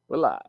We're live.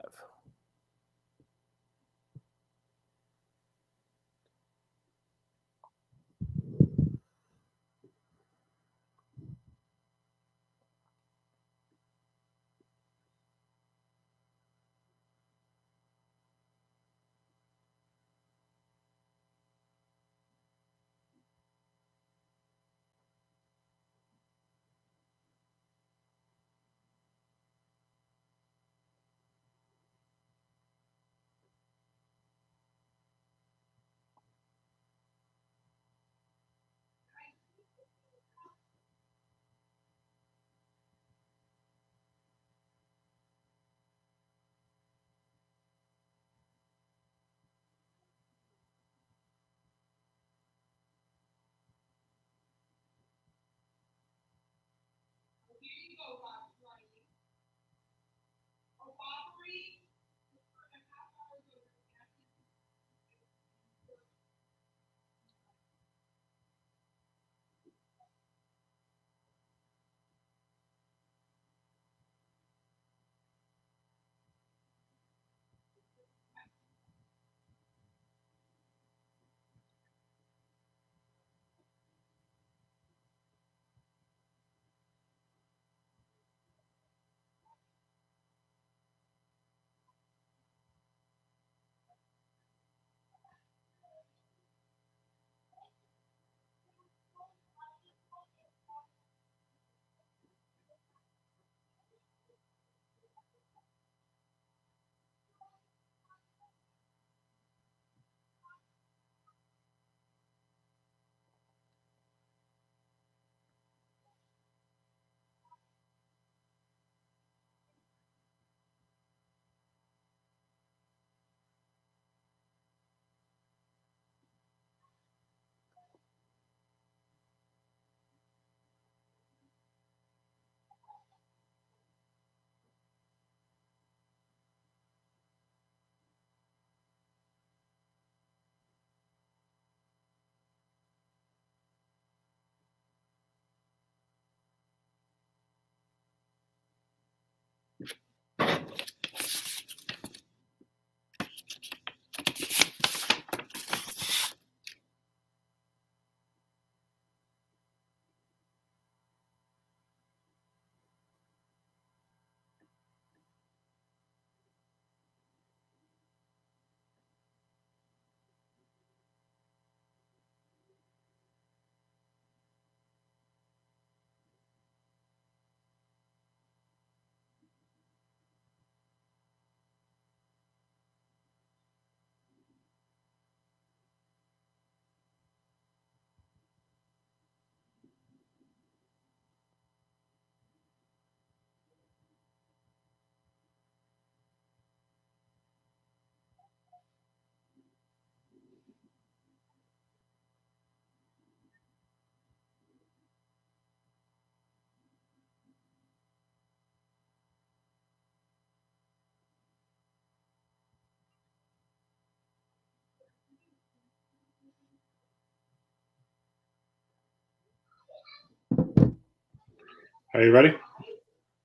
Are you ready?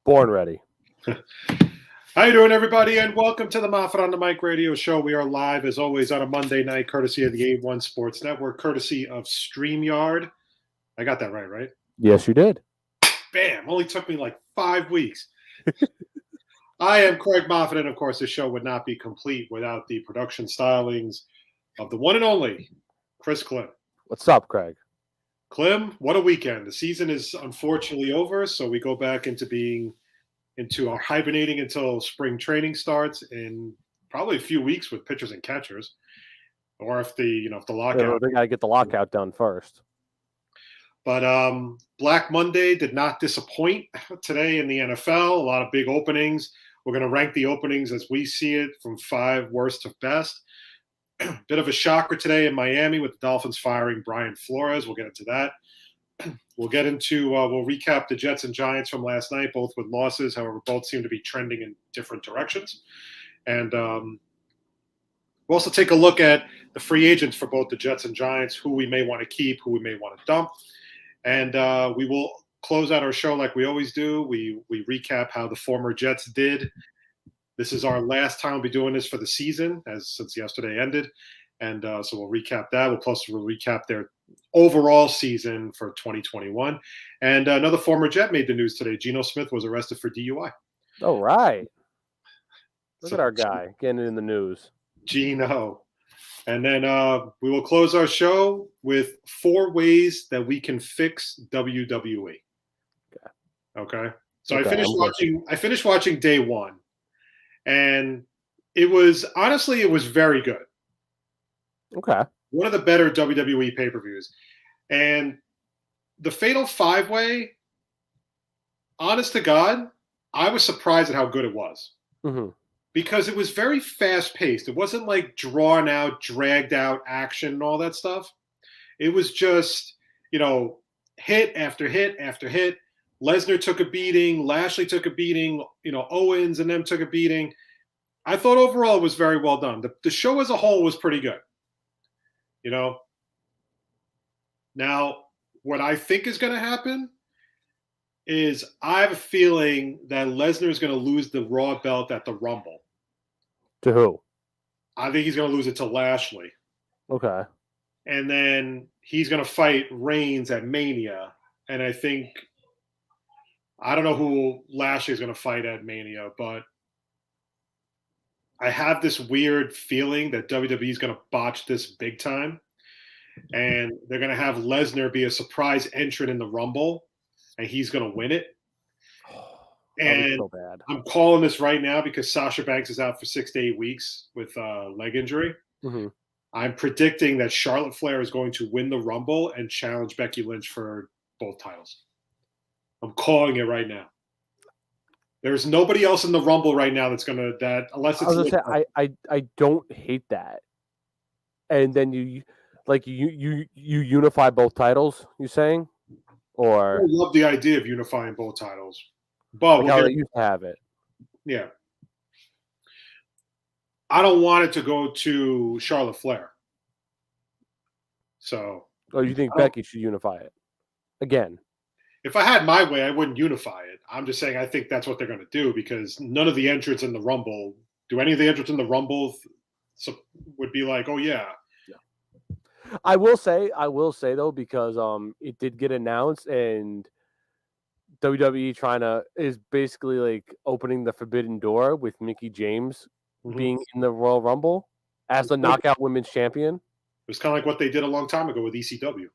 Born ready. How you doing, everybody? And welcome to the Moffett on the Mic radio show. We are live, as always, on a Monday night, courtesy of the A1 Sports Network, courtesy of StreamYard. I got that right? Yes, you did. Bam! Only took me like 5 weeks. I am Craig Moffett, and of course, this show would not be complete without the production stylings of the one and only Chris Klim. What's up, Craig? Klim, what a weekend. The season is unfortunately over, so we go back into our hibernating until spring training starts in probably a few weeks with pitchers and catchers, or if the lockout. They got to get the lockout done first. But Black Monday did not disappoint today in the NFL. A lot of big openings. We're going to rank the openings as we see it from 5 worst to best. Bit of a shocker today in Miami with the Dolphins firing Brian Flores. We'll get into that. We'll recap the Jets and Giants from last night, both with losses. However, both seem to be trending in different directions. And we'll also take a look at the free agents for both the Jets and Giants, who we may want to keep, who we may want to dump. And we will close out our show like we always do. We recap how the former Jets did This is our last time we'll be doing this for the season, since yesterday ended, and so we'll recap that. We'll recap their overall season for 2021. And another former Jet made the news today. Geno Smith was arrested for DUI. All right. Look So, at our guy getting it in the news. Geno. And then we will close our show with 4 ways that we can fix WWE. Okay. So Okay, I finished watching day 1, and it was very good. Okay. One of the better WWE pay-per-views. And the Fatal 5-Way, honest to God, I was surprised at how good it was. Mm-hmm. Because it was very fast-paced. It wasn't like drawn out, dragged out action and all that stuff. It was just, hit after hit after hit. Lesnar took a beating. Lashley took a beating. Owens and them took a beating. I thought overall it was very well done. The show as a whole was pretty good. Now, what I think is going to happen is I have a feeling that Lesnar is going to lose the Raw belt at the Rumble. To who? I think he's going to lose it to Lashley. Okay. And then he's going to fight Reigns at Mania. And I don't know who Lashley is going to fight at Mania, but I have this weird feeling that WWE is going to botch this big time. And they're going to have Lesnar be a surprise entrant in the Rumble, and he's going to win it. And so bad. I'm calling this right now because Sasha Banks is out for 6 to 8 weeks with a leg injury. Mm-hmm. I'm predicting that Charlotte Flair is going to win the Rumble and challenge Becky Lynch for both titles. I'm calling it right now. There's nobody else in the Rumble right now that's gonna unless it's. I don't hate that. And then you unify both titles. You saying, or I love the idea of unifying both titles, but how they used to have it. Yeah, I don't want it to go to Charlotte Flair. So. Oh, you think Becky should unify it again? If I had my way, I wouldn't unify it. I'm just saying I think that's what they're going to do because none of the entrants in the Rumble, any of the entrants in the Rumble would be like, oh, yeah. I will say though, because it did get announced and WWE is basically like opening the forbidden door with Mickie James being in the Royal Rumble as the Knockout Women's Champion. It was kind of like what they did a long time ago with ECW.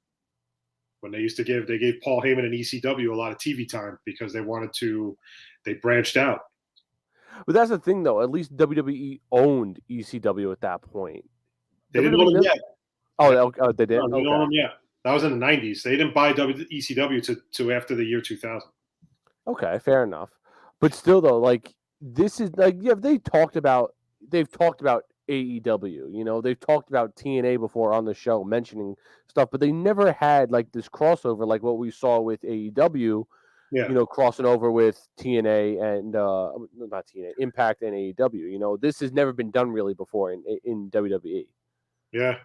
When they gave Paul Heyman and ECW a lot of TV time because they branched out. But that's the thing, though. At least WWE owned ECW at that point. They didn't own them yet. Oh, they did? No, they didn't own them yet. That was in the 90s. They didn't buy ECW to after the year 2000. Okay, fair enough. But still, though, like, this is, like, yeah, they've talked about AEW, they've talked about TNA before on the show, mentioning stuff, but they never had like this crossover like what we saw with AEW, crossing over with TNA and not TNA, Impact and AEW. This has never been done really before in WWE. Yeah.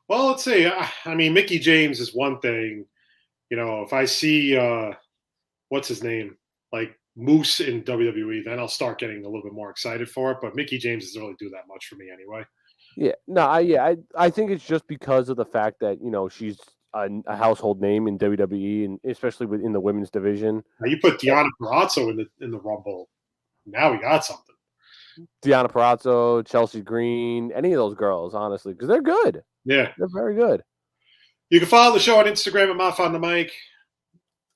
Well, let's see. I mean, Mickie James is one thing. If I see what's his name, like Moose in WWE, then I'll start getting a little bit more excited for it. But Mickie James doesn't really do that much for me anyway. Yeah, no, I think it's just because of the fact that she's a household name in WWE and especially within the women's division. Now you put Deonna Purrazzo in the Rumble, now we got something. Deonna Purrazzo, Chelsea Green, any of those girls, honestly, because they're good. Yeah, they're very good. You can follow the show on Instagram at Moff on the Mic.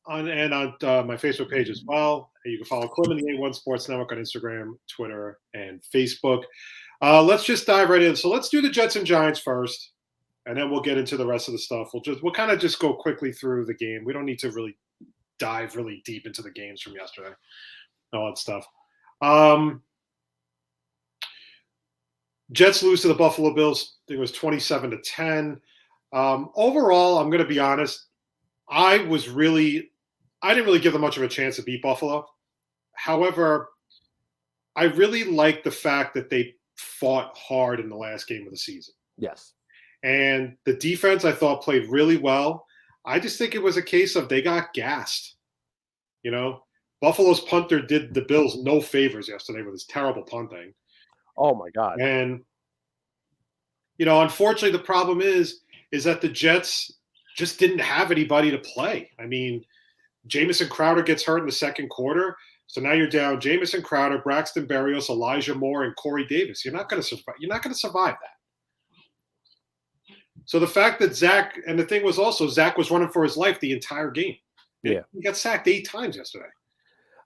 On my Facebook page as well. You can follow Klim and the A1 Sports Network on Instagram, Twitter, and Facebook. Let's just dive right in. So let's do the Jets and Giants first, and then we'll get into the rest of the stuff. We'll kind of just go quickly through the game. We don't need to really dive really deep into the games from yesterday, all that stuff. Jets lose to the Buffalo Bills. I think it was 27-10. Overall, I'm going to be honest. I didn't really give them much of a chance to beat Buffalo. However, I really like the fact that they fought hard in the last game of the season. Yes. And the defense, I thought, played really well. I just think it was a case of they got gassed. Buffalo's punter did the Bills no favors yesterday with his terrible punting. Oh my God. And unfortunately, the problem is that the Jets just didn't have anybody to play. I mean, Jamison Crowder gets hurt in the second quarter, so now you're down Jamison Crowder, Braxton Berrios, Elijah Moore, and Corey Davis. You're not going to survive. You're not going to survive that. So the fact that Zach, and the thing was also Zach was running for his life the entire game. Yeah, he got sacked 8 times yesterday.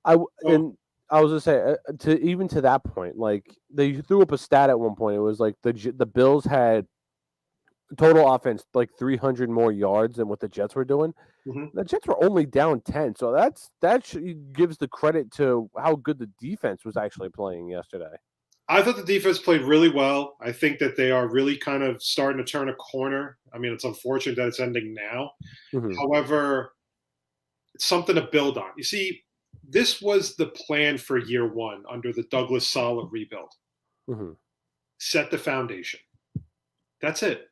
And I was gonna say to that point, like they threw up a stat at one point. It was like the Bills had total offense like 300 more yards than what the Jets were doing. Mm-hmm. The Jets were only down 10, so that gives the credit to how good the defense was actually playing yesterday. I thought the defense played really well. I think that they are really kind of starting to turn a corner. I mean, it's unfortunate that it's ending now. Mm-hmm. However, it's something to build on. You see, this was the plan for year one under the Douglas Saleh rebuild. Mm-hmm. Set the foundation. That's it.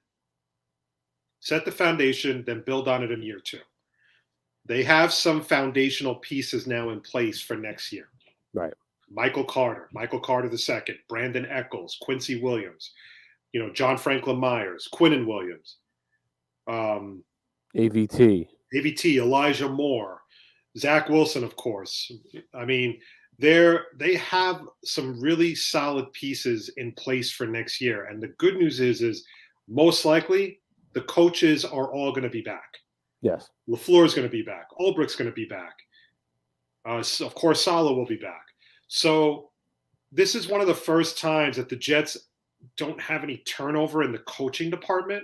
Set the foundation, then build on it in year two. They have some foundational pieces now in place for next year. Right. Michael Carter II, Brandon Eccles, Quincy Williams, John Franklin Myers, Quinnen Williams, AVT, Elijah Moore, Zach Wilson, of course. I mean, they have some really solid pieces in place for next year. And the good news is most likely the coaches are all going to be back. Yes. LaFleur is going to be back. Ulbricht's going to be back. Of course, Saleh will be back. So this is one of the first times that the Jets don't have any turnover in the coaching department.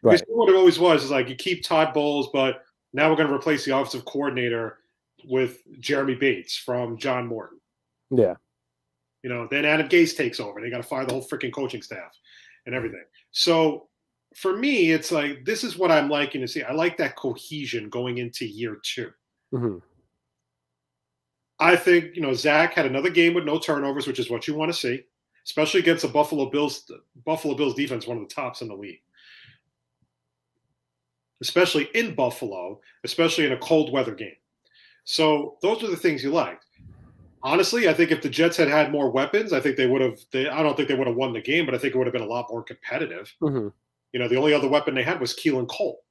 Right. Because what it always was is like you keep Todd Bowles, but now we're going to replace the offensive coordinator with Jeremy Bates from John Morton. Yeah. Then Adam Gase takes over. They got to fire the whole freaking coaching staff and everything. So for me, it's like this is what I'm liking to see. I like that cohesion going into year two. Mm-hmm. I think, Zach had another game with no turnovers, which is what you want to see, especially against the Buffalo Bills defense, one of the tops in the league. Especially in Buffalo, especially in a cold weather game. So those are the things you liked. Honestly, I think if the Jets had had more weapons, I think they would have. I don't think they would have won the game, but I think it would have been a lot more competitive. Mm-hmm. The only other weapon they had was Keelan Cole.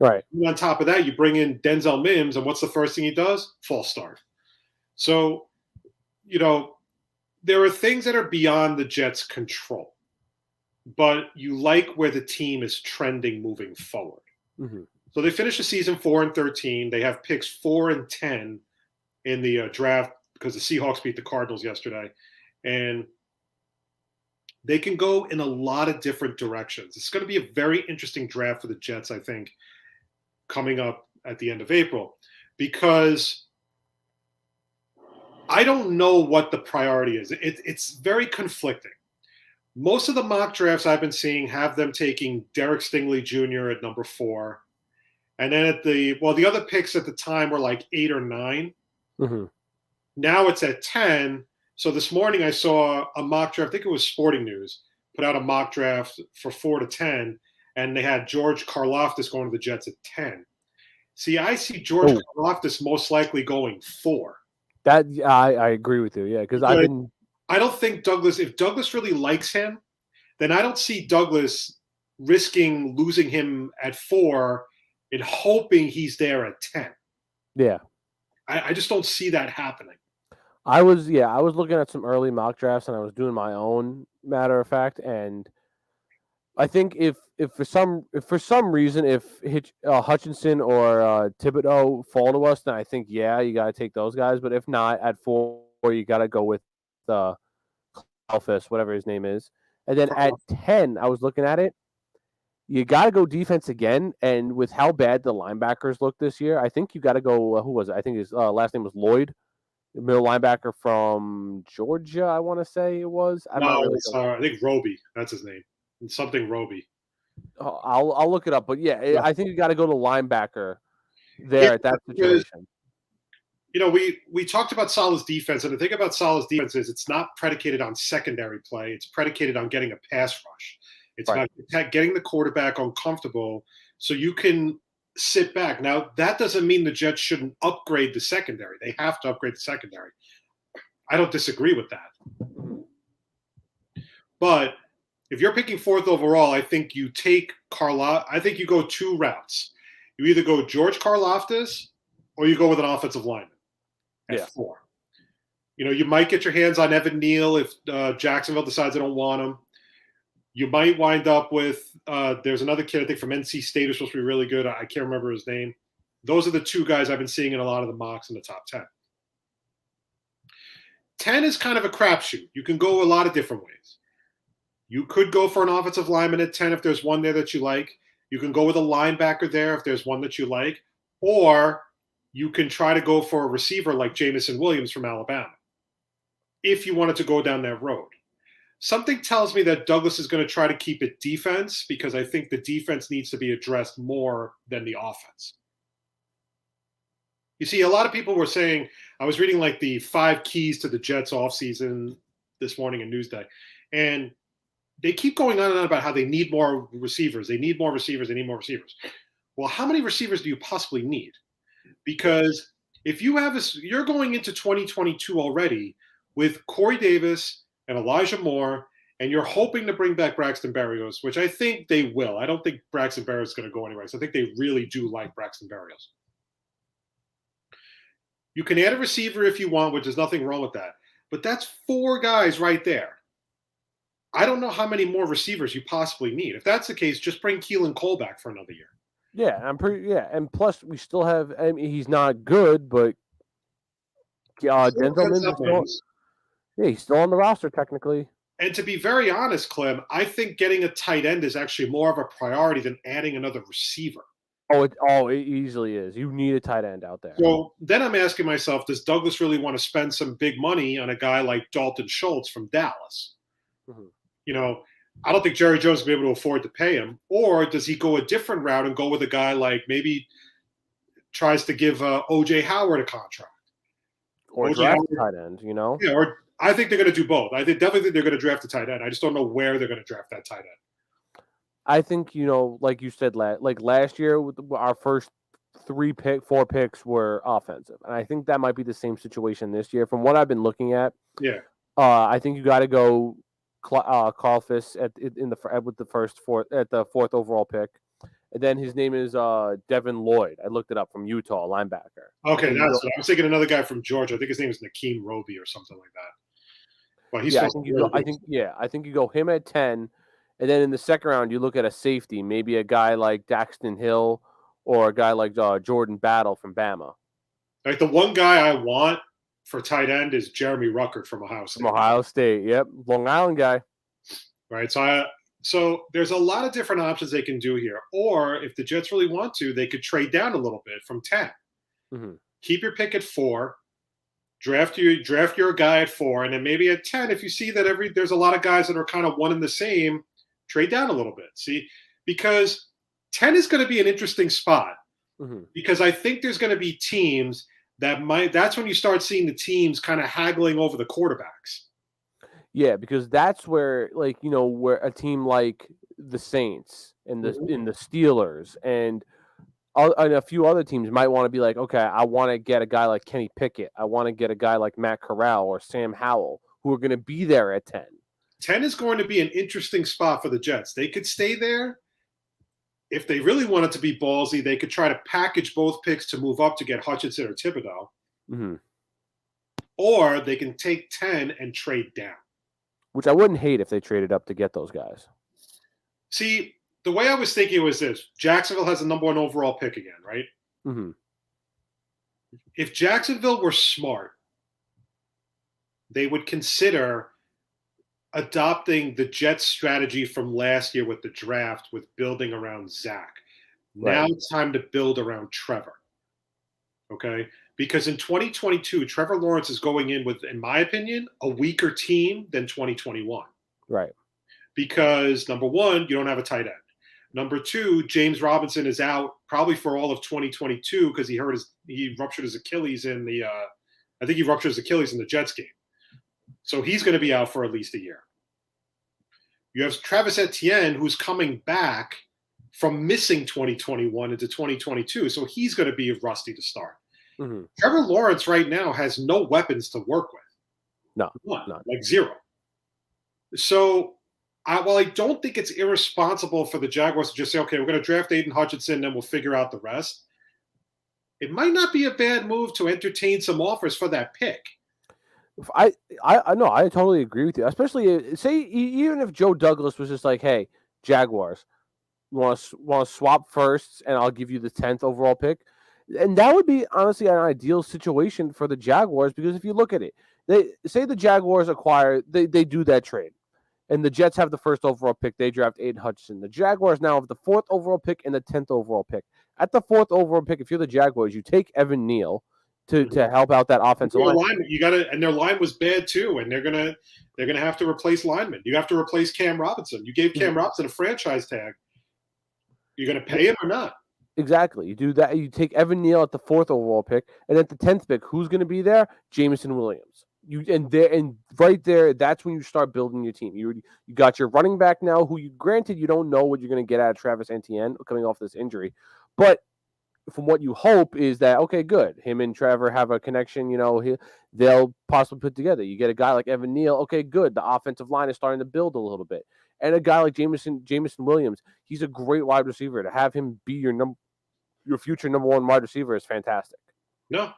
Right. And on top of that, you bring in Denzel Mims, and what's the first thing he does? False start. So, there are things that are beyond the Jets' control, but you like where the team is trending moving forward. Mm-hmm. So they finished the season 4-13. They have picks 4 and 10 in the draft because the Seahawks beat the Cardinals yesterday, and they can go in a lot of different directions. It's going to be a very interesting draft for the Jets, I think, coming up at the end of April, because I don't know what the priority is. It's very conflicting. Most of the mock drafts I've been seeing have them taking Derek Stingley Jr. at number 4. And then the other picks at the time were like 8 or 9. Mm-hmm. Now it's at 10. So this morning I saw a mock draft, I think it was Sporting News, put out a mock draft for 4 to 10. And they had George Karlaftis going to the Jets at 10. See, I see George Karlaftis most likely going 4. That I agree with you, yeah, because I don't think if Douglas really likes him, then I don't see Douglas risking losing him at 4 and hoping he's there at 10. Yeah. I just don't see that happening. I was looking at some early mock drafts and I was doing my own, matter of fact, and I think if for some reason Hutchinson or Thibodeau fall to us, then I think you got to take those guys. But if not, at 4 you got to go with Kalfis, whatever his name is. And then at 10, I was looking at it. You got to go defense again, and with how bad the linebackers look this year, I think you got to go. Who was it? I think his last name was Lloyd, the middle linebacker from Georgia. I want to say it was. I think Roby. That's his name. Something Roby. I'll look it up, but I think you got to go to linebacker there at that situation. We talked about Saleh's defense, and the thing about Saleh's defense is it's not predicated on secondary play. It's predicated on getting a pass rush. It's about getting the quarterback uncomfortable so you can sit back. Now, that doesn't mean the Jets shouldn't upgrade the secondary. They have to upgrade the secondary. I don't disagree with that. But if you're picking 4th overall, I think you take I think you go 2 routes. You either go George Karlaftis or you go with an offensive lineman at 4. You might get your hands on Evan Neal if Jacksonville decides they don't want him. You might wind up with there's another kid I think from NC State who's supposed to be really good. I can't remember his name. Those are the 2 guys I've been seeing in a lot of the mocks in the top 10. 10 is kind of a crapshoot. You can go a lot of different ways. You could go for an offensive lineman at 10 if there's one there that you like. You can go with a linebacker there if there's one that you like. Or you can try to go for a receiver like Jamison Williams from Alabama if you wanted to go down that road. Something tells me that Douglas is going to try to keep it defense because I think the defense needs to be addressed more than the offense. You see, a lot of people were saying, I was reading like the 5 keys to the Jets offseason this morning in Newsday, and they keep going on and on about how they need more receivers. They need more receivers. They need more receivers. Well, how many receivers do you possibly need? Because if you have you're going into 2022 already with Corey Davis and Elijah Moore, and you're hoping to bring back Braxton Berrios, which I think they will. I don't think Braxton Berrios is going to go anywhere. So I think they really do like Braxton Berrios. You can add a receiver if you want, which there's nothing wrong with that. But that's 4 guys right there. I don't know how many more receivers you possibly need. If that's the case, just bring Keelan Cole back for another year. And plus we still have. I mean, he's not good, but Denzel he's still on the roster technically. And to be very honest, Klim, I think getting a tight end is actually more of a priority than adding another receiver. It easily is. You need a tight end out there. So then I'm asking myself, does Douglas really want to spend some big money on a guy like Dalton Schultz from Dallas? Mm-hmm. I don't think Jerry Jones will be able to afford to pay him. Or does he go a different route and go with a guy like maybe tries to give O.J. Howard a contract? Or draft a tight end, Yeah, or I think they're going to do both. I definitely think they're going to draft a tight end. I just don't know where they're going to draft that tight end. I think, like you said, last year, our first 4 picks were offensive. And I think that might be the same situation this year. From what I've been looking at, I think you got to go Karlaftis with the 4th overall pick. And then his name is Devin Lloyd. I looked it up, from Utah, linebacker. Okay, I was thinking another guy from Georgia. I think his name is Nakeem Roby or something like that. But he's I think you go him at 10, and then in the second round you look at a safety, maybe a guy like Daxton Hill or a guy like Jordan Battle from Bama. Like the one guy I want for tight end is Jeremy Ruckert from Ohio State. From Ohio State, yep, Long Island guy. Right, so there's a lot of different options they can do here. Or if the Jets really want to, they could trade down a little bit from 10. Mm-hmm. Keep your pick at 4. Draft your guy at 4, and then maybe at 10, if you see that there's a lot of guys that are kind of one and the same, trade down a little bit. See, because 10 is going to be an interesting spot. Mm-hmm. Because I think there's going to be teams that's when you start seeing the teams kind of haggling over the quarterbacks. Yeah, because that's where, where a team like the Saints and the Steelers and a few other teams might want to be like, okay, I want to get a guy like Kenny Pickett. I want to get a guy like Matt Corral or Sam Howell, who are going to be there at 10. 10 is going to be an interesting spot for the Jets. They could stay there. If they really wanted to be ballsy, they could try to package both picks to move up to get Hutchinson or Thibodeau. Mm-hmm. Or they can take 10 and trade down. Which I wouldn't hate if they traded up to get those guys. See, the way I was thinking was this. Jacksonville has the number 1 overall pick again, right? Mm-hmm. If Jacksonville were smart, they would consider adopting the Jets strategy from last year with the draft, with building around Zach. Right. Now it's time to build around Trevor. Okay? Because in 2022, Trevor Lawrence is going in with, in my opinion, a weaker team than 2021. Right. Because, number 1, you don't have a tight end. Number 2, James Robinson is out probably for all of 2022 because he ruptured his Achilles in the I think he ruptured his Achilles in the Jets game. So he's going to be out for at least a year. You have Travis Etienne, who's coming back from missing 2021 into 2022. So he's going to be rusty to start. Mm-hmm. Trevor Lawrence right now has no weapons to work with. No, like zero. So while I don't think it's irresponsible for the Jaguars to just say, okay, we're going to draft Aiden Hutchinson, then we'll figure out the rest. It might not be a bad move to entertain some offers for that pick. I know, I totally agree with you. Especially say even if Joe Douglas was just like, "Hey, Jaguars, you want to swap firsts, and I'll give you the 10th overall pick," and that would be honestly an ideal situation for the Jaguars, because if you look at it, they say the Jaguars acquire, they do that trade, and the Jets have the first overall pick. They draft Aiden Hutchinson. The Jaguars now have the 4th overall pick and the 10th overall pick. At the 4th overall pick, if you're the Jaguars, you take Evan Neal to help out that offensive line. You got to, and their line was bad too, and they're gonna have to replace linemen. You have to replace Cam Robinson. You gave Cam Robinson a franchise tag. You're gonna pay him or not? Exactly. You do that. You take Evan Neal at the 4th overall pick, and at the 10th pick, who's going to be there? Jameson Williams. And right there, that's when you start building your team. You got your running back now, who granted you don't know what you're going to get out of Travis Etienne coming off this injury, but from what you hope is that, okay, good. Him and Trevor have a connection. They'll possibly put together. You get a guy like Evan Neal. Okay, good. The offensive line is starting to build a little bit, and a guy like Jameson Williams. He's a great wide receiver. To have him be your future number 1 wide receiver is fantastic. No.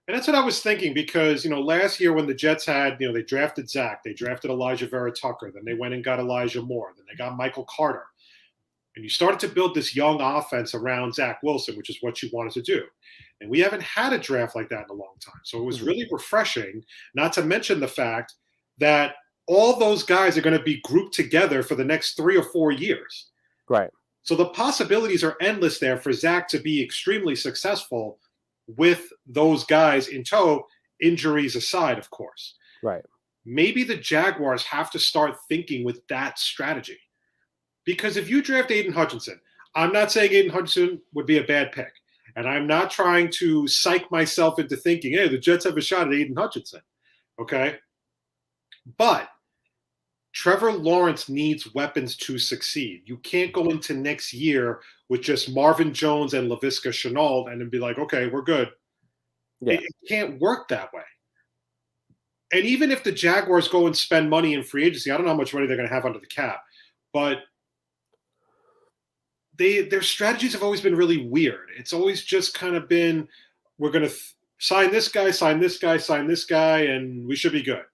And that's what I was thinking, because, last year when the Jets had, they drafted Zach, they drafted Elijah Vera Tucker, then they went and got Elijah Moore, then they got Michael Carter. And you started to build this young offense around Zach Wilson, which is what you wanted to do. And we haven't had a draft like that in a long time. So it was really refreshing, not to mention the fact that all those guys are going to be grouped together for the next 3 or 4 years. Right. So the possibilities are endless there for Zach to be extremely successful with those guys in tow, injuries aside, of course. Right. Maybe the Jaguars have to start thinking with that strategy. Because if you draft Aiden Hutchinson, I'm not saying Aiden Hutchinson would be a bad pick. And I'm not trying to psych myself into thinking, hey, the Jets have a shot at Aiden Hutchinson. Okay? But Trevor Lawrence needs weapons to succeed. You can't go into next year with just Marvin Jones and Laviska Shenault and then be like, okay, we're good. Yeah. It can't work that way. And even if the Jaguars go and spend money in free agency, I don't know how much money they're going to have under the cap, but their strategies have always been really weird. It's always just kind of been, we're going to sign this guy, sign this guy, sign this guy, and we should be good.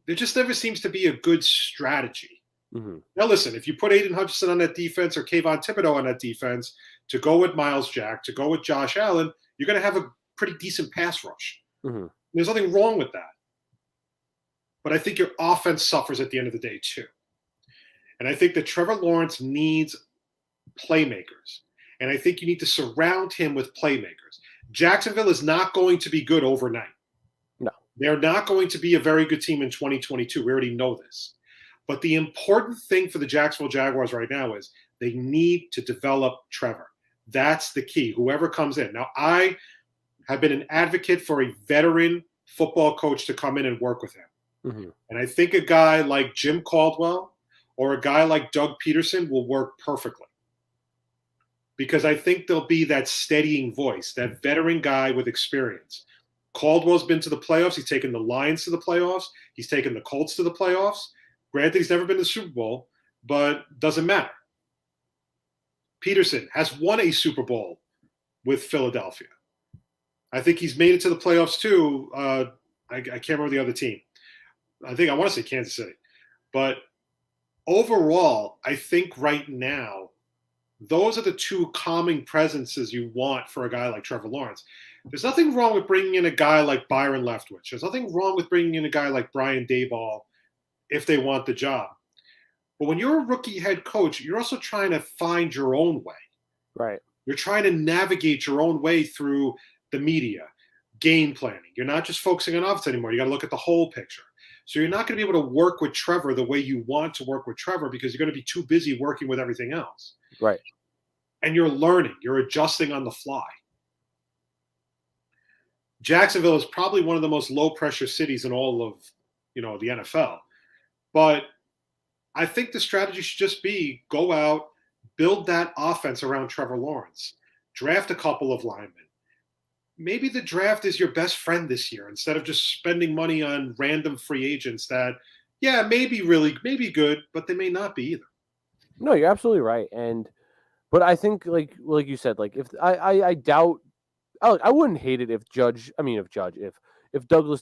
There just never seems to be a good strategy. Mm-hmm. Now, listen, if you put Aiden Hutchinson on that defense or Kayvon Thibodeau on that defense to go with Myles Jack, to go with Josh Allen, you're going to have a pretty decent pass rush. Mm-hmm. There's nothing wrong with that. But I think your offense suffers at the end of the day, too. And I think that Trevor Lawrence needs playmakers. And I think you need to surround him with playmakers. Jacksonville is not going to be good overnight. No. They're not going to be a very good team in 2022. We already know this. But the important thing for the Jacksonville Jaguars right now is they need to develop Trevor. That's the key, whoever comes in. Now, I have been an advocate for a veteran football coach to come in and work with him. Mm-hmm. And I think a guy like Jim Caldwell or a guy like Doug Peterson will work perfectly. Because I think there'll be that steadying voice, that veteran guy with experience. Caldwell's been to the playoffs. He's taken the Lions to the playoffs. He's taken the Colts to the playoffs. Granted, he's never been to the Super Bowl, but doesn't matter. Peterson has won a Super Bowl with Philadelphia. I think he's made it to the playoffs too. I can't remember the other team. I want to say Kansas City. But overall, I think right now, those are the two calming presences you want for a guy like Trevor Lawrence. There's nothing wrong with bringing in a guy like Byron Leftwich. There's nothing wrong with bringing in a guy like Brian Daboll if they want the job. But when you're a rookie head coach, you're also trying to find your own way. Right. You're trying to navigate your own way through the media, game planning. You're not just focusing on offense anymore. You got to look at the whole picture. So you're not going to be able to work with Trevor the way you want to work with Trevor because you're going to be too busy working with everything else. Right. And you're learning. You're adjusting on the fly. Jacksonville is probably one of the most low-pressure cities in all of, the NFL. But I think the strategy should just be go out, build that offense around Trevor Lawrence. Draft a couple of linemen. Maybe the draft is your best friend this year instead of just spending money on random free agents that, yeah, maybe good, but they may not be either. No, you're absolutely right. But I think like you said, like if I doubt, I wouldn't hate it if Douglas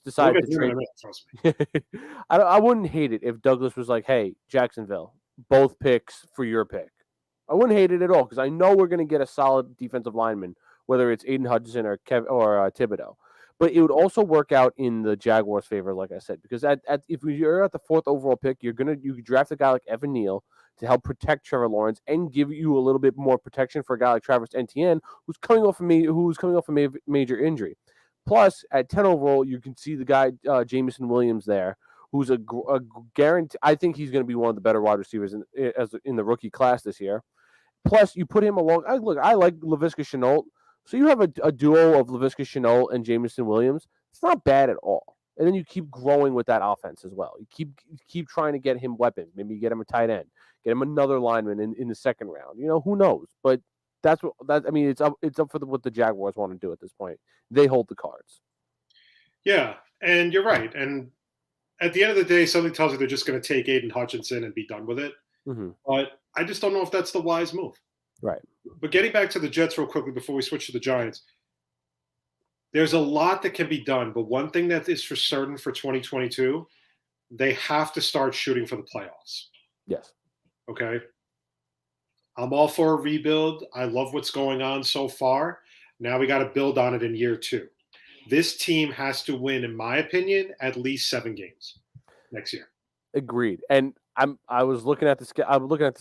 decided to trade. Trust me. I wouldn't hate it if Douglas was like, "Hey, Jacksonville, both picks for your pick." I wouldn't hate it at all because I know we're going to get a solid defensive lineman, whether it's Aiden Hutchinson or Thibodeau. But it would also work out in the Jaguars' favor, like I said, because if you're at the 4th overall pick, you draft a guy like Evan Neal to help protect Trevor Lawrence and give you a little bit more protection for a guy like Travis Etienne, who's coming off a major injury. Plus, at 10 overall, you can see the guy Jameson Williams there, who's a guarantee. I think he's going to be one of the better wide receivers in the rookie class this year. Plus, you put him along. I like Laviska Shenault. So you have a duo of Laviska Shenault and Jameson Williams. It's not bad at all. And then you keep growing with that offense as well. You keep trying to get him weapons. Maybe you get him a tight end, get him another lineman in the second round. Who knows? But it's up for what the Jaguars want to do at this point. They hold the cards. Yeah, and you're right. And at the end of the day, something tells you they're just going to take Aiden Hutchinson and be done with it. Mm-hmm. But I just don't know if that's the wise move. Right. But getting back to the Jets real quickly before we switch to the Giants, there's a lot that can be done. But one thing that is for certain for 2022, they have to start shooting for the playoffs. Yes. Okay. I'm all for a rebuild. I love what's going on so far. Now we got to build on it in year 2. This team has to win, in my opinion, at least 7 games next year. Agreed. And I was looking at the schedule. We got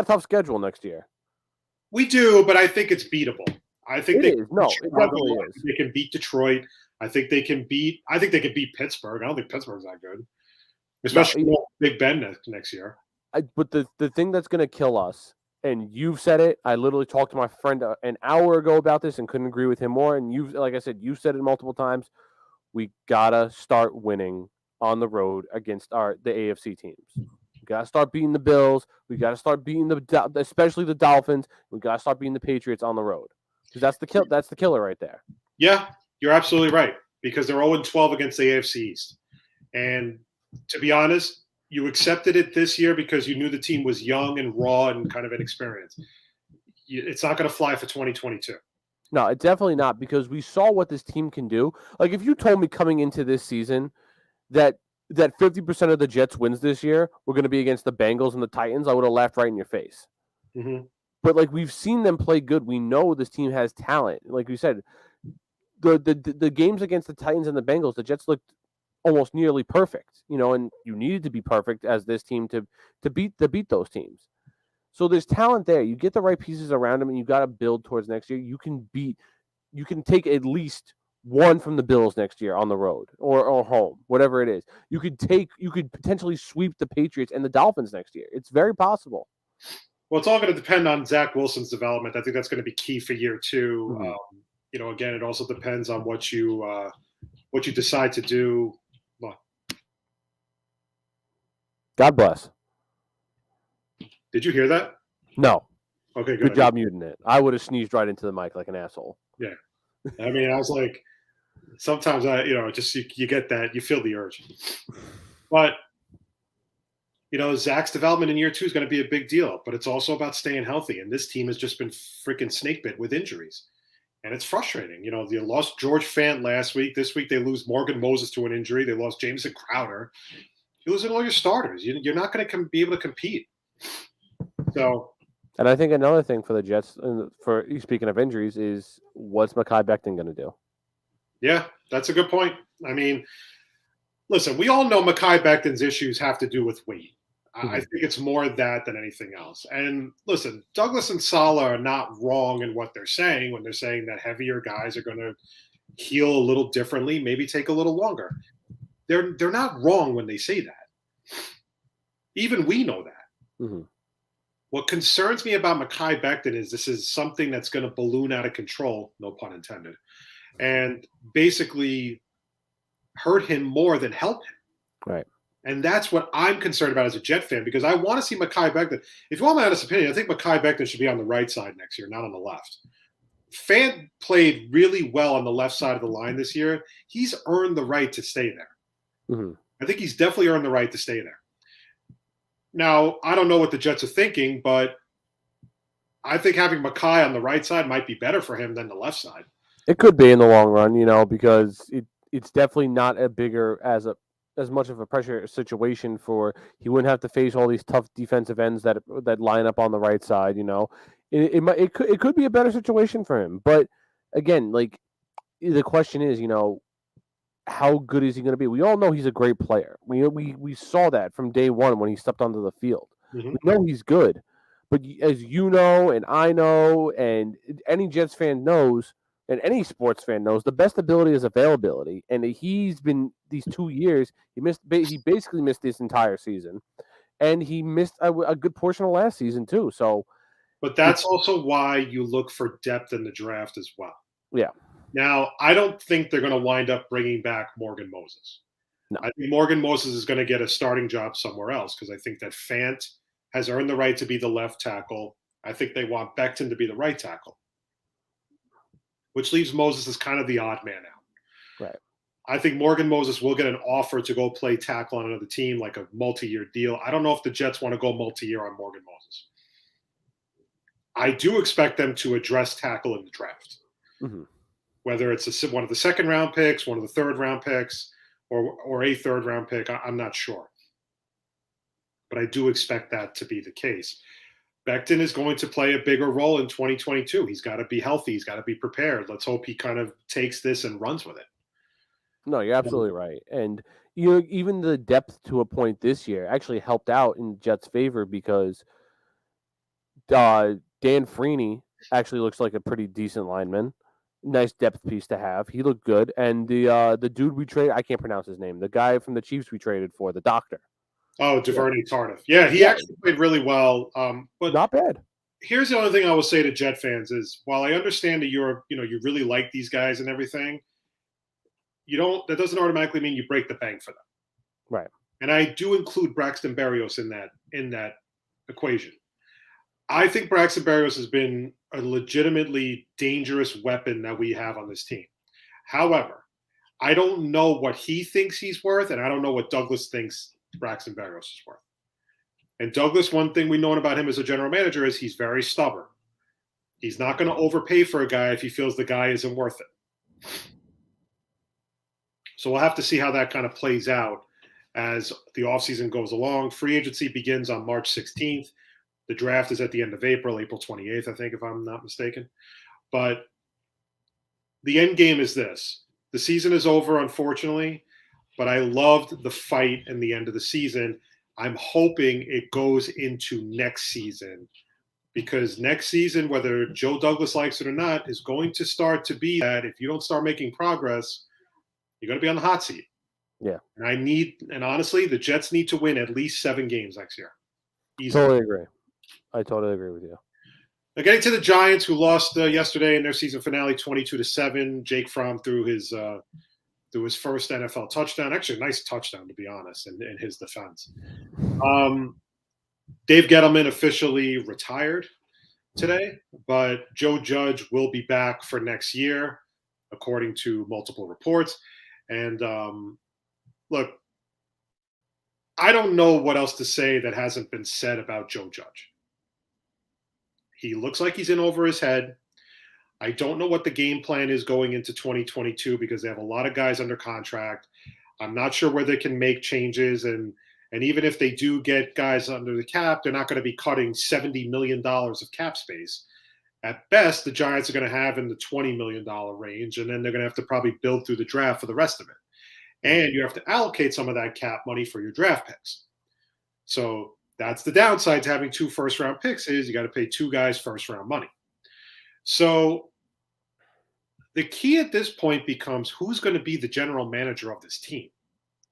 a tough schedule next year. We do, but I think it's beatable. I think it definitely is. They can beat Detroit. I think they can beat Pittsburgh. I don't think Pittsburgh's that good, especially Big Ben next year. But the thing that's going to kill us, and you've said it. I literally talked to my friend an hour ago about this and couldn't agree with him more. And like I said, you've said it multiple times. We gotta start winning on the road against the AFC teams. We gotta start beating the Bills. We gotta start beating especially the Dolphins. We gotta start beating the Patriots on the road because that's the killer right there. Yeah, you're absolutely right because they're 0-12 against the AFC East, and to be honest, you accepted it this year because you knew the team was young and raw and kind of inexperienced. It's not going to fly for 2022. No, it's definitely not because we saw what this team can do. Like if you told me coming into this season that 50% of the Jets wins this year were going to be against the Bengals and the Titans, I would have laughed right in your face. Mm-hmm. But like we've seen them play good. We know this team has talent. Like we said, the games against the Titans and the Bengals, the Jets looked almost nearly perfect, and you needed to be perfect as this team to beat those teams. So there's talent there. You get the right pieces around them, and you got to build towards next year. You can take at least one from the Bills next year on the road or home, whatever it is. You could potentially sweep the Patriots and the Dolphins next year. It's very possible. Well, it's all going to depend on Zach Wilson's development. I think that's going to be key for year 2. Mm-hmm. Again, it also depends on what you decide to do. God bless. Did you hear that? No. Okay, good job muting it. I would have sneezed right into the mic like an asshole. Yeah. I mean, I was like, sometimes you get that, you feel the urge. But, Zach's development in year 2 is going to be a big deal, but it's also about staying healthy. And this team has just been freaking snake bit with injuries. And it's frustrating. They lost George Fant last week. This week they lose Morgan Moses to an injury. They lost Jameson Crowder. You're losing all your starters. You're not going to be able to compete. So, and I think another thing for the Jets, for speaking of injuries, is what's Mekhi Becton going to do? Yeah, that's a good point. I mean, listen, we all know Mekhi Becton's issues have to do with weight. Mm-hmm. I think it's more that than anything else. And listen, Douglas and Saleh are not wrong in what they're saying when they're saying that heavier guys are going to heal a little differently, maybe take a little longer. They're not wrong when they say that. Even we know that. Mm-hmm. What concerns me about Mekhi Becton is this is something that's going to balloon out of control, no pun intended, and basically hurt him more than help him. Right. And that's what I'm concerned about as a Jet fan, because I want to see Mekhi Becton. If you want my honest opinion, I think Mekhi Becton should be on the right side next year, not on the left. Fant played really well on the left side of the line this year. He's earned the right to stay there. Mm-hmm. I think he's definitely earned the right to stay there. Now, I don't know what the Jets are thinking, but I think having Mekhi on the right side might be better for him than the left side. It could be in the long run, because it's definitely not as much of a pressure situation for he wouldn't have to face all these tough defensive ends that line up on the right side. It could be a better situation for him. But again, like the question is, how good is he going to be? We all know he's a great player. We saw that from day one when he stepped onto the field. Mm-hmm. We know he's good, but as you know, and I know, and any Jets fan knows, and any sports fan knows, the best ability is availability. And he's been these 2 years. He basically missed this entire season, and he missed a good portion of last season too. So, but that's also why you look for depth in the draft as well. Yeah. Now, I don't think they're going to wind up bringing back Morgan Moses. No. I think Morgan Moses is going to get a starting job somewhere else, because I think that Fant has earned the right to be the left tackle. I think they want Becton to be the right tackle, which leaves Moses as kind of the odd man out. Right. I think Morgan Moses will get an offer to go play tackle on another team, like a multi-year deal. I don't know if the Jets want to go multi-year on Morgan Moses. I do expect them to address tackle in the draft. Mm-hmm. Whether it's one of the second round picks, one of the third round picks, or a third round pick, I'm not sure. But I do expect that to be the case. Becton is going to play a bigger role in 2022. He's got to be healthy. He's got to be prepared. Let's hope he kind of takes this and runs with it. No, you're absolutely right. And even the depth to a point this year actually helped out in Jets' favor, because Dan Freeney actually looks like a pretty decent lineman. Nice depth piece to have. He looked good. And the dude we traded, I can't pronounce his name, the guy from the Chiefs we traded for, the doctor. Oh, DuVernay Tardif. Yeah, he actually played really well. But not bad. Here's the only thing I will say to Jet fans is, while I understand that you really like these guys and everything, that doesn't automatically mean you break the bank for them. Right. And I do include Braxton Berrios in that equation. I think Braxton Berrios has been a legitimately dangerous weapon that we have on this team. However, I don't know what he thinks he's worth, and I don't know what Douglas thinks Braxton Berrios is worth. And Douglas, one thing we know about him as a general manager is he's very stubborn. He's not going to overpay for a guy if he feels the guy isn't worth it. So we'll have to see how that kind of plays out as the offseason goes along. Free agency begins on March 16th. The draft is at the end of April 28th, I think, if I'm not mistaken. But the end game is this. The season is over, unfortunately, but I loved the fight in the end of the season. I'm hoping it goes into next season, because next season, whether Joe Douglas likes it or not, is going to start to be that if you don't start making progress, you're going to be on the hot seat. Yeah. And honestly, the Jets need to win at least 7 games next year. Easily. Totally agree. I totally agree with you. Now, getting to the Giants, who lost yesterday in their season finale 22-7. Jake Fromm threw his first NFL touchdown. Actually, a nice touchdown, to be honest, in his defense. Dave Gettleman officially retired today, but Joe Judge will be back for next year, according to multiple reports. And look, I don't know what else to say that hasn't been said about Joe Judge. He looks like he's in over his head. I don't know what the game plan is going into 2022, because they have a lot of guys under contract. I'm not sure where they can make changes. And even if they do get guys under the cap, they're not going to be cutting $70 million of cap space. At best, the Giants are going to have in the $20 million range, and then they're going to have to probably build through the draft for the rest of it. And you have to allocate some of that cap money for your draft picks. So that's the downside to having 2 first-round picks, is you got to pay 2 guys first-round money. So the key at this point becomes who's going to be the general manager of this team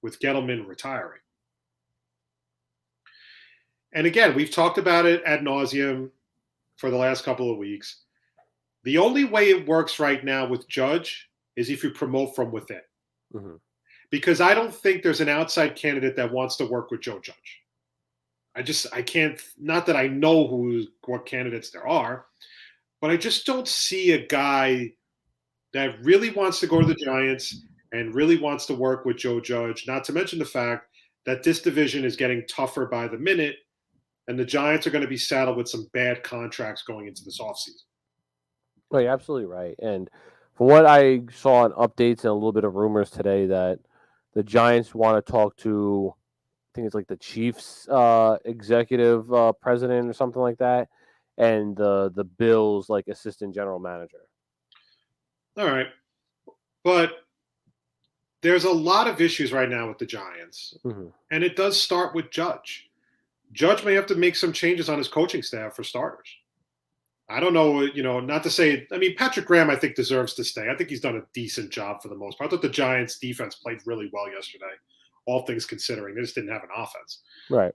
with Gettleman retiring. And again, we've talked about it ad nauseum for the last couple of weeks. The only way it works right now with Judge is if you promote from within. Mm-hmm. because I don't think there's an outside candidate that wants to work with Joe Judge. I can't, not that I know what candidates there are, but I just don't see a guy that really wants to go to the Giants and really wants to work with Joe Judge, not to mention the fact that this division is getting tougher by the minute, and the Giants are going to be saddled with some bad contracts going into this offseason. Well, you're absolutely right. And from what I saw in updates and a little bit of rumors today, that the Giants want to talk to, I think it's like the Chiefs executive president or something like that, and the Bills like assistant general manager. All right. But there's a lot of issues right now with the Giants, and it does start with Judge. Judge may have to make some changes on his coaching staff for starters. I don't know, not to say, I mean, Patrick Graham, I think, deserves to stay. I think he's done a decent job for the most part. I thought the Giants' defense played really well yesterday, all things considering. They just didn't have an offense. Right.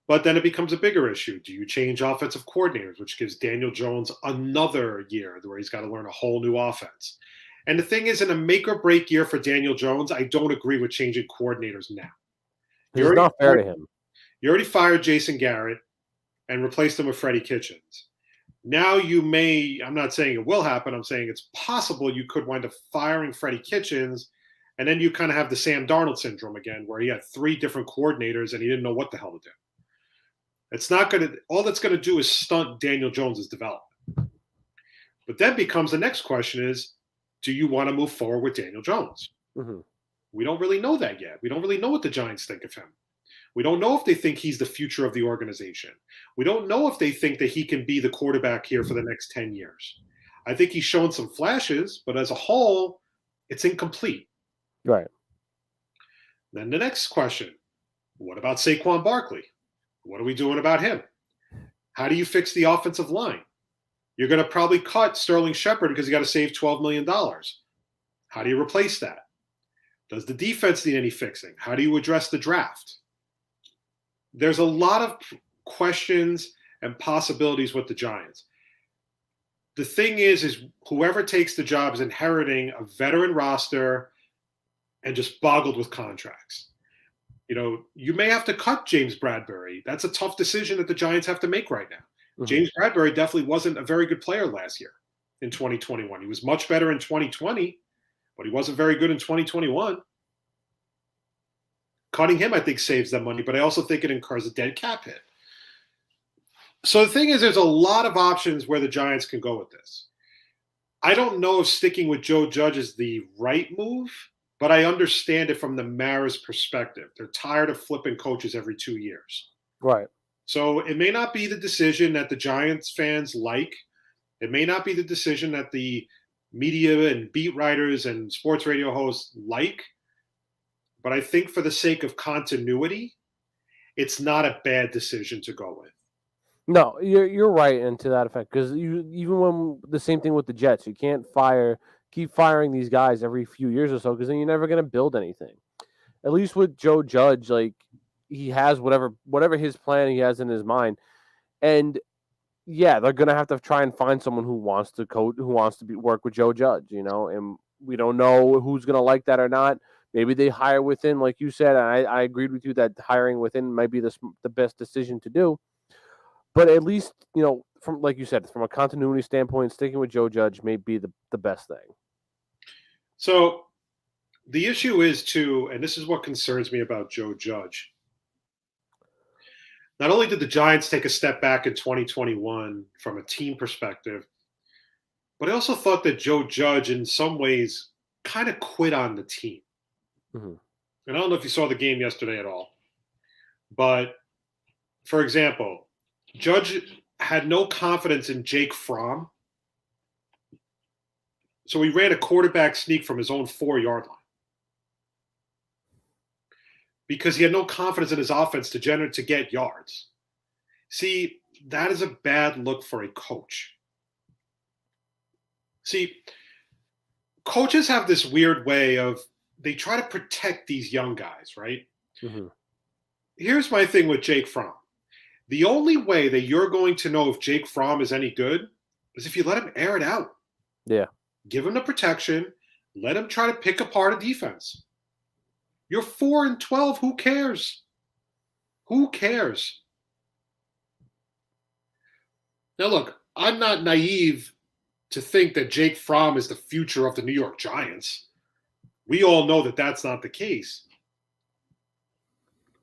But then it becomes a bigger issue. Do you change offensive coordinators, which gives Daniel Jones another year where he's got to learn a whole new offense? And the thing is, in a make or break year for Daniel Jones, I don't agree with changing coordinators now. It's not fair to him. You already fired Jason Garrett and replaced him with Freddie Kitchens. Now you may, I'm not saying it will happen, I'm saying it's possible you could wind up firing Freddie Kitchens, and then you kind of have the Sam Darnold syndrome again, where he had 3 different coordinators and he didn't know what the hell to do. It's not going to, all that's going to do is stunt Daniel Jones's development. But then becomes the next question is, do you want to move forward with Daniel Jones? We don't really know that yet. We don't really know what the Giants think of him. We don't know if they think he's the future of the organization. We don't know if they think that he can be the quarterback here for the next 10 years. I think he's shown some flashes, but as a whole, it's incomplete. Right. Then the next question, what about Saquon Barkley? What are we doing about him? How do you fix the offensive line? You're going to probably cut Sterling Shepard because you got to save $12 million. How do you replace that? Does the defense need any fixing? How do you address the draft? There's a lot of questions and possibilities with the Giants. The thing is whoever takes the job is inheriting a veteran roster and just boggled with contracts. You may have to cut James Bradbury. That's a tough decision that the Giants have to make right now. James Bradbury definitely wasn't a very good player last year in 2021. He was much better in 2020, but he wasn't very good in 2021. Cutting him, I think, saves them money, but I also think it incurs a dead cap hit. So the thing is, there's a lot of options where the Giants can go with this. I don't know if sticking with Joe Judge is the right move, but I understand it from the Maras perspective. They're tired of flipping coaches every 2 years. Right. So it may not be the decision that the Giants fans like. It may not be the decision that the media and beat writers and sports radio hosts like. But I think for the sake of continuity, it's not a bad decision to go with. No, you're right, and to that effect, because even when the same thing with the Jets, you can't keep firing these guys every few years or so, because then you're never going to build anything. At least with Joe Judge, like he has whatever his plan he has in his mind, and yeah, they're going to have to try and find someone who wants to coach, who wants to work with Joe Judge, and we don't know who's going to like that or not. Maybe they hire within, like you said, and I agreed with you that hiring within might be the best decision to do. But at least, from like you said, from a continuity standpoint, sticking with Joe Judge may be the best thing. So the issue is, too, and this is what concerns me about Joe Judge. Not only did the Giants take a step back in 2021 from a team perspective, but I also thought that Joe Judge, in some ways, kind of quit on the team. And I don't know if you saw the game yesterday at all. But, for example, Judge had no confidence in Jake Fromm. So he ran a quarterback sneak from his own 4-yard line. Because he had no confidence in his offense to get yards. See, that is a bad look for a coach. See, coaches have this weird way of, they try to protect these young guys, right? Here's my thing with Jake Fromm. The only way that you're going to know if Jake Fromm is any good is if you let him air it out. Yeah. Give him the protection, Let him try to pick apart a defense. You're 4-12. Who cares? Who cares? Now, look, I'm not naive to think that Jake Fromm is the future of the New York Giants. We all know that that's not the case.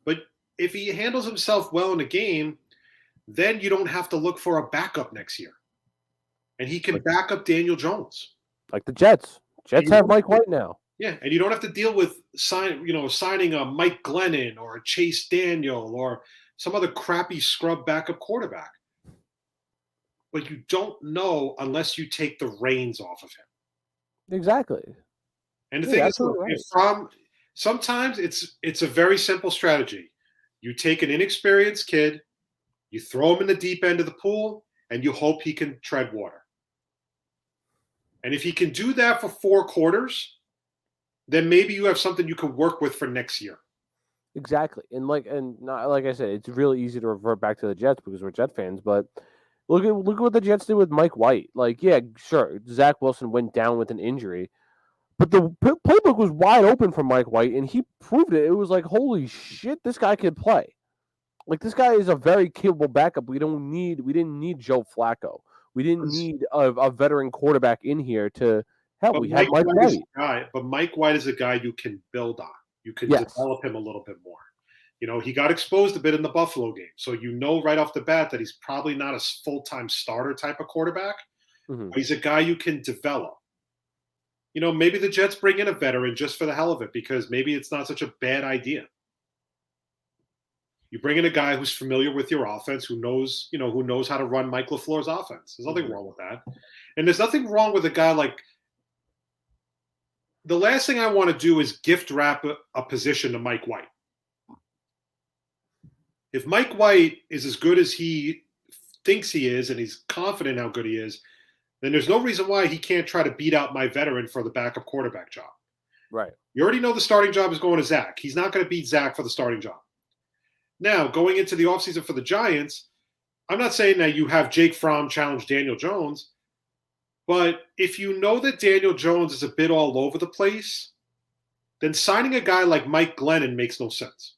But if he handles himself well in a game, then you don't have to look for a backup next year. And he can back up Daniel Jones. Like the Jets. Jets have Mike White now. Yeah, and you don't have to deal with signing a Mike Glennon or a Chase Daniel or some other crappy scrub backup quarterback. But you don't know unless you take the reins off of him. Exactly. And the thing is, right. Sometimes it's a very simple strategy. You take an inexperienced kid, you throw him in the deep end of the pool, and you hope he can tread water. And if he can do that for 4 quarters, then maybe you have something you can work with for next year. Exactly. And like I said, it's really easy to revert back to the Jets because we're Jet fans, but look at what the Jets did with Mike White. Like, yeah, sure, Zach Wilson went down with an injury, but the playbook was wide open for Mike White, and he proved it. It was like, holy shit, this guy can play. Like, this guy is a very capable backup. We didn't need Joe Flacco. We didn't need a veteran quarterback in here to help. We had Mike White. But Mike White is a guy you can build on. You can develop him a little bit more. He got exposed a bit in the Buffalo game. So right off the bat that he's probably not a full-time starter type of quarterback. Mm-hmm. But he's a guy you can develop. Maybe the Jets bring in a veteran just for the hell of it because maybe it's not such a bad idea. You bring in a guy who's familiar with your offense, who knows how to run Mike LaFleur's offense. There's nothing wrong with that. And there's nothing wrong with a guy like – the last thing I want to do is gift wrap a position to Mike White. If Mike White is as good as he thinks he is and he's confident how good he is, then there's no reason why he can't try to beat out my veteran for the backup quarterback job. Right. You already know the starting job is going to Zach. He's not going to beat Zach for the starting job. Now, going into the offseason for the Giants, I'm not saying that you have Jake Fromm challenge Daniel Jones, but if you know that Daniel Jones is a bit all over the place, then signing a guy like Mike Glennon makes no sense.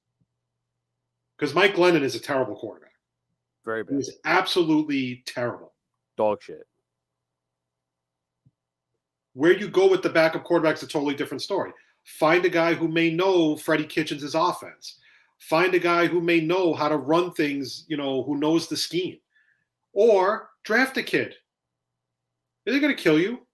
Because Mike Glennon is a terrible quarterback. Very bad. He's absolutely terrible. Dog shit. Where you go with the backup quarterback is a totally different story. Find a guy who may know Freddie Kitchens' offense. Find a guy who may know how to run things, who knows the scheme. Or draft a kid. They're going to kill you.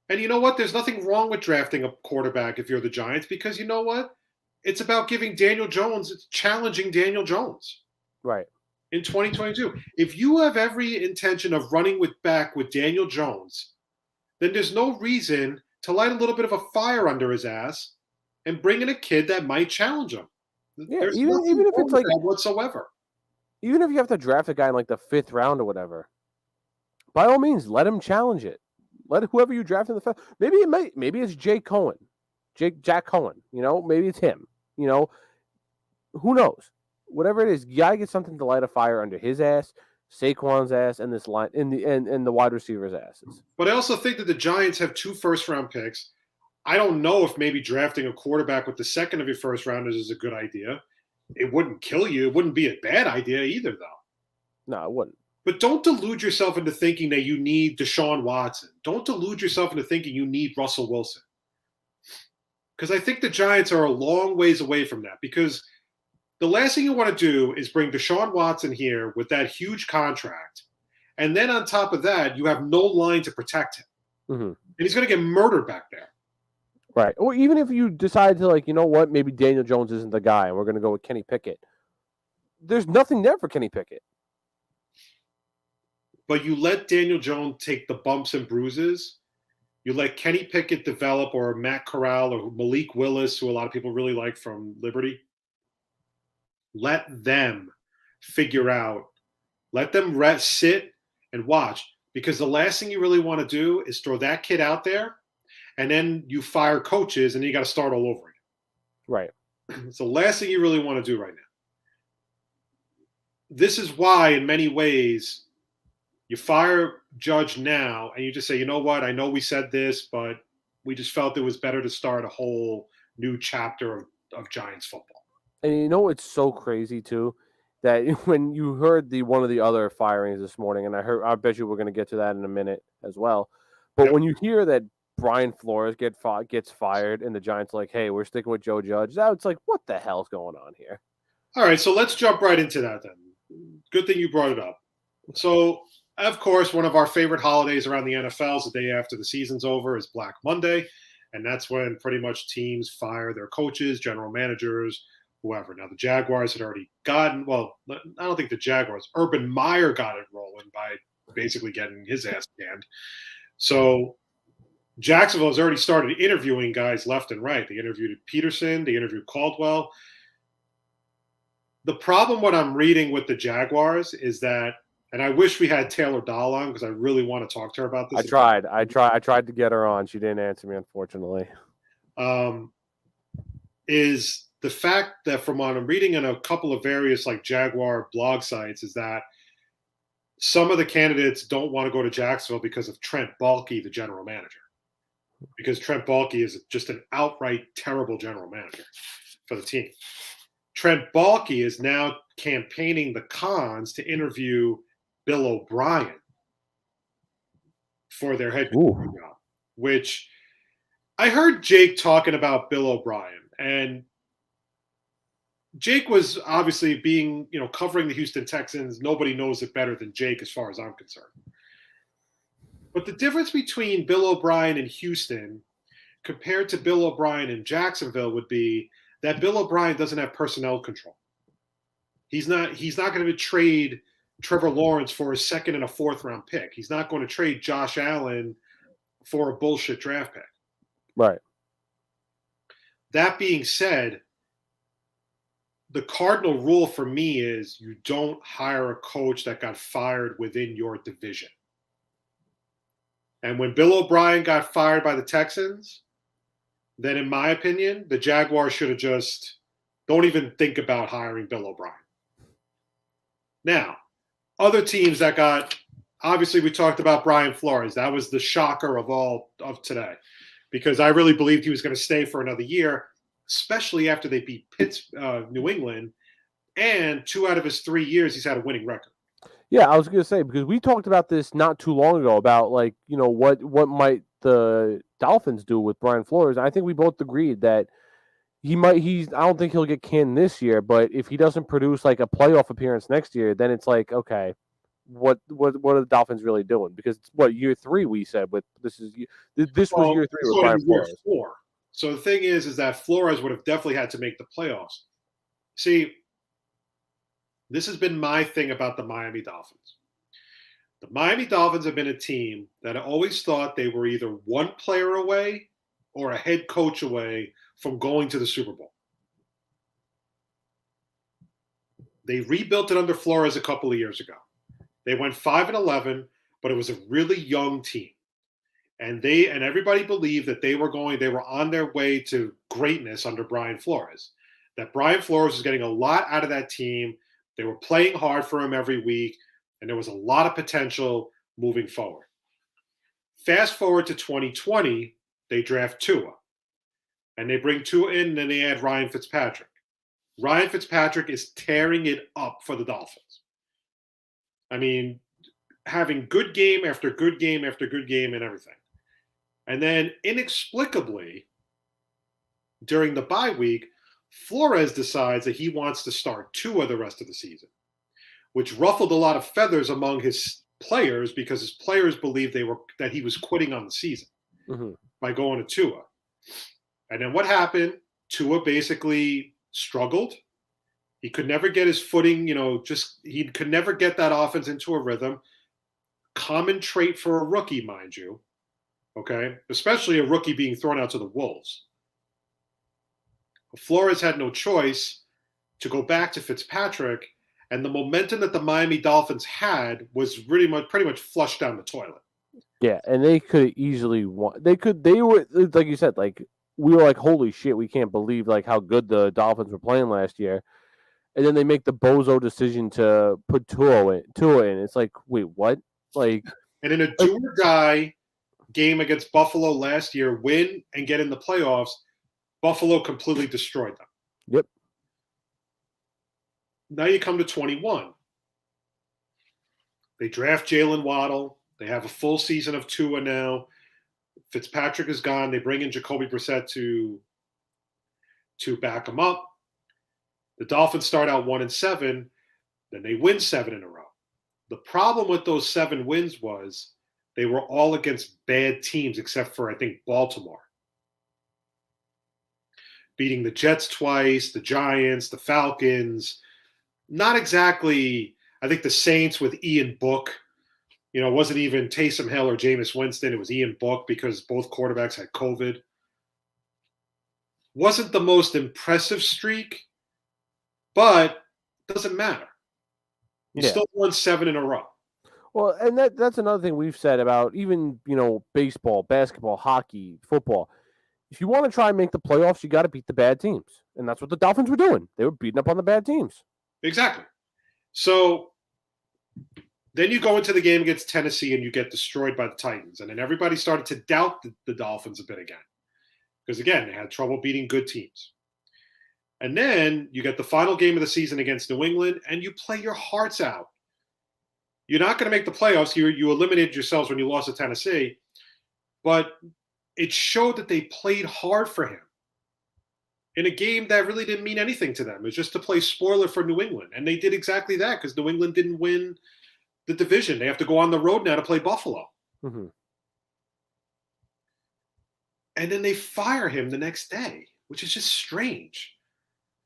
And you know what? There's nothing wrong with drafting a quarterback if you're the Giants because you know what? It's about giving challenging Daniel Jones. Right. In 2022. If you have every intention of running back with Daniel Jones, then there's no reason to light a little bit of a fire under his ass and bring in a kid that might challenge him. Yeah, even if it's like whatsoever. Even if you have to draft a guy in like the 5th round or whatever, by all means, let him challenge it. Let whoever you draft in the 5th. Maybe it's Jack Cohen. Maybe it's him. Who knows? Whatever it is, you gotta get something to light a fire under his ass, Saquon's ass, and this line and the wide receivers' asses. But I also think that the Giants have 2 first-round picks. I don't know if maybe drafting a quarterback with the second of your first rounders is a good idea. It wouldn't kill you. It wouldn't be a bad idea either, though. No, it wouldn't. But don't delude yourself into thinking that you need Deshaun Watson. Don't delude yourself into thinking you need Russell Wilson. Because I think the Giants are a long ways away from that. Because the last thing you want to do is bring Deshaun Watson here with that huge contract. And then on top of that, you have no line to protect him. Mm-hmm. And he's going to get murdered back there. Right. Or even if you decide to, maybe Daniel Jones isn't the guy and we're going to go with Kenny Pickett. There's nothing there for Kenny Pickett. But you let Daniel Jones take the bumps and bruises. You let Kenny Pickett develop, or Matt Corral or Malik Willis, who a lot of people really like from Liberty. Let them figure out. Let them sit and watch. Because the last thing you really want to do is throw that kid out there, and then you fire coaches, and then you got to start all over again. Right. It's the last thing you really want to do right now. This is why, in many ways, you fire Judge now, and you just say, you know what? I know we said this, but we just felt it was better to start a whole new chapter of Giants football. And you know it's so crazy too, that when you heard one of the other firings this morning, and I bet you we're going to get to that in a minute as well. But when you hear that Brian Flores gets fired and the Giants are like, hey, we're sticking with Joe Judge, now it's like, what the hell's going on here? All right, so let's jump right into that then. Good thing you brought it up. So, of course, one of our favorite holidays around the NFL is the day after the season's over is Black Monday. And that's when pretty much teams fire their coaches, general managers, whoever. Now, the Jaguars had already gotten, well, I don't think the Jaguars, Urban Meyer got it rolling by basically getting his ass canned. So Jacksonville has already started interviewing guys left and right. They interviewed Peterson, they interviewed Caldwell. The problem, what I'm reading with the Jaguars is that, and I wish we had Taylor Dahl on because I really want to talk to her about this. I tried to get her on. She didn't answer me, unfortunately. Is the fact that from what I'm reading in a couple of various like Jaguar blog sites is that some of the candidates don't want to go to Jacksonville because of Trent Baalke, the general manager. Because Trent Baalke is just an outright terrible general manager for the team. Trent Baalke is now campaigning the Cons to interview Bill O'Brien for their head coach job, which I heard Jake talking about Bill O'Brien, and Jake was obviously covering the Houston Texans. Nobody knows it better than Jake as far as I'm concerned. But the difference between Bill O'Brien in Houston compared to Bill O'Brien in Jacksonville would be that Bill O'Brien doesn't have personnel control. He's not going to trade Trevor Lawrence for a second and a fourth round pick. He's not going to trade Josh Allen for a bullshit draft pick. Right. That being said, the cardinal rule for me is you don't hire a coach that got fired within your division. And when Bill O'Brien got fired by the Texans, then in my opinion, the Jaguars should have just don't even think about hiring Bill O'Brien. Now, other teams that got, obviously we talked about Brian Flores. That was the shocker of today because I really believed he was going to stay for another year, especially after they beat New England. And 2 out of his 3 years, he's had a winning record. Yeah, I was going to say, because we talked about this not too long ago about, like, what might the Dolphins do with Brian Flores. I think we both agreed that I don't think he'll get canned this year, but if he doesn't produce, like, a playoff appearance next year, then it's like, okay, what are the Dolphins really doing? Because it's year 3 we said, but this was year 3 with Brian Flores. 4. So the thing is that Flores would have definitely had to make the playoffs. See, this has been my thing about the Miami Dolphins. The Miami Dolphins have been a team that I always thought they were either one player away or a head coach away from going to the Super Bowl. They rebuilt it under Flores a couple of years ago. They went 5-11, but it was a really young team. And everybody believed that they were on their way to greatness under Brian Flores. That Brian Flores was getting a lot out of that team. They were playing hard for him every week, and there was a lot of potential moving forward. Fast forward to 2020, they draft Tua. And they bring Tua in, and then they add Ryan Fitzpatrick. Ryan Fitzpatrick is tearing it up for the Dolphins. I mean, having good game after good game after good game and everything. And then inexplicably, during the bye week, Flores decides that he wants to start Tua the rest of the season, which ruffled a lot of feathers among his players because his players believed that he was quitting on the season by going to Tua. And then what happened? Tua basically struggled. He could never get his footing, he could never get that offense into a rhythm. Common trait for a rookie, mind you. Okay? Especially a rookie being thrown out to the Wolves. Flores had no choice to go back to Fitzpatrick, and the momentum that the Miami Dolphins had was pretty much flushed down the toilet. Yeah, and they could easily they were like you said, like we were like, holy shit, we can't believe like how good the Dolphins were playing last year. And then they make the bozo decision to put Tua in. It's like, wait, what? Like, and in a do or die game against Buffalo last year, win and get in the playoffs, Buffalo completely destroyed them. Yep. Now you come to 21. They draft Jalen Waddle. They have a full season of Tua now. Fitzpatrick is gone. They bring in Jacoby Brissett to back him up. The Dolphins start out 1-7. Then they win 7 in a row. The problem with those 7 wins was they were all against bad teams except for, I think, Baltimore. Beating the Jets twice, the Giants, the Falcons. Not exactly, I think the Saints with Ian Book. You know, it wasn't even Taysom Hill or Jameis Winston. It was Ian Book because both quarterbacks had COVID. Wasn't the most impressive streak, but it doesn't matter. You still won 7 in a row. Well, and that's another thing we've said about even, baseball, basketball, hockey, football. If you want to try and make the playoffs, you got to beat the bad teams. And that's what the Dolphins were doing. They were beating up on the bad teams. Exactly. So then you go into the game against Tennessee and you get destroyed by the Titans. And then everybody started to doubt the Dolphins a bit again. Because, again, they had trouble beating good teams. And then you get the final game of the season against New England, and you play your hearts out. You're not going to make the playoffs. You eliminated yourselves when you lost to Tennessee. But it showed that they played hard for him in a game that really didn't mean anything to them. It was just to play spoiler for New England. And they did exactly that because New England didn't win the division. They have to go on the road now to play Buffalo. Mm-hmm. And then they fire him the next day, which is just strange.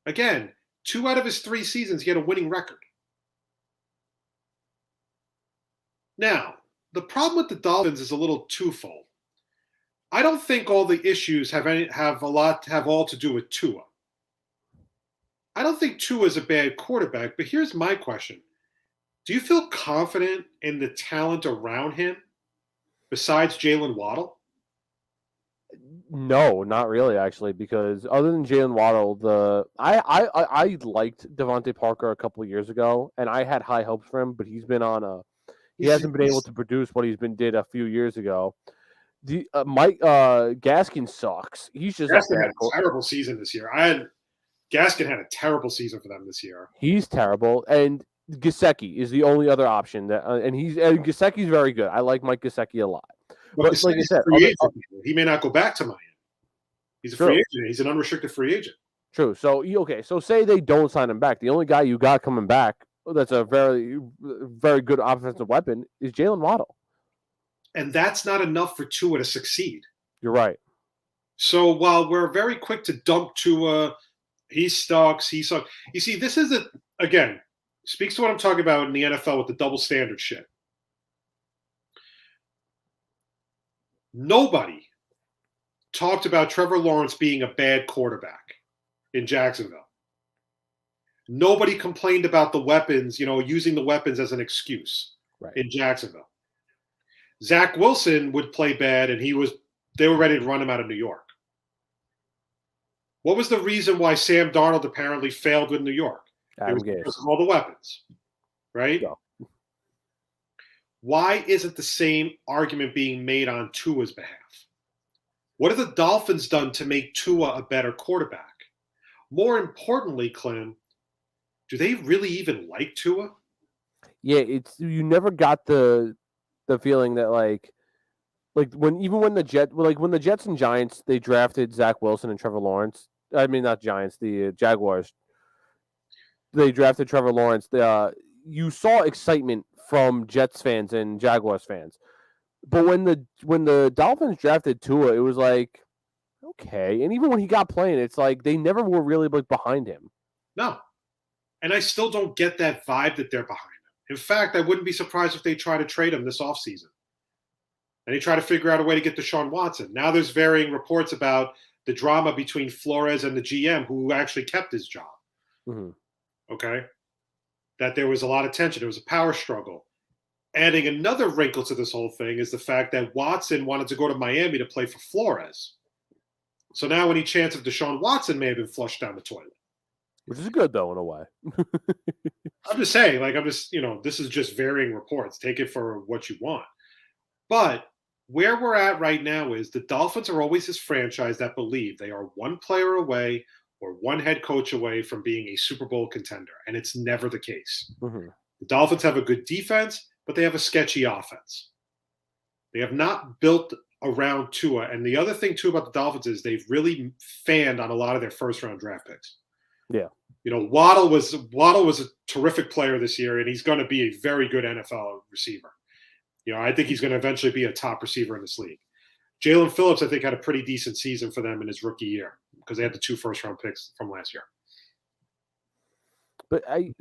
Again, 2 out of his 3 seasons, he had a winning record. Now, the problem with the Dolphins is a little twofold. I don't think all the issues have all to do with Tua. I don't think Tua is a bad quarterback, but here's my question. Do you feel confident in the talent around him besides Jalen Waddle? No, not really, actually, because other than Jalen Waddle, I liked Devontae Parker a couple of years ago, and I had high hopes for him, but he hasn't been able to produce what did a few years ago. The Mike Gaskin sucks. He's just Gaskin had a terrible season this year. Gaskin had a terrible season for them this year. He's terrible, and Gesicki is the only other option and Gesicki's very good. I like Mike Gesicki a lot. But like I said, he may not go back to Miami. He's a free agent. He's an unrestricted free agent. True. So so say they don't sign him back. The only guy you got coming back that's a very, very good offensive weapon is Jalen Waddle. And that's not enough for Tua to succeed. You're right. So while we're very quick to dump Tua, he sucks. You see, this is again, speaks to what I'm talking about in the NFL with the double standard shit. Nobody talked about Trevor Lawrence being a bad quarterback in Jacksonville. Nobody complained about the weapons, using the weapons as an excuse in Jacksonville. Zach Wilson would play bad, and they were ready to run him out of New York. What was the reason why Sam Darnold apparently failed with New York? It was because of all the weapons, right? Yeah. Why isn't the same argument being made on Tua's behalf? What have the Dolphins done to make Tua a better quarterback? More importantly, Klim, do they really even like Tua? Yeah, you never got the feeling that when the Jets and Giants, they drafted Zach Wilson and Trevor Lawrence. I mean, not Giants, the Jaguars. They drafted Trevor Lawrence. You saw excitement from Jets fans and Jaguars fans. But when the Dolphins drafted Tua, it was like, okay. And even when he got playing, it's like they never were really behind him. No. And I still don't get that vibe that they're behind him. In fact, I wouldn't be surprised if they try to trade him this offseason. And they try to figure out a way to get Deshaun Watson. Now there's varying reports about the drama between Flores and the GM, who actually kept his job. Mm-hmm. Okay? That there was a lot of tension. There was a power struggle. Adding another wrinkle to this whole thing is the fact that Watson wanted to go to Miami to play for Flores. So now any chance of Deshaun Watson may have been flushed down the toilet. Which is good, though, in a way. I'm just saying, this is just varying reports. Take it for what you want. But where we're at right now is the Dolphins are always this franchise that believe they are one player away or one head coach away from being a Super Bowl contender, and it's never the case. Mm-hmm. The Dolphins have a good defense, but they have a sketchy offense. They have not built around Tua. And the other thing, too, about the Dolphins is they've really fanned on a lot of their first-round draft picks. Yeah. Waddle was a terrific player this year, and he's going to be a very good NFL receiver. I think he's going to eventually be a top receiver in this league. Jalen Phillips, I think, had a pretty decent season for them in his rookie year because they had the 2 first-round picks from last year. But they've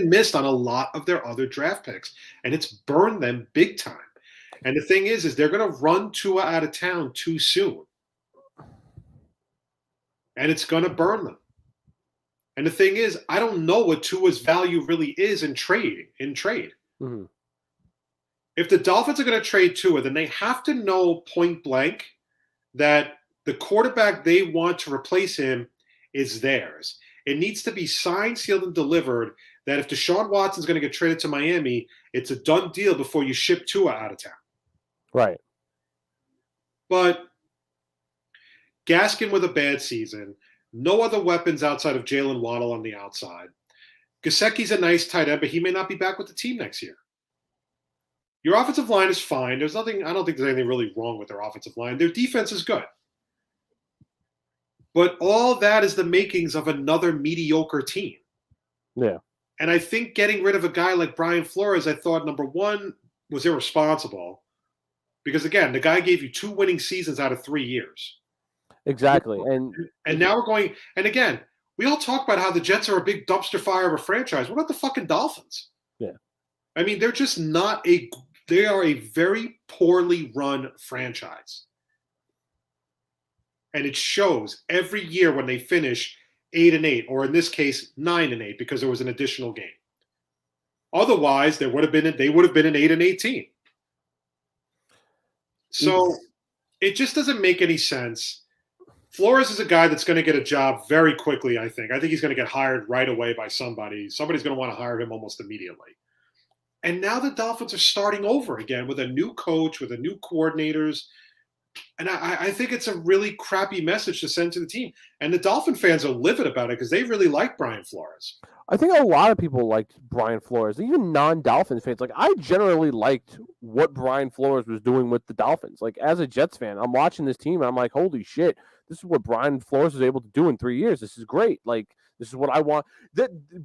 missed on a lot of their other draft picks, and it's burned them big time. And the thing is they're going to run Tua out of town too soon, and it's going to burn them. And the thing is, I don't know what Tua's value really is in trade. Mm-hmm. If the Dolphins are going to trade Tua, then they have to know point blank that the quarterback they want to replace him is theirs. It needs to be signed, sealed, and delivered that if Deshaun Watson's going to get traded to Miami, it's a done deal before you ship Tua out of town. Right. But Gaskin with a bad season, no other weapons outside of Jalen Waddle on the outside. Gesicki's a nice tight end, but he may not be back with the team next year. Your offensive line is fine. I don't think there's anything really wrong with their offensive line. Their defense is good. But all that is the makings of another mediocre team. Yeah. And I think getting rid of a guy like Brian Flores, I thought, number one, was irresponsible. Because, again, the guy gave you 2 winning seasons out of 3 years. Exactly. And now we're going – and, again, we all talk about how the Jets are a big dumpster fire of a franchise. What about the fucking Dolphins? Yeah. I mean, they're just not a – they are a very poorly run franchise. And it shows every year when they finish 8-8, or in this case, 9-8, because there was an additional game. Otherwise, they would have been an 8-8 team. So it just doesn't make any sense. Flores is a guy that's going to get a job very quickly, I think. I think he's going to get hired right away by somebody. Somebody's going to want to hire him almost immediately. And now the Dolphins are starting over again with a new coach, with a new coordinators. And I think it's a really crappy message to send to the team. And the Dolphin fans are livid about it because they really like Brian Flores. I think a lot of people liked Brian Flores, even non-Dolphins fans. Like, I generally liked what Brian Flores was doing with the Dolphins. Like, as a Jets fan, I'm watching this team and I'm like, holy shit, this is what Brian Flores was able to do in 3 years. This is great. Like, this is what I want.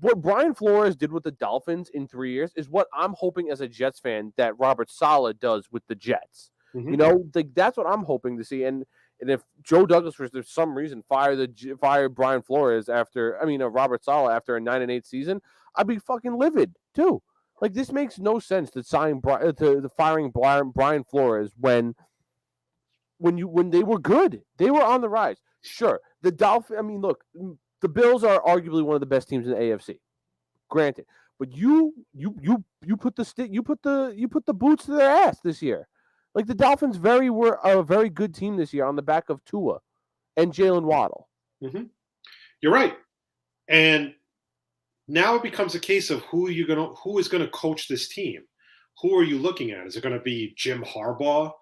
What Brian Flores did with the Dolphins in 3 years is what I'm hoping as a Jets fan that Robert Saleh does with the Jets. Mm-hmm. That's what I'm hoping to see. And if Joe Douglas, for some reason, fired Brian Flores Robert Saleh after a 9-8 season, I'd be fucking livid too. Like, this makes no sense to firing Brian Flores when they were good, they were on the rise. Sure, the Dolphins. I mean, look, the Bills are arguably one of the best teams in the AFC. Granted, but you put the boots to their ass this year. Like, the Dolphins were a very good team this year on the back of Tua and Jalen Waddle. Mm-hmm. You're right. And now it becomes a case of who is going to coach this team. Who are you looking at? Is it going to be Jim Harbaugh?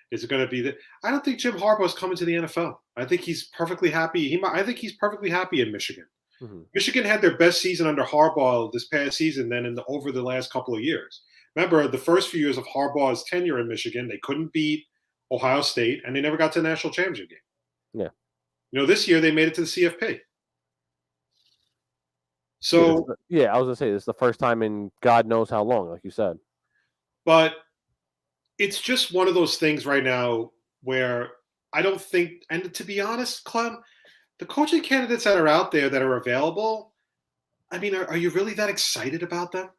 Is it going to be I don't think Jim Harbaugh is coming to the NFL. I think he's perfectly happy. I think he's perfectly happy in Michigan. Mm-hmm. Michigan had their best season under Harbaugh this past season than over the last couple of years. Remember, the first few years of Harbaugh's tenure in Michigan, they couldn't beat Ohio State, and they never got to the national championship game. Yeah. This year they made it to the CFP. So I was gonna say this is the first time in God knows how long, like you said. But it's just one of those things right now where I don't think, and to be honest, Clem, the coaching candidates that are out there that are available, I mean, are you really that excited about them?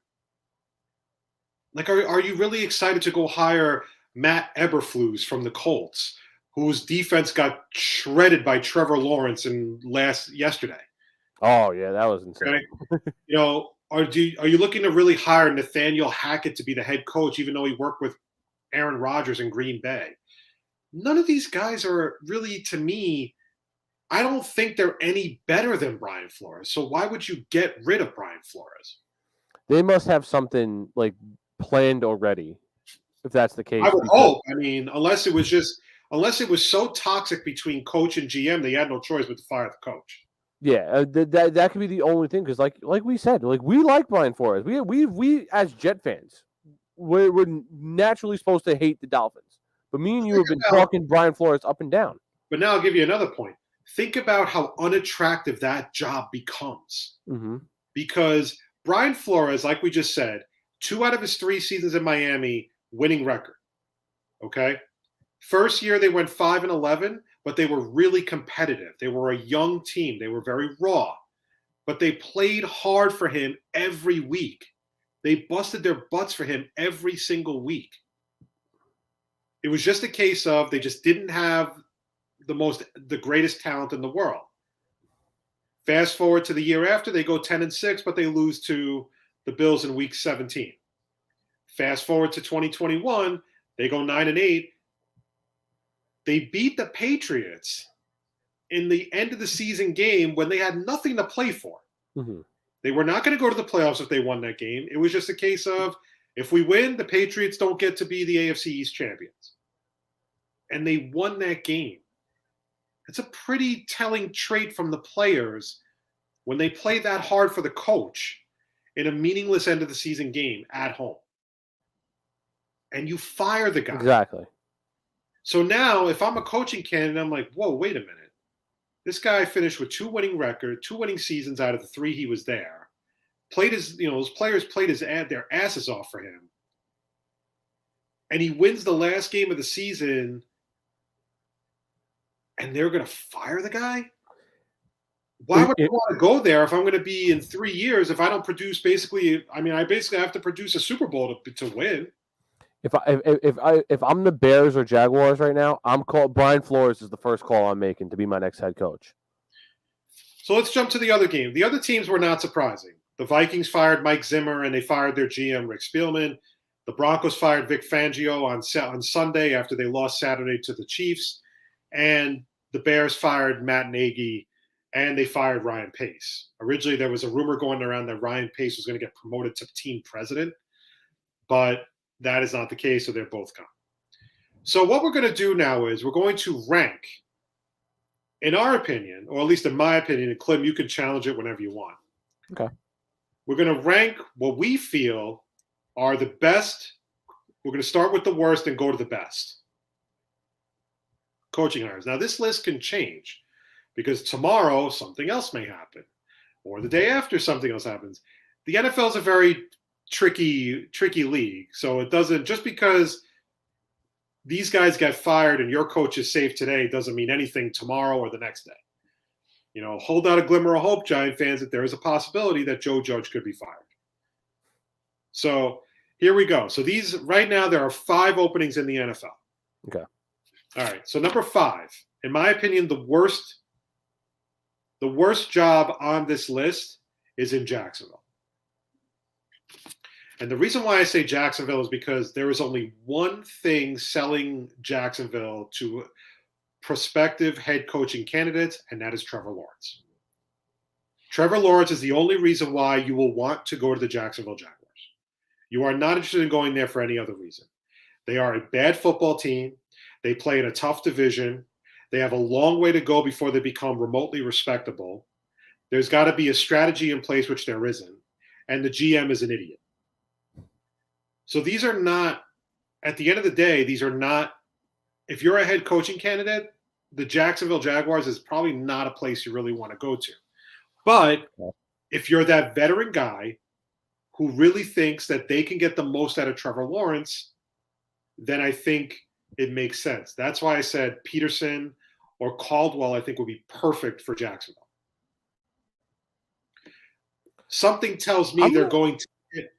Like, are you really excited to go hire Matt Eberflus from the Colts, whose defense got shredded by Trevor Lawrence yesterday? Oh yeah, that was insane. Okay. Are you looking to really hire Nathaniel Hackett to be the head coach, even though he worked with Aaron Rodgers in Green Bay? None of these guys are really, to me, I don't think they're any better than Brian Flores. So why would you get rid of Brian Flores? They must have something like planned already if that's the case. I would hope. I mean, unless it was so toxic between coach and GM, they had no choice but to fire the coach. Yeah, that could be the only thing, because like we said, like we like Brian Flores. We as Jet fans, we're naturally supposed to hate the Dolphins. But me and you have been talking Brian Flores up and down. But now I'll give you another point. Think about how unattractive that job becomes. Mm-hmm. Because Brian Flores, like we just said, 2 out of his 3 seasons in Miami, winning record. Okay? First year they went 5-11, but they were really competitive. They were a young team. They were very raw. But they played hard for him every week. They busted their butts for him every single week. It was just a case of they just didn't have the greatest talent in the world. Fast forward to the year after, they go 10-6, but they lose to the Bills in week 17. Fast forward to 2021, they go 9-8. They beat the Patriots in the end of the season game when they had nothing to play for. Mm-hmm. They were not going to go to the playoffs if they won that game. It was just a case of, if we win, the Patriots don't get to be the AFC East champions. And they won that game. It's a pretty telling trait from the players when they play that hard for the coach in a meaningless end of the season game at home. And you fire the guy. Exactly. So now, if I'm a coaching candidate, I'm like, whoa, wait a minute. This guy finished with 2 winning seasons out of the 3 he was there. Those players played their asses off for him. And he wins the last game of the season, and they're going to fire the guy? Why would I want to go there if I'm going to be in 3 years if I don't produce I basically have to produce a Super Bowl to win. If I'm the Bears or Jaguars right now, Brian Flores is the first call I'm making to be my next head coach. So let's jump to the other game. The other teams were not surprising. The Vikings fired Mike Zimmer and they fired their GM Rick Spielman. The Broncos fired Vic Fangio on Sunday after they lost Saturday to the Chiefs, and the Bears fired Matt Nagy and they fired Ryan Pace. Originally, there was a rumor going around that Ryan Pace was going to get promoted to team president, but that is not the case, so they're both gone. So what we're going to do now is we're going to rank, in our opinion, or at least in my opinion, and Klim, you can challenge it whenever you want. Okay. We're going to rank what we feel are the best. We're going to start with the worst and go to the best coaching hires. Now, this list can change because tomorrow something else may happen, or the day after something else happens. The NFL is a very tricky league. So it doesn't, just because these guys get fired and your coach is safe today doesn't mean anything tomorrow or the next day. Hold out a glimmer of hope, Giant fans, that there is a possibility that Joe Judge could be fired. So here we go. So these, right now, there are 5 openings in the NFL. Okay. All right. So number 5, in my opinion, the worst job on this list is in Jacksonville. And the reason why I say Jacksonville is because there is only one thing selling Jacksonville to prospective head coaching candidates, and that is Trevor Lawrence. Trevor Lawrence is the only reason why you will want to go to the Jacksonville Jaguars. You are not interested in going there for any other reason. They are a bad football team. They play in a tough division. They have a long way to go before they become remotely respectable. There's got to be a strategy in place, which there isn't. And the GM is an idiot. So these are not, at the end of the day, these are not, if you're a head coaching candidate, the Jacksonville Jaguars is probably not a place you really want to go to. But if you're that veteran guy who really thinks that they can get the most out of Trevor Lawrence, then I think it makes sense. That's why I said Peterson or Caldwell, I think, would be perfect for Jacksonville. Something tells me they're going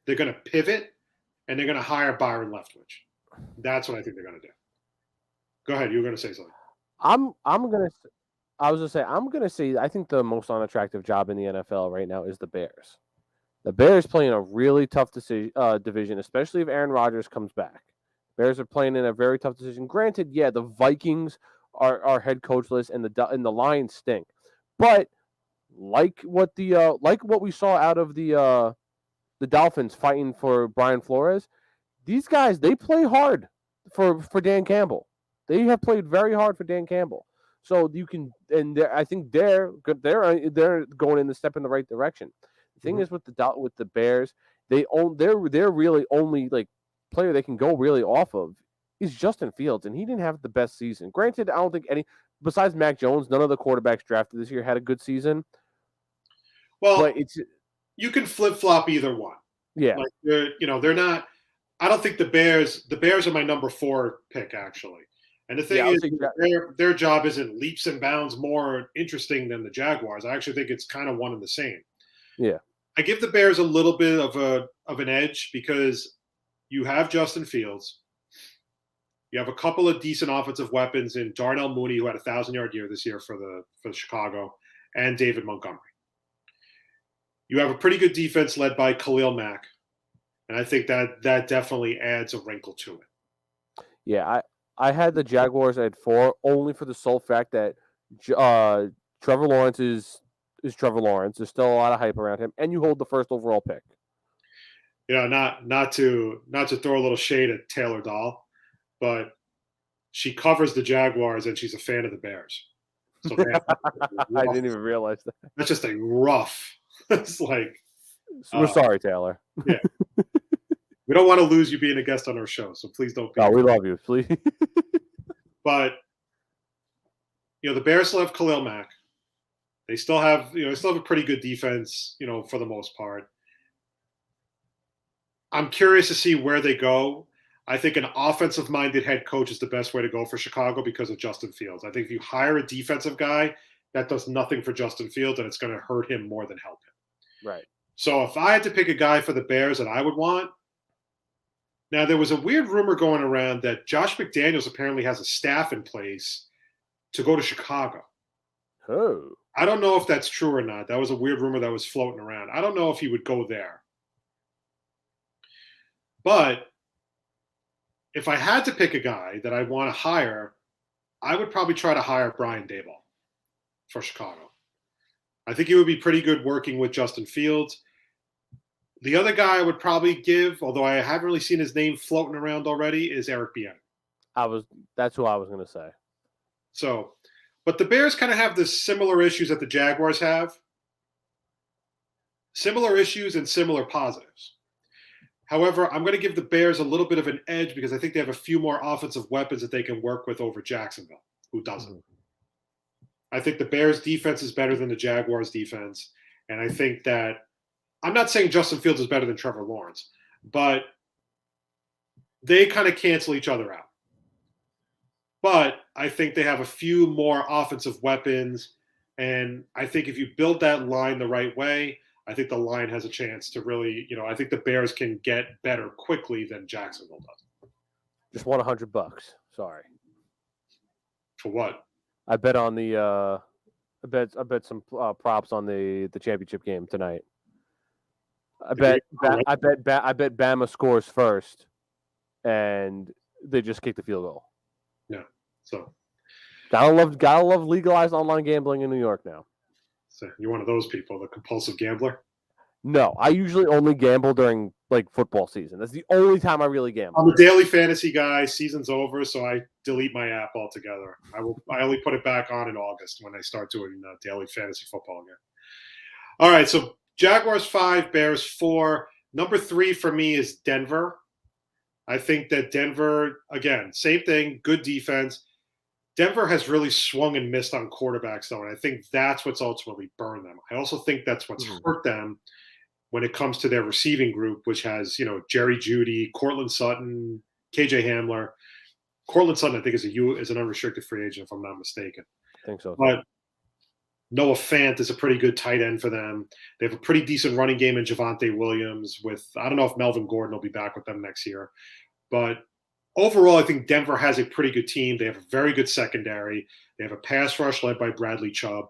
to pivot. And they're going to hire Byron Leftwich. That's what I think they're going to do. Go ahead. You were going to say something. I think the most unattractive job in the NFL right now is the Bears. The Bears playing a really tough division, especially if Aaron Rodgers comes back. Bears are playing in a very tough decision. Granted, yeah, the Vikings are head coachless and the Lions stink. But like what we saw out of the Dolphins fighting for Brian Flores, these guys, they play hard for Dan Campbell. They have played very hard for Dan Campbell. So you can, and I think they're going in the step in the right direction. The thing is with the Bears, they're really only like player they can go really off of is Justin Fields, and he didn't have the best season. Granted, I don't think besides Mac Jones, none of the quarterbacks drafted this year had a good season. Well, but you can flip flop either one. Yeah, like they're not. I don't think the Bears are my number 4 pick actually. And the thing is, their job isn't leaps and bounds more interesting than the Jaguars. I actually think it's kind of one and the same. Yeah, I give the Bears a little bit of an edge because you have Justin Fields. You have a couple of decent offensive weapons in Darnell Mooney, who had a 1,000-yard year this year for the Chicago, and David Montgomery. You have a pretty good defense led by Khalil Mack, and I think that definitely adds a wrinkle to it. Yeah, I had the Jaguars at 4 only for the sole fact that Trevor Lawrence is Trevor Lawrence. There's still a lot of hype around him, and you hold the first overall pick. Yeah, not to throw a little shade at Taylor Dahl, but she covers the Jaguars and she's a fan of the Bears. So I didn't even realize that. That's just a rough. It's like we're sorry, Taylor. Yeah. We don't want to lose you being a guest on our show, so please don't. We love you, please. But the Bears still have Khalil Mack. They still have a pretty good defense, for the most part. I'm curious to see where they go. I think an offensive-minded head coach is the best way to go for Chicago because of Justin Fields. I think if you hire a defensive guy, that does nothing for Justin Fields, and it's going to hurt him more than help him. Right. So if I had to pick a guy for the Bears that I would want, now there was a weird rumor going around that Josh McDaniels apparently has a staff in place to go to Chicago. Oh. I don't know if that's true or not. That was a weird rumor that was floating around. I don't know if he would go there. But if I had to pick a guy that I want to hire, I would probably try to hire Brian Daboll for Chicago. I think he would be pretty good working with Justin Fields. The other guy I would probably give, although I haven't really seen his name floating around already, is Eric Bieniemy. That's who I was going to say. So, but the Bears kind of have the similar issues that the Jaguars have. Similar issues and similar positives. However, I'm going to give the Bears a little bit of an edge because I think they have a few more offensive weapons that they can work with over Jacksonville, who doesn't. I think the Bears' defense is better than the Jaguars' defense. And I think that I'm not saying Justin Fields is better than Trevor Lawrence, but they kind of cancel each other out. But I think they have a few more offensive weapons. And I think if you build that line the right way, I think the line has a chance to really, I think the Bears can get better quickly than Jacksonville does. Just won $100. Sorry. For what? I bet on the I bet some props on the championship game tonight. I bet Bama scores first, and they just kick the field goal. Yeah. So gotta love legalized online gambling in New York now. So you're one of those people, the compulsive gambler? No, I usually only gamble during football season. That's the only time I really gamble. I'm a daily fantasy guy. Season's over, so I delete my app altogether. I only put it back on in August when I start doing daily fantasy football again. All right, so Jaguars 5, Bears 4. Number 3 for me is Denver. I think that Denver, again, same thing, good defense. Denver has really swung and missed on quarterbacks, though, and I think that's what's ultimately burned them. I also think that's what's hurt them when it comes to their receiving group, which has, Jerry Jeudy, Cortland Sutton, KJ Hamler. Cortland Sutton, I think, is an unrestricted free agent, if I'm not mistaken. I think so. But Noah Fant is a pretty good tight end for them. They have a pretty decent running game in Javonte Williams with, I don't know if Melvin Gordon will be back with them next year. But overall, I think Denver has a pretty good team. They have a very good secondary. They have a pass rush led by Bradley Chubb.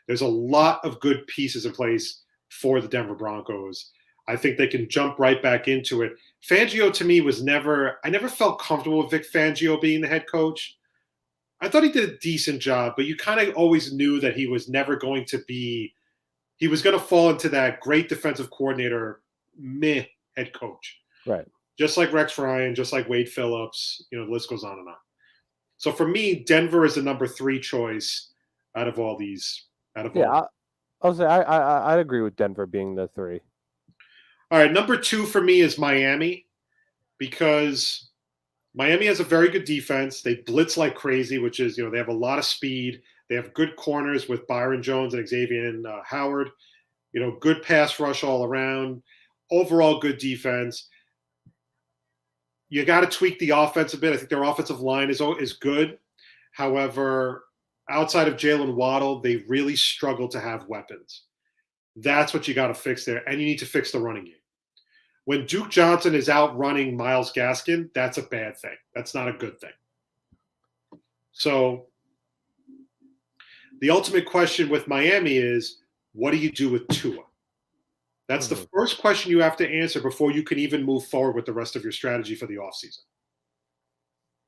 There's a lot of good pieces in place for the Denver Broncos. I think they can jump right back into it. Fangio, to me, I never felt comfortable with Vic Fangio being the head coach. I thought he did a decent job, but you kind of always knew that he was never going to be – he was going to fall into that great defensive coordinator, meh head coach. Right. just like Rex Ryan, just like Wade Phillips. The list goes on and on. So for me, Denver is the number 3 choice out of all these. I'll say I'd agree with Denver being the 3. All right, number 2 for me is Miami, because Miami has a very good defense. They blitz like crazy, which is, they have a lot of speed. They have good corners with Byron Jones and Xavier Howard. Good pass rush all around. Overall, good defense. You got to tweak the offense a bit. I think their offensive line is good. However, outside of Jalen Waddle, they really struggle to have weapons. That's what you got to fix there. And you need to fix the running game. When Duke Johnson is out running Myles Gaskin, that's a bad thing. That's not a good thing. So the ultimate question with Miami is, what do you do with Tua? That's the first question you have to answer before you can even move forward with the rest of your strategy for the offseason.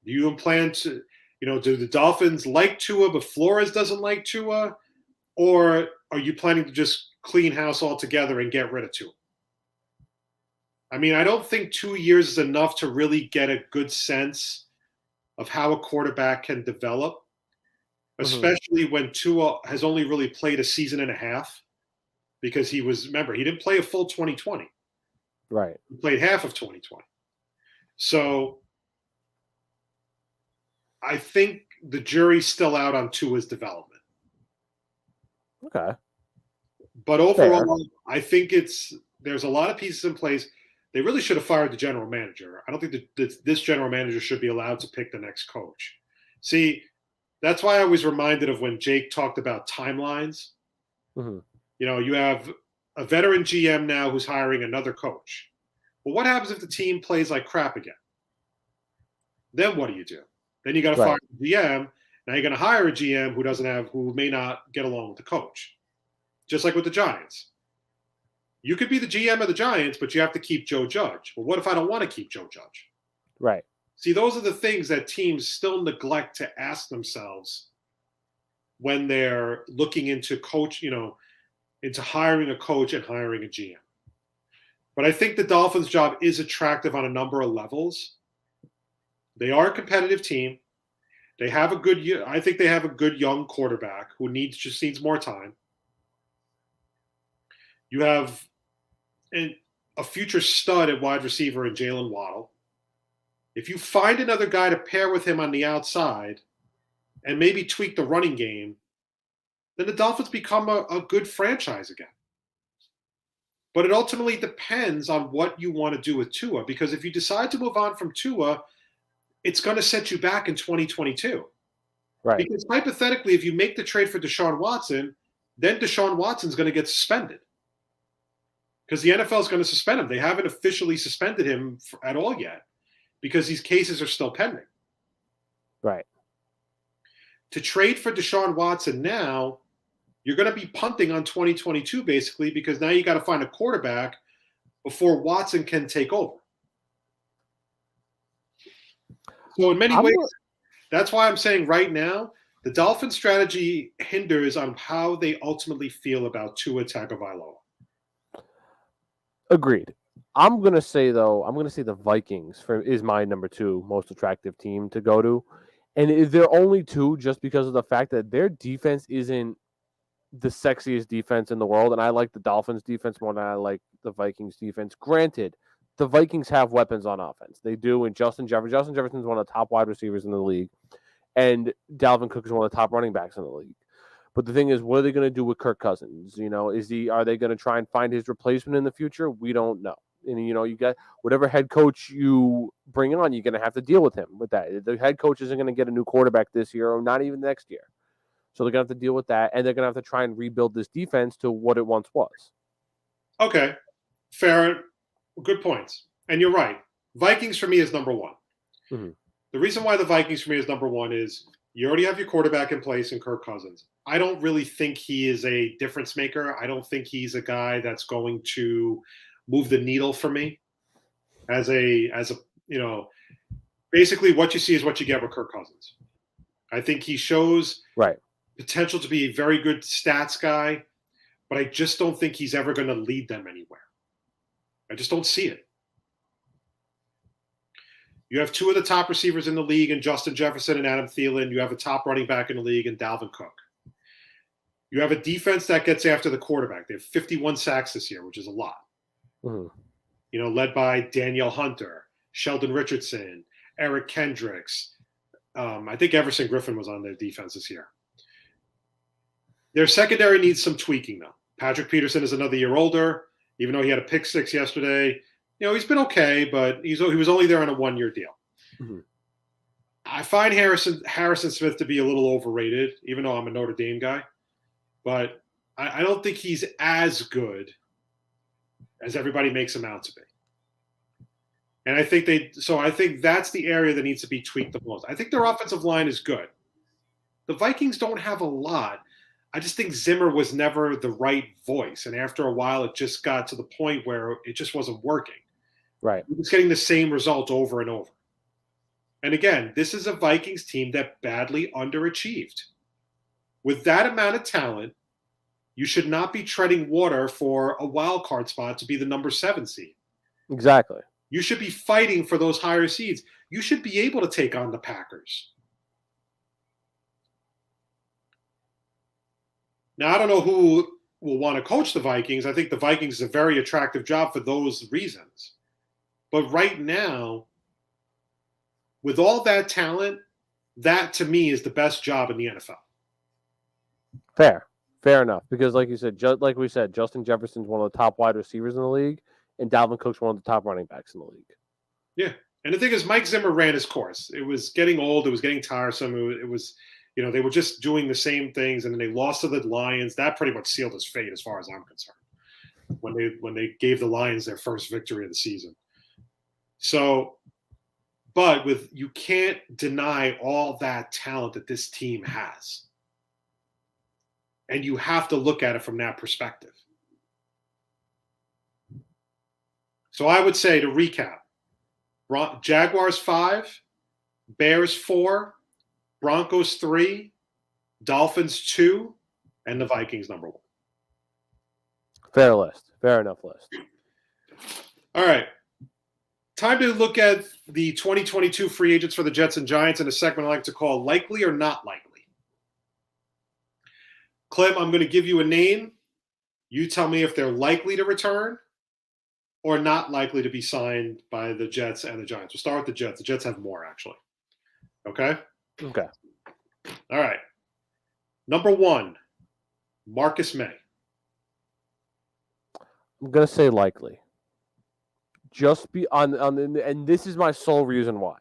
Do you plan to, do the Dolphins like Tua, but Flores doesn't like Tua? Or are you planning to just clean house altogether and get rid of Tua? I mean, I don't think 2 years is enough to really get a good sense of how a quarterback can develop, especially when Tua has only really played a season and a half, because he didn't play a full 2020. Right. He played half of 2020. So I think the jury's still out on Tua's development. Okay. But overall, I think there's a lot of pieces in place. They really should have fired the general manager. I don't think that this general manager should be allowed to pick the next coach. See, that's why I was reminded of when Jake talked about timelines. You have a veteran GM now who's hiring another coach. Well, what happens if the team plays like crap again? Then what do you do? Then you got to fire the GM. Now you're going to hire a GM who may not get along with the coach. Just like with the Giants. You could be the GM of the Giants, but you have to keep Joe Judge. Well, what if I don't want to keep Joe Judge? Right. See, those are the things that teams still neglect to ask themselves when they're looking into into hiring a coach and hiring a GM. But I think the Dolphins' job is attractive on a number of levels. They are a competitive team. I think they have a good young quarterback who just needs more time. You have a future stud at wide receiver in Jalen Waddle. If you find another guy to pair with him on the outside and maybe tweak the running game, then the Dolphins become a good franchise again. But it ultimately depends on what you want to do with Tua, because if you decide to move on from Tua, it's going to set you back in 2022. Right. Because hypothetically, if you make the trade for Deshaun Watson, then Deshaun Watson's going to get suspended. Because the NFL is going to suspend him. They haven't officially suspended him at all yet, because these cases are still pending. Right. To trade for Deshaun Watson now, you're going to be punting on 2022, basically, because now you got to find a quarterback before Watson can take over. So in many ways, that's why I'm saying right now, the Dolphins' strategy hinders on how they ultimately feel about Tua Tagovailoa. Agreed. I'm going to say the Vikings is my number 2 most attractive team to go to. And they're only 2 just because of the fact that their defense isn't the sexiest defense in the world. And I like the Dolphins defense more than I like the Vikings defense. Granted, the Vikings have weapons on offense. They do. And Justin Jefferson's one of the top wide receivers in the league. And Dalvin Cook is one of the top running backs in the league. But the thing is, what are they going to do with Kirk Cousins? Are they going to try and find his replacement in the future? We don't know. And, you got whatever head coach you bring on, you're going to have to deal with him with that. The head coach isn't going to get a new quarterback this year or not even next year. So they're going to have to deal with that, and they're going to have to try and rebuild this defense to what it once was. Okay. Fair. Good points. And you're right. Vikings for me is number 1. The reason why the Vikings for me is number 1 is you already have your quarterback in place in Kirk Cousins. I don't really think he is a difference maker. I don't think he's a guy that's going to move the needle for me basically what you see is what you get with Kirk Cousins. I think he shows potential to be a very good stats guy, but I just don't think he's ever going to lead them anywhere. I just don't see it. You have two of the top receivers in the league in Justin Jefferson and Adam Thielen. You have a top running back in the league in Dalvin Cook. You have a defense that gets after the quarterback. They have 51 sacks this year, which is a lot. Mm-hmm. Led by Danielle Hunter, Sheldon Richardson, Eric Kendricks. I think Everson Griffin was on their defense this year. Their secondary needs some tweaking, though. Patrick Peterson is another year older, even though he had a pick six yesterday. He's been okay, but he was only there on a one-year deal. Mm-hmm. I find Harrison Smith to be a little overrated, even though I'm a Notre Dame guy. But I don't think he's as good as everybody makes him out to be. And I think that's the area that needs to be tweaked the most. I think their offensive line is good. The Vikings don't have a lot. I just think Zimmer was never the right voice. And after a while, it just got to the point where it just wasn't working. Right. He was getting the same results over and over. And again, this is a Vikings team that badly underachieved. With that amount of talent, you should not be treading water for a wild card spot to be the number 7 seed. Exactly. You should be fighting for those higher seeds. You should be able to take on the Packers. Now, I don't know who will want to coach the Vikings. I think the Vikings is a very attractive job for those reasons. But right now, with all that talent, that to me is the best job in the NFL. Fair enough. Because like you said, like we said, Justin Jefferson's one of the top wide receivers in the league, and Dalvin Cook's one of the top running backs in the league. Yeah. And the thing is, Mike Zimmer ran his course. It was getting old. It was getting tiresome. It was they were just doing the same things, and then they lost to the Lions. That pretty much sealed his fate as far as I'm concerned, when they gave the Lions their first victory of the season. So, but you can't deny all that talent that this team has. And you have to look at it from that perspective. So I would say, to recap, Jaguars 5, Bears 4, Broncos 3, Dolphins 2, and the Vikings number 1. Fair list. Fair enough list. All right. Time to look at the 2022 free agents for the Jets and Giants in a segment I like to call Likely or Not Likely. Klim, I'm going to give you a name. You tell me if they're likely to return or not likely to be signed by the Jets and the Giants. We'll start with the Jets. The Jets have more, actually. Okay? Okay. All right. Number 1, Marcus May. I'm going to say likely. Just be on and this is my sole reason why.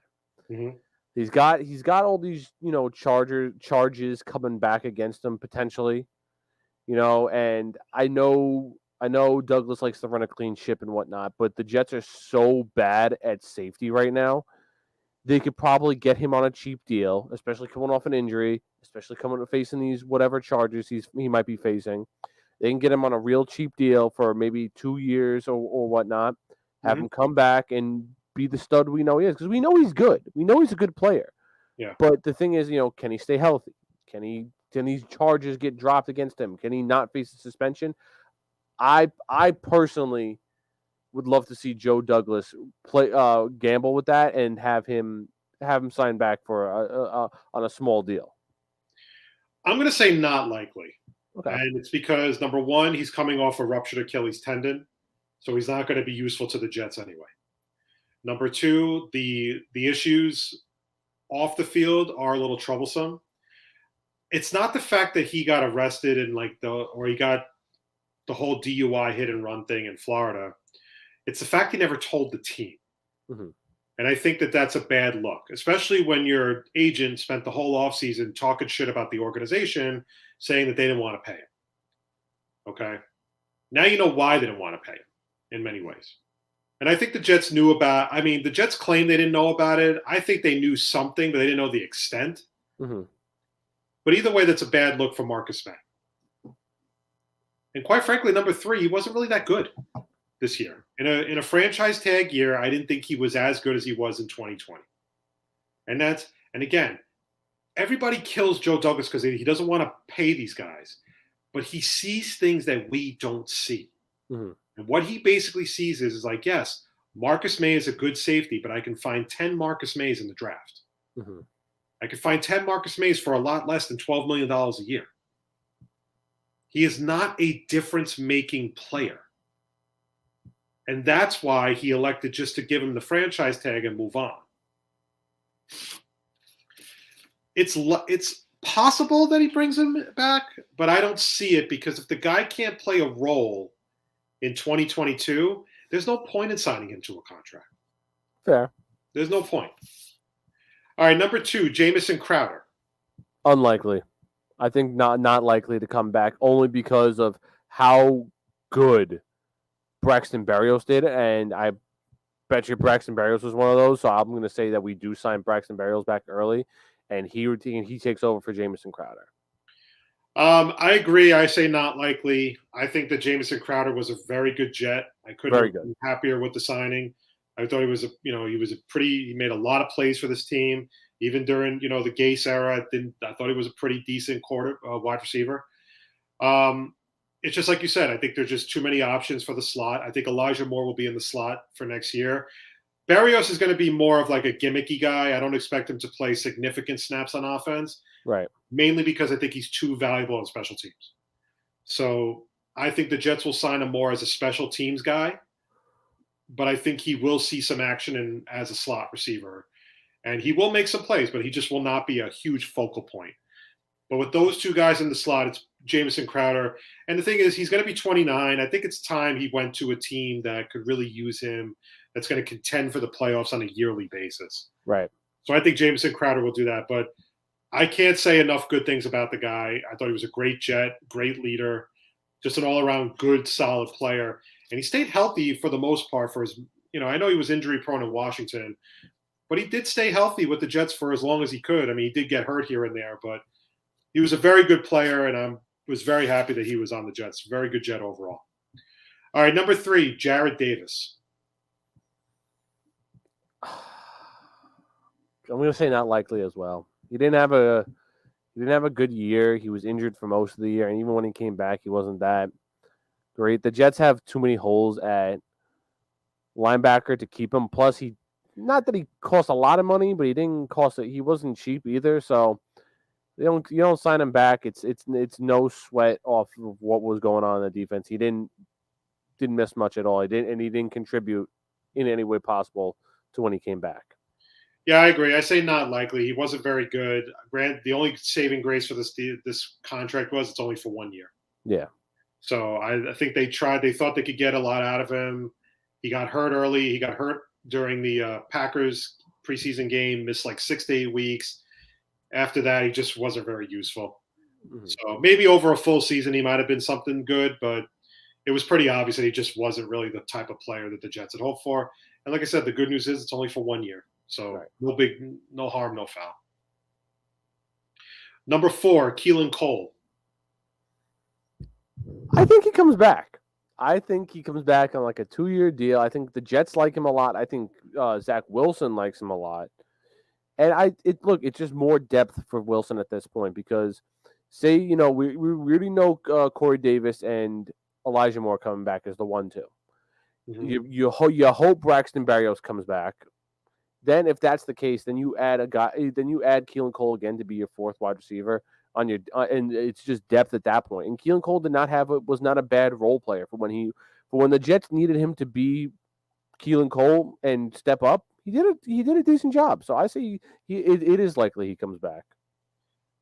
Mm-hmm. He's got all these, charges coming back against him potentially, and I know Douglas likes to run a clean ship and whatnot, but the Jets are so bad at safety right now. They could probably get him on a cheap deal, especially coming off an injury, especially facing these whatever charges he might be facing. They can get him on a real cheap deal for maybe 2 years or whatnot, have him come back and be the stud we know he is, because we know he's good. We know he's a good player. Yeah. But the thing is, can he stay healthy? Can these charges get dropped against him? Can he not face a suspension? I personally would love to see Joe Douglas play gamble with that and have him sign back for on a small deal. I'm going to say not likely. Okay. And it's because, number 1, he's coming off a ruptured Achilles tendon, so he's not going to be useful to the Jets anyway. Number 2, the issues off the field are a little troublesome. It's not the fact that he got arrested and or he got the whole DUI hit and run thing in Florida. It's the fact he never told the team. Mm-hmm. And I think that that's a bad look, especially when your agent spent the whole offseason talking shit about the organization, saying that they didn't want to pay him. Okay? Now you know why they didn't want to pay him in many ways. And I think the Jets knew the Jets claim they didn't know about it. I think they knew something, but they didn't know the extent. Mm-hmm. But either way, that's a bad look for Marcus May. And quite frankly, number 3, he wasn't really that good this year. In a franchise tag year, I didn't think he was as good as he was in 2020. And again, everybody kills Joe Douglas because he doesn't want to pay these guys. But he sees things that we don't see. Mm-hmm. And what he basically sees is yes, Marcus May is a good safety, but I can find 10 Marcus Mays in the draft. Mm-hmm. I could find 10 Marcus Mays for a lot less than $12 million a year. He is not a difference-making player. And that's why he elected just to give him the franchise tag and move on. It's possible that he brings him back, but I don't see it, because if the guy can't play a role in 2022, there's no point in signing him to a contract. Fair. There's no point. All right, number 2, Jamison Crowder. Unlikely. I think not likely to come back, only because of how good Braxton Berrios did, and I bet you Braxton Berrios was one of those. So I'm going to say that we do sign Braxton Berrios back early, and he takes over for Jamison Crowder. I agree. I say not likely. I think that Jamison Crowder was a very good Jet. I couldn't have been happier with the signing. I thought he made a lot of plays for this team, even during the Gase era. I thought he was a pretty decent wide receiver. It's just like you said. I think there's just too many options for the slot. I think Elijah Moore will be in the slot for next year. Berrios is going to be more of like a gimmicky guy. I don't expect him to play significant snaps on offense. Right. Mainly because I think he's too valuable on special teams. So I think the Jets will sign him more as a special teams guy, but I think he will see some action as a slot receiver. And he will make some plays, but he just will not be a huge focal point. But with those two guys in the slot, it's Jamison Crowder. And the thing is, he's going to be 29. I think it's time he went to a team that could really use him, that's going to contend for the playoffs on a yearly basis. Right. So I think Jamison Crowder will do that. But I can't say enough good things about the guy. I thought he was a great Jet, great leader, just an all-around good, solid player. And he stayed healthy for the most part for his, I know he was injury-prone in Washington, but he did stay healthy with the Jets for as long as he could. I mean, he did get hurt here and there, but he was a very good player, and I was very happy that he was on the Jets. Very good Jet overall. All right, number 3, Jared Davis. I'm going to say not likely as well. He didn't have a good year. He was injured for most of the year, and even when he came back, he wasn't that great. The Jets have too many holes at linebacker to keep him. Plus, not that he cost a lot of money, but he wasn't cheap either. So you don't sign him back. It's no sweat off of what was going on in the defense. He didn't miss much at all. He didn't contribute in any way possible to when he came back. Yeah, I agree. I say not likely. He wasn't very good. Grant, the only saving grace for this contract was it's only for 1 year. Yeah. So I think they tried. They thought they could get a lot out of him. He got hurt early. He got hurt during the Packers preseason game, missed like 6 to 8 weeks. After that, he just wasn't very useful. Mm-hmm. So maybe over a full season, he might have been something good, but it was pretty obvious that he just wasn't really the type of player that the Jets had hoped for. And like I said, the good news is it's only for 1 year. So no harm, no foul. Number 4, Keelan Cole. I think he comes back. I think he comes back on like a 2-year deal. I think the Jets like him a lot. I think Zach Wilson likes him a lot. And it's just more depth for Wilson at this point, because say, we really know Corey Davis and Elijah Moore coming back as the 1-2. Mm-hmm. You hope Braxton Berrios comes back. Then, if that's the case, then you add Keelan Cole again to be your 4th wide receiver on your, and it's just depth at that point. And Keelan Cole was not a bad role player for when the Jets needed him to be Keelan Cole and step up. He did a decent job. So I say it is likely he comes back.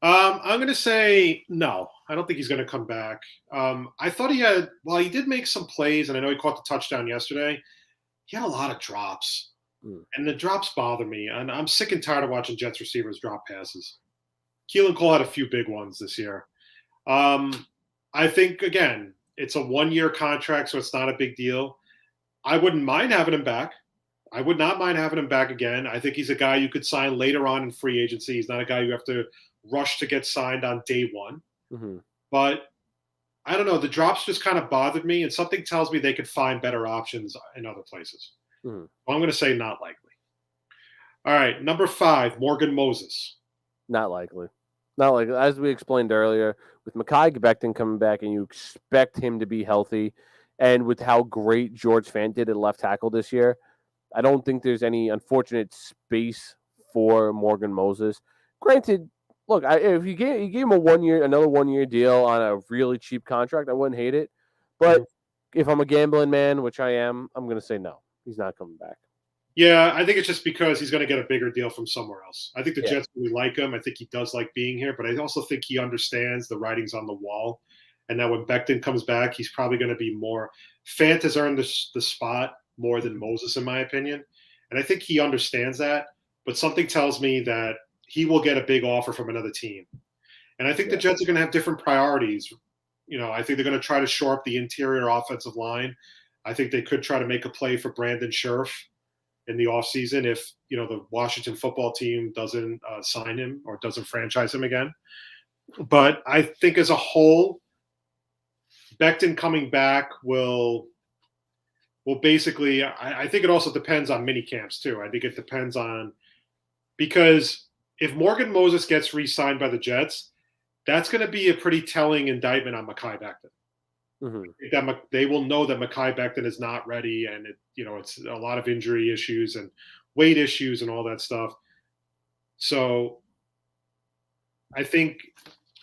I'm going to say no. I don't think he's going to come back. I thought he did make some plays, and I know he caught the touchdown yesterday. He had a lot of drops. And the drops bother me. And I'm sick and tired of watching Jets receivers drop passes. Keelan Cole had a few big ones this year. I think, again, it's a 1-year contract, so it's not a big deal. I wouldn't mind having him back. I would not mind having him back again. I think he's a guy you could sign later on in free agency. He's not a guy you have to rush to get signed on day one. Mm-hmm. But I don't know. The drops just kind of bothered me, and something tells me they could find better options in other places. Mm-hmm. Well, I'm going to say not likely. All right, number 5, Morgan Moses. Not likely. Not likely. As we explained earlier, with Mekhi Becton coming back, and you expect him to be healthy, and with how great George Fant did at left tackle this year, I don't think there's any unfortunate space for Morgan Moses. Granted, look, if you gave him another 1 year deal on a really cheap contract, I wouldn't hate it. But if I'm a gambling man, which I am, I'm going to say no. He's not coming back. Yeah, I think it's just because he's going to get a bigger deal from somewhere else. I think the Jets really like him. I think he does like being here, but I also think he understands the writing's on the wall. And now when Becton comes back, he's probably going to be more. Fant has earned the spot more than Moses, in my opinion. And I think he understands that. But something tells me that he will get a big offer from another team. And I think the Jets are going to have different priorities. I think they're going to try to shore up the interior offensive line. I think they could try to make a play for Brandon Scherf in the offseason if the Washington football team doesn't sign him or doesn't franchise him again. But I think as a whole, Becton coming back will basically. I think it also depends on mini camps too. I think it depends on, because if Morgan Moses gets re-signed by the Jets, that's going to be a pretty telling indictment on Mekhi Becton. They will know that Mekhi Becton is not ready, and it's a lot of injury issues and weight issues and all that stuff. So I think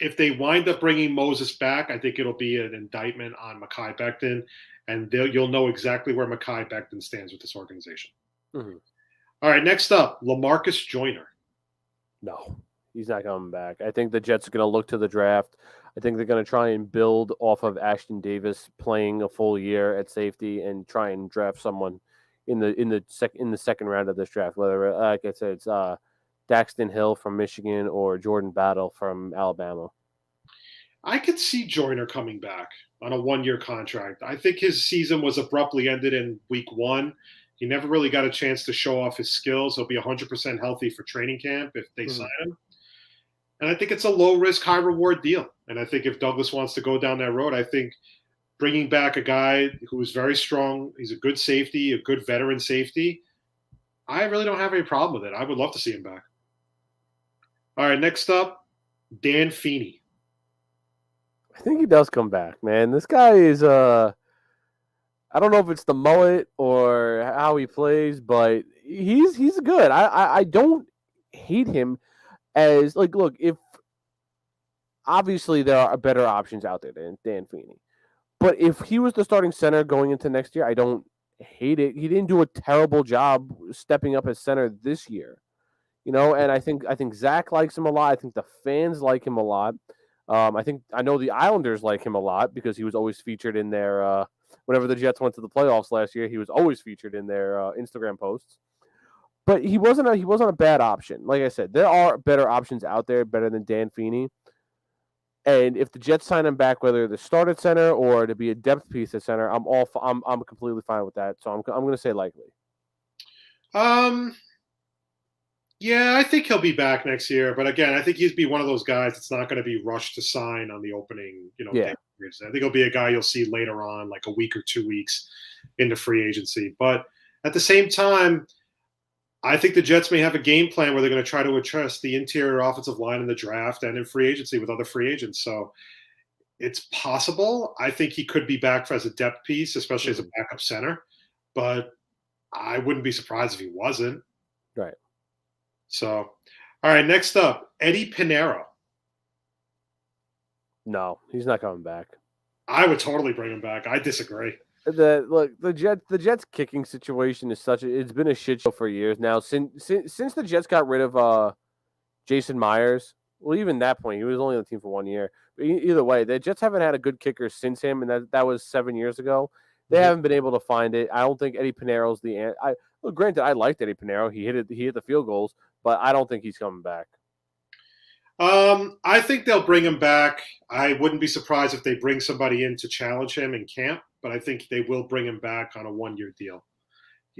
if they wind up bringing Moses back, I think it'll be an indictment on Mekhi Becton, and you'll know exactly where Mekhi Becton stands with this organization. All right, next up, LaMarcus Joyner. No, he's not coming back. I think the Jets are going to look to the draft. I think they're going to try and build off of Ashton Davis playing a full year at safety and try and draft someone in the second round of this draft. Whether, like I said, it's Daxton Hill from Michigan or Jordan Battle from Alabama. I could see Joyner coming back on a 1-year contract. I think his season was abruptly ended in week 1. He never really got a chance to show off his skills. He'll be 100% healthy for training camp if they sign him. And I think it's a low-risk, high-reward deal. And I think if Douglas wants to go down that road, I think bringing back a guy who is very strong, he's a good safety, a good veteran safety, I really don't have any problem with it. I would love to see him back. All right, next up, Dan Feeney. I think he does come back, man. This guy is I don't know if it's the mullet or how he plays, but he's good. I don't hate him as look, if obviously there are better options out there than Dan Feeney. But if he was the starting center going into next year, I don't hate it. He didn't do a terrible job stepping up as center this year. And I think Zach likes him a lot. I think the fans like him a lot. I know the Islanders like him a lot because he was always featured in their whenever the Jets went to the playoffs last year, he was always featured in their Instagram posts. But he wasn't a bad option. Like I said, there are better options out there, better than Dan Feeney. And if the Jets sign him back, whether to start at center or to be a depth piece at center, I'm completely fine with that. So I'm going to say likely. Yeah, I think he'll be back next year. But again, I think he'd be one of those guys that's not going to be rushed to sign on the opening. I think he'll be a guy you'll see later on, like a week or 2 weeks into free agency. But at the same time, I think the Jets may have a game plan where they're going to try to address the interior offensive line in the draft and in free agency with other free agents. So it's possible. I think he could be back as a depth piece, especially as a backup center. But I wouldn't be surprised if he wasn't. Right. So, all right, next up, Eddie Pinheiro. No, he's not coming back. I would totally bring him back. I disagree. The Jets kicking situation is it's been a shit show for years now. Since the Jets got rid of Jason Myers, well, even that point, he was only on the team for 1 year. But either way, the Jets haven't had a good kicker since him, and that was 7 years ago. They haven't been able to find it. I don't think Eddie Pinneiro's the answer. Granted, I liked Eddie Pinheiro. He hit the field goals, but I don't think he's coming back. I think they'll bring him back. I wouldn't be surprised if they bring somebody in to challenge him in camp, but I think they will bring him back on a 1-year deal.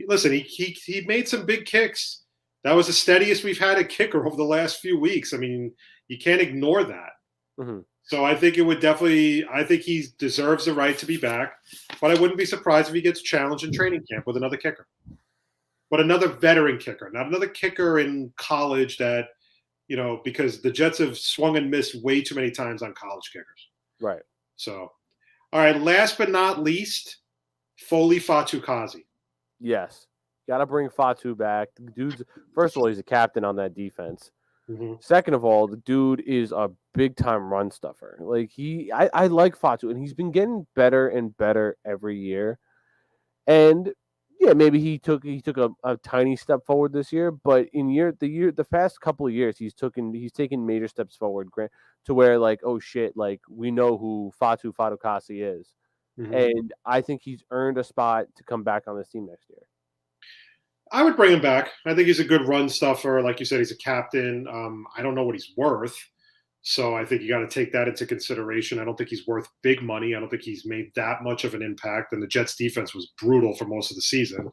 Listen, he made some big kicks. That was the steadiest we've had a kicker over the last few weeks. I mean, you can't ignore that. So I think I think he deserves the right to be back, but I wouldn't be surprised if he gets challenged in training camp with another kicker. But another veteran kicker, not another kicker in college that, because the Jets have swung and missed way too many times on college kickers. Right. So, all right, last but not least, Foley Fatukasi. Yes. Got to bring Fatu back. The dude's first of all, he's a captain on that defense. Mm-hmm. Second of all, the dude is a big time run stuffer. Like I like Fatu, and he's been getting better and better every year. And yeah, maybe he took a tiny step forward this year, but in the past couple of years, he's taken major steps forward. To where like, oh shit, like we know who Fatu Fatukasi is, Mm-hmm. and I think he's earned a spot to come back on this team next year. I would bring him back. I think he's a good run stuffer. Like you said, he's a captain. I don't know what he's worth. So I think you got to take that into consideration. I don't think he's worth big money. I don't think he's made that much of an impact. And the Jets defense was brutal for most of the season.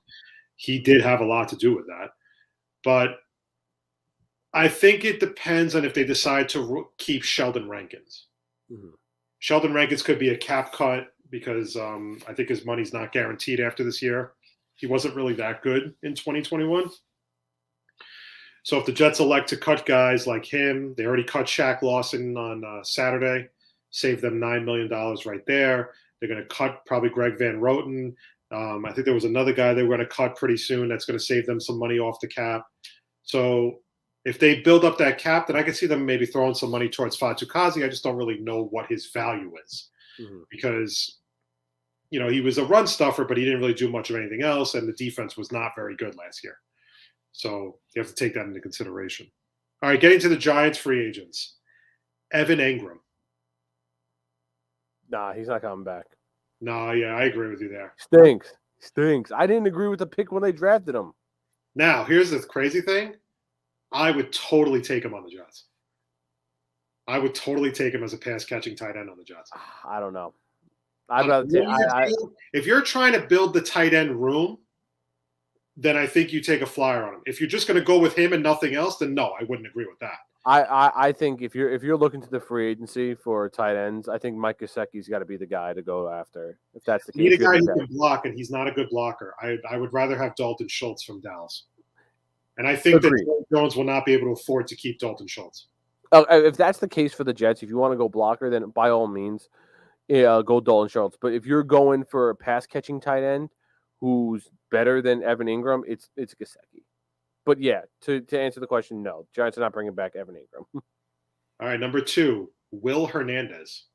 He did have a lot to do with that. But I think it depends on if they decide to keep Sheldon Rankins. Mm-hmm. Sheldon Rankins could be a cap cut because I think his money's not guaranteed after this year. He wasn't really that good in 2021. So if the Jets elect to cut guys like him, they already cut Shaq Lawson on Saturday, saved them $9 million right there. They're going to cut probably Greg Van Roten. I think there was another guy they were going to cut pretty soon that's going to save them some money off the cap. So if they build up that cap, then I can see them maybe throwing some money towards Fatukasi. I just don't really know what his value is because, he was a run stuffer, but he didn't really do much of anything else, and the defense was not very good last year. So you have to take that into consideration. All right, getting to the Giants free agents. Evan Engram. Nah, he's not coming back. No, yeah, I agree with you there. Stinks. I didn't agree with the pick when they drafted him. Now, here's the crazy thing. I would totally take him on the Jets. I would totally take him as a pass-catching tight end on the Jets. I don't know. If you're trying to build the tight end room, then I think you take a flyer on him. If you're just going to go with him and nothing else, then no, I wouldn't agree with that. I think if you're looking to the free agency for tight ends, I think Mike Gesicki's got to be the guy to go after. If that's the case, you need a guy who can block, and he's not a good blocker. I would rather have Dalton Schultz from Dallas, and I think that Joe Jones will not be able to afford to keep Dalton Schultz. If that's the case for the Jets, if you want to go blocker, then by all means, go Dalton Schultz. But if you're going for a pass catching tight end who's better than Evan Engram, it's Gesicki. But yeah, to answer the question, no, Giants are not bringing back Evan Engram. All right, number 2, Will Hernandez.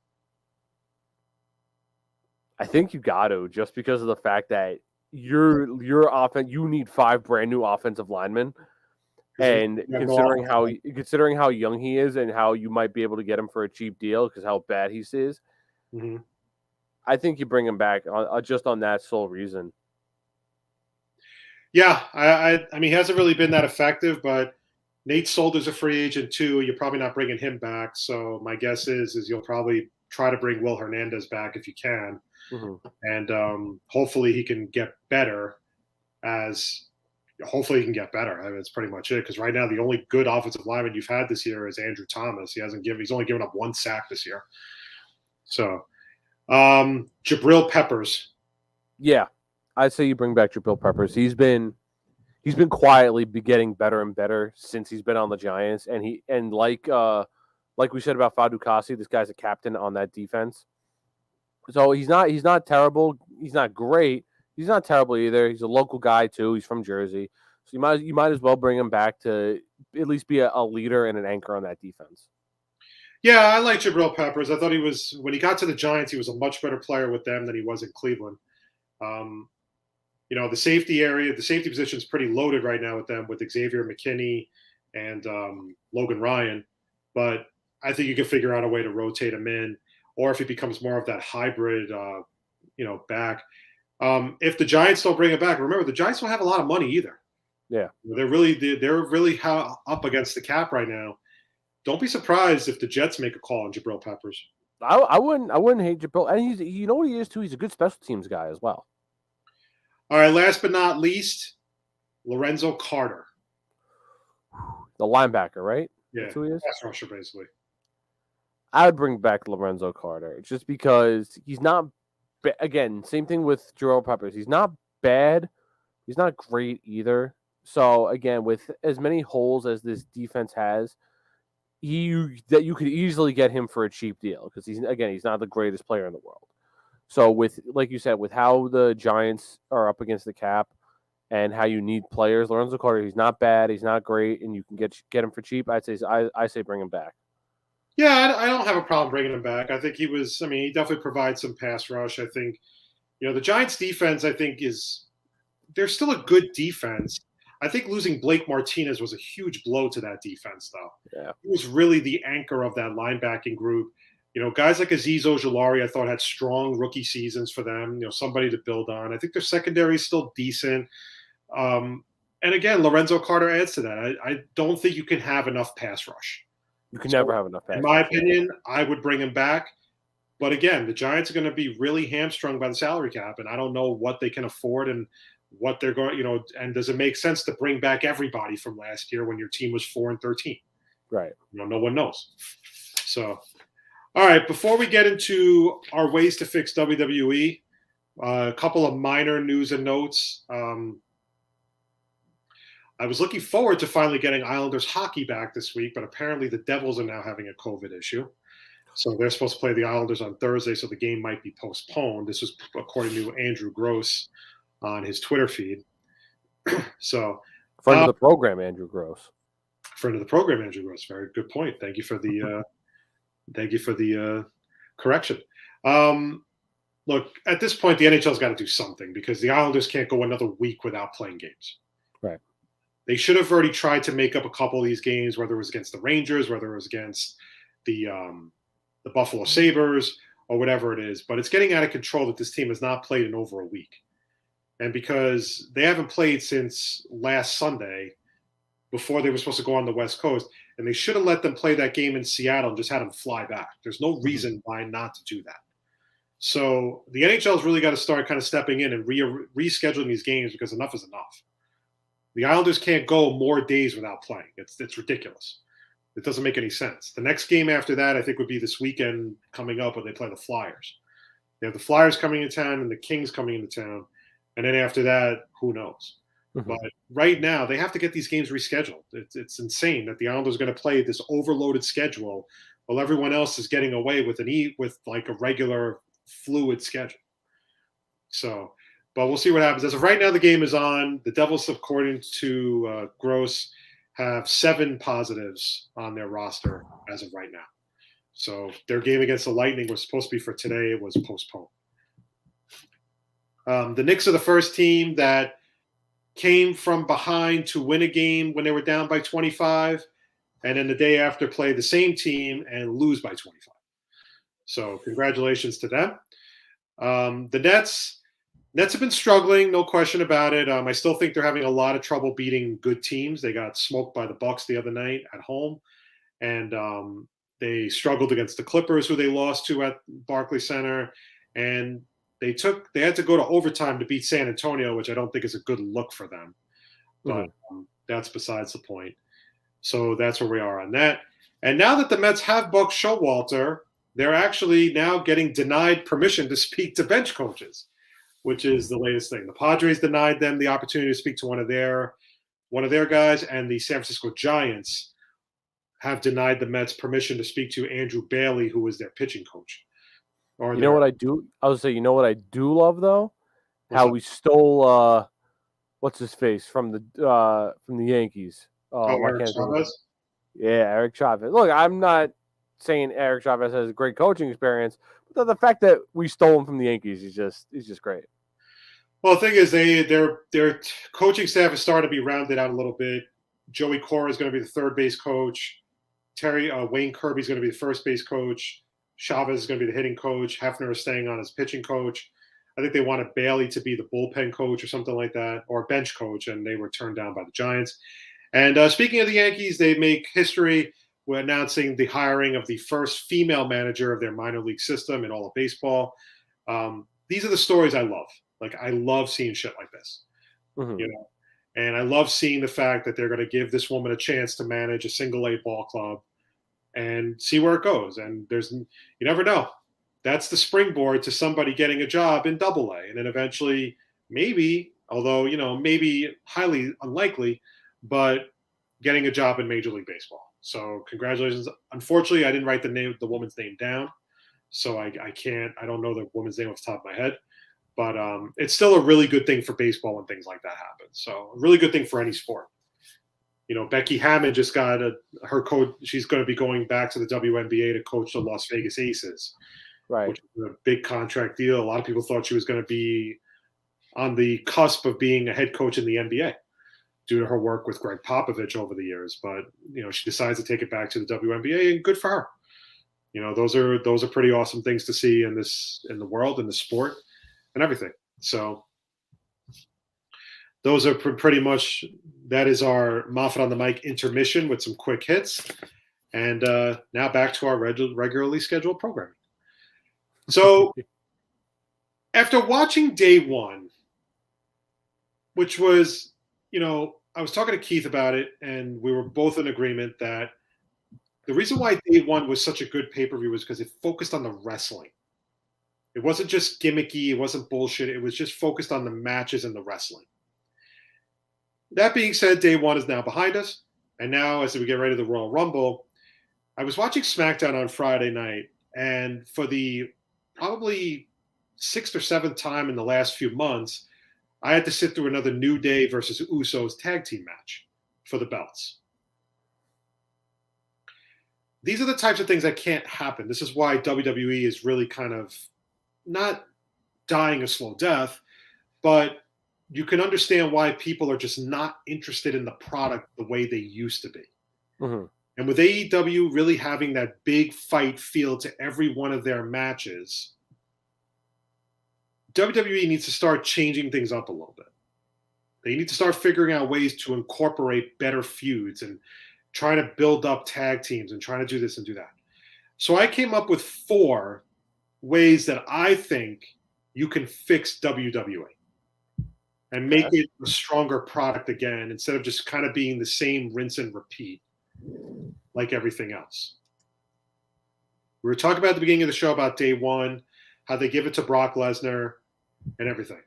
I think you got to, just because of the fact that your offense, you need 5 brand new offensive linemen, and considering how young he is and how you might be able to get him for a cheap deal because how bad he is, I think you bring him back just on that sole reason. Yeah, I mean, he hasn't really been that effective, but Nate Solder's a free agent too. You're probably not bringing him back. So my guess is you'll probably try to bring Will Hernandez back if you can. And hopefully he can get better hopefully he can get better. I mean, that's pretty much it. Because right now the only good offensive lineman you've had this year is Andrew Thomas. He's only given up 1 sack this year. So Jabril Peppers. Yeah. I'd say you bring back Jabril Peppers. He's been quietly getting better and better since he's been on the Giants, and like we said about Fatukasi, this guy's a captain on that defense. So he's not terrible. He's not great. He's not terrible either. He's a local guy too. He's from Jersey, so you might as well bring him back to at least be a leader and an anchor on that defense. Yeah, I like Jabril Peppers. I thought when he got to the Giants, he was a much better player with them than he was in Cleveland. The safety position is pretty loaded right now with them, with Xavier McKinney and Logan Ryan. But I think you can figure out a way to rotate him in, or if he becomes more of that hybrid, back. If the Giants don't bring him back, remember the Giants don't have a lot of money either. Yeah, they're really up against the cap right now. Don't be surprised if the Jets make a call on Jabril Peppers. I wouldn't hate Jabril, and you know what he is too. He's a good special teams guy as well. All right, last but not least, Lorenzo Carter. The linebacker, right? Yeah, that's who he is? Pass rusher, basically. I would bring back Lorenzo Carter just because he's not, again, same thing with Jabril Peppers. He's not bad. He's not great either. So, again, with as many holes as this defense has, you could easily get him for a cheap deal because he's not the greatest player in the world. So with, like you said, with how the Giants are up against the cap, and how you need players. Lorenzo Carter, he's not bad, he's not great, and you can get him for cheap. I say bring him back. Yeah, I don't have a problem bringing him back. I think he definitely provides some pass rush. I think, the Giants defense, I think they're still a good defense. I think losing Blake Martinez was a huge blow to that defense, though. Yeah. He was really the anchor of that linebacking group. Guys like Azeez Ojulari, I thought had strong rookie seasons for them, somebody to build on. I think their secondary is still decent. And again, Lorenzo Carter adds to that. I don't think you can have enough pass rush. You can never have enough pass rush. In my opinion, I would bring him back. But again, the Giants are going to be really hamstrung by the salary cap, and I don't know what they can afford and what they're going, and does it make sense to bring back everybody from last year when your team was 4-13? Right. No one knows. So, all right, before we get into our ways to fix WWE, a couple of minor news and notes. I was looking forward to finally getting Islanders hockey back this week, but apparently the Devils are now having a COVID issue. So they're supposed to play the Islanders on Thursday, so the game might be postponed. This was according to Andrew Gross on his Twitter feed. So, friend of the program, Andrew Gross. Friend of the program, Andrew Gross. Very good point. Thank you for the correction. Look, at this point, the NHL's got to do something because the Islanders can't go another week without playing games. Right. They should have already tried to make up a couple of these games, whether it was against the Rangers, whether it was against the Buffalo Sabres, or whatever it is. But it's getting out of control that this team has not played in over a week. And because they haven't played since last Sunday, before they were supposed to go on the West Coast, and they should have let them play that game in Seattle and just had them fly back. There's no reason why not to do that. So the NHL's really got to start kind of stepping in and rescheduling these games because enough is enough. The Islanders can't go more days without playing. It's ridiculous. It doesn't make any sense. The next game after that, I think, would be this weekend coming up when they play the Flyers. They have the Flyers coming into town and the Kings coming into town. And then after that, who knows? Mm-hmm. But right now, they have to get these games rescheduled. It's insane that the Islanders are going to play this overloaded schedule while everyone else is getting away with like a regular fluid schedule. So, but we'll see what happens. As of right now, the game is on. The Devils, according to Gross, have 7 positives on their roster as of right now. So their game against the Lightning was supposed to be for today. It was postponed. The Knicks are the first team that came from behind to win a game when they were down by 25, and then the day after play the same team and lose by 25. So congratulations to them. The Nets have been struggling, no question about it. I still think they're having a lot of trouble beating good teams. They got smoked by the Bucks the other night at home, and they struggled against the Clippers, who they lost to at Barclays Center, and they had to go to overtime to beat San Antonio, which I don't think is a good look for them. But that's besides the point. So that's where we are on that. And now that the Mets have Buck Showalter, they're actually now getting denied permission to speak to bench coaches, which is the latest thing. The Padres denied them the opportunity to speak to one of their guys, and the San Francisco Giants have denied the Mets permission to speak to Andrew Bailey, who was their pitching coach. You know what I do? I would say, you know what I do love though? How we stole what's his face from the Yankees. Eric Chavez? Yeah, Eric Chavez. Look, I'm not saying Eric Chavez has a great coaching experience, but the fact that we stole him from the Yankees is just great. Well, the thing is, their coaching staff is starting to be rounded out a little bit. Joey Cora is going to be the third base coach. Wayne Kirby is going to be the first base coach. Chavez is going to be the hitting coach. Hefner is staying on as pitching coach. I think they wanted Bailey to be the bullpen coach or something like that, or bench coach, and they were turned down by the Giants. And speaking of the Yankees, they make history with announcing the hiring of the first female manager of their minor league system in all of baseball. These are the stories I love. Like, I love seeing shit like this, and I love seeing the fact that they're going to give this woman a chance to manage a single-A ball club and see where it goes. And you never know. That's the springboard to somebody getting a job in Double-A, and then eventually, maybe, although maybe highly unlikely, but getting a job in Major League Baseball. So congratulations. Unfortunately, I didn't write the woman's name down, so I don't know the woman's name off the top of my head. But it's still a really good thing for baseball when things like that happen. So a really good thing for any sport. Becky Hammond just got her coach. She's going to be going back to the WNBA to coach the Las Vegas Aces, right? Which is a big contract deal. A lot of people thought she was going to be on the cusp of being a head coach in the NBA due to her work with Greg Popovich over the years. But she decides to take it back to the WNBA, and good for her. Those are pretty awesome things to see in the world, in the sport, and everything. So those are pretty much, that is our Moffett on the Mic intermission with some quick hits. And now back to our regularly scheduled programming. So after watching day one, which was, I was talking to Keith about it, and we were both in agreement that the reason why day one was such a good pay-per-view was because it focused on the wrestling. It wasn't just gimmicky. It wasn't bullshit. It was just focused on the matches and the wrestling. That being said, day one is now behind us. And now, as we get ready to the Royal Rumble, I was watching SmackDown on Friday night, and for the probably 6th or 7th time in the last few months, I had to sit through another New Day versus Usos tag team match for the belts. These are the types of things that can't happen. This is why WWE is really kind of not dying a slow death, but you can understand why people are just not interested in the product the way they used to be. Mm-hmm. And with AEW really having that big fight feel to every one of their matches, WWE needs to start changing things up a little bit. They need to start figuring out ways to incorporate better feuds and try to build up tag teams and trying to do this and do that. So I came up with 4 ways that I think you can fix WWE and make it a stronger product again, instead of just kind of being the same rinse and repeat like everything else. We were talking about at the beginning of the show about day one, how they give it to Brock Lesnar and everything.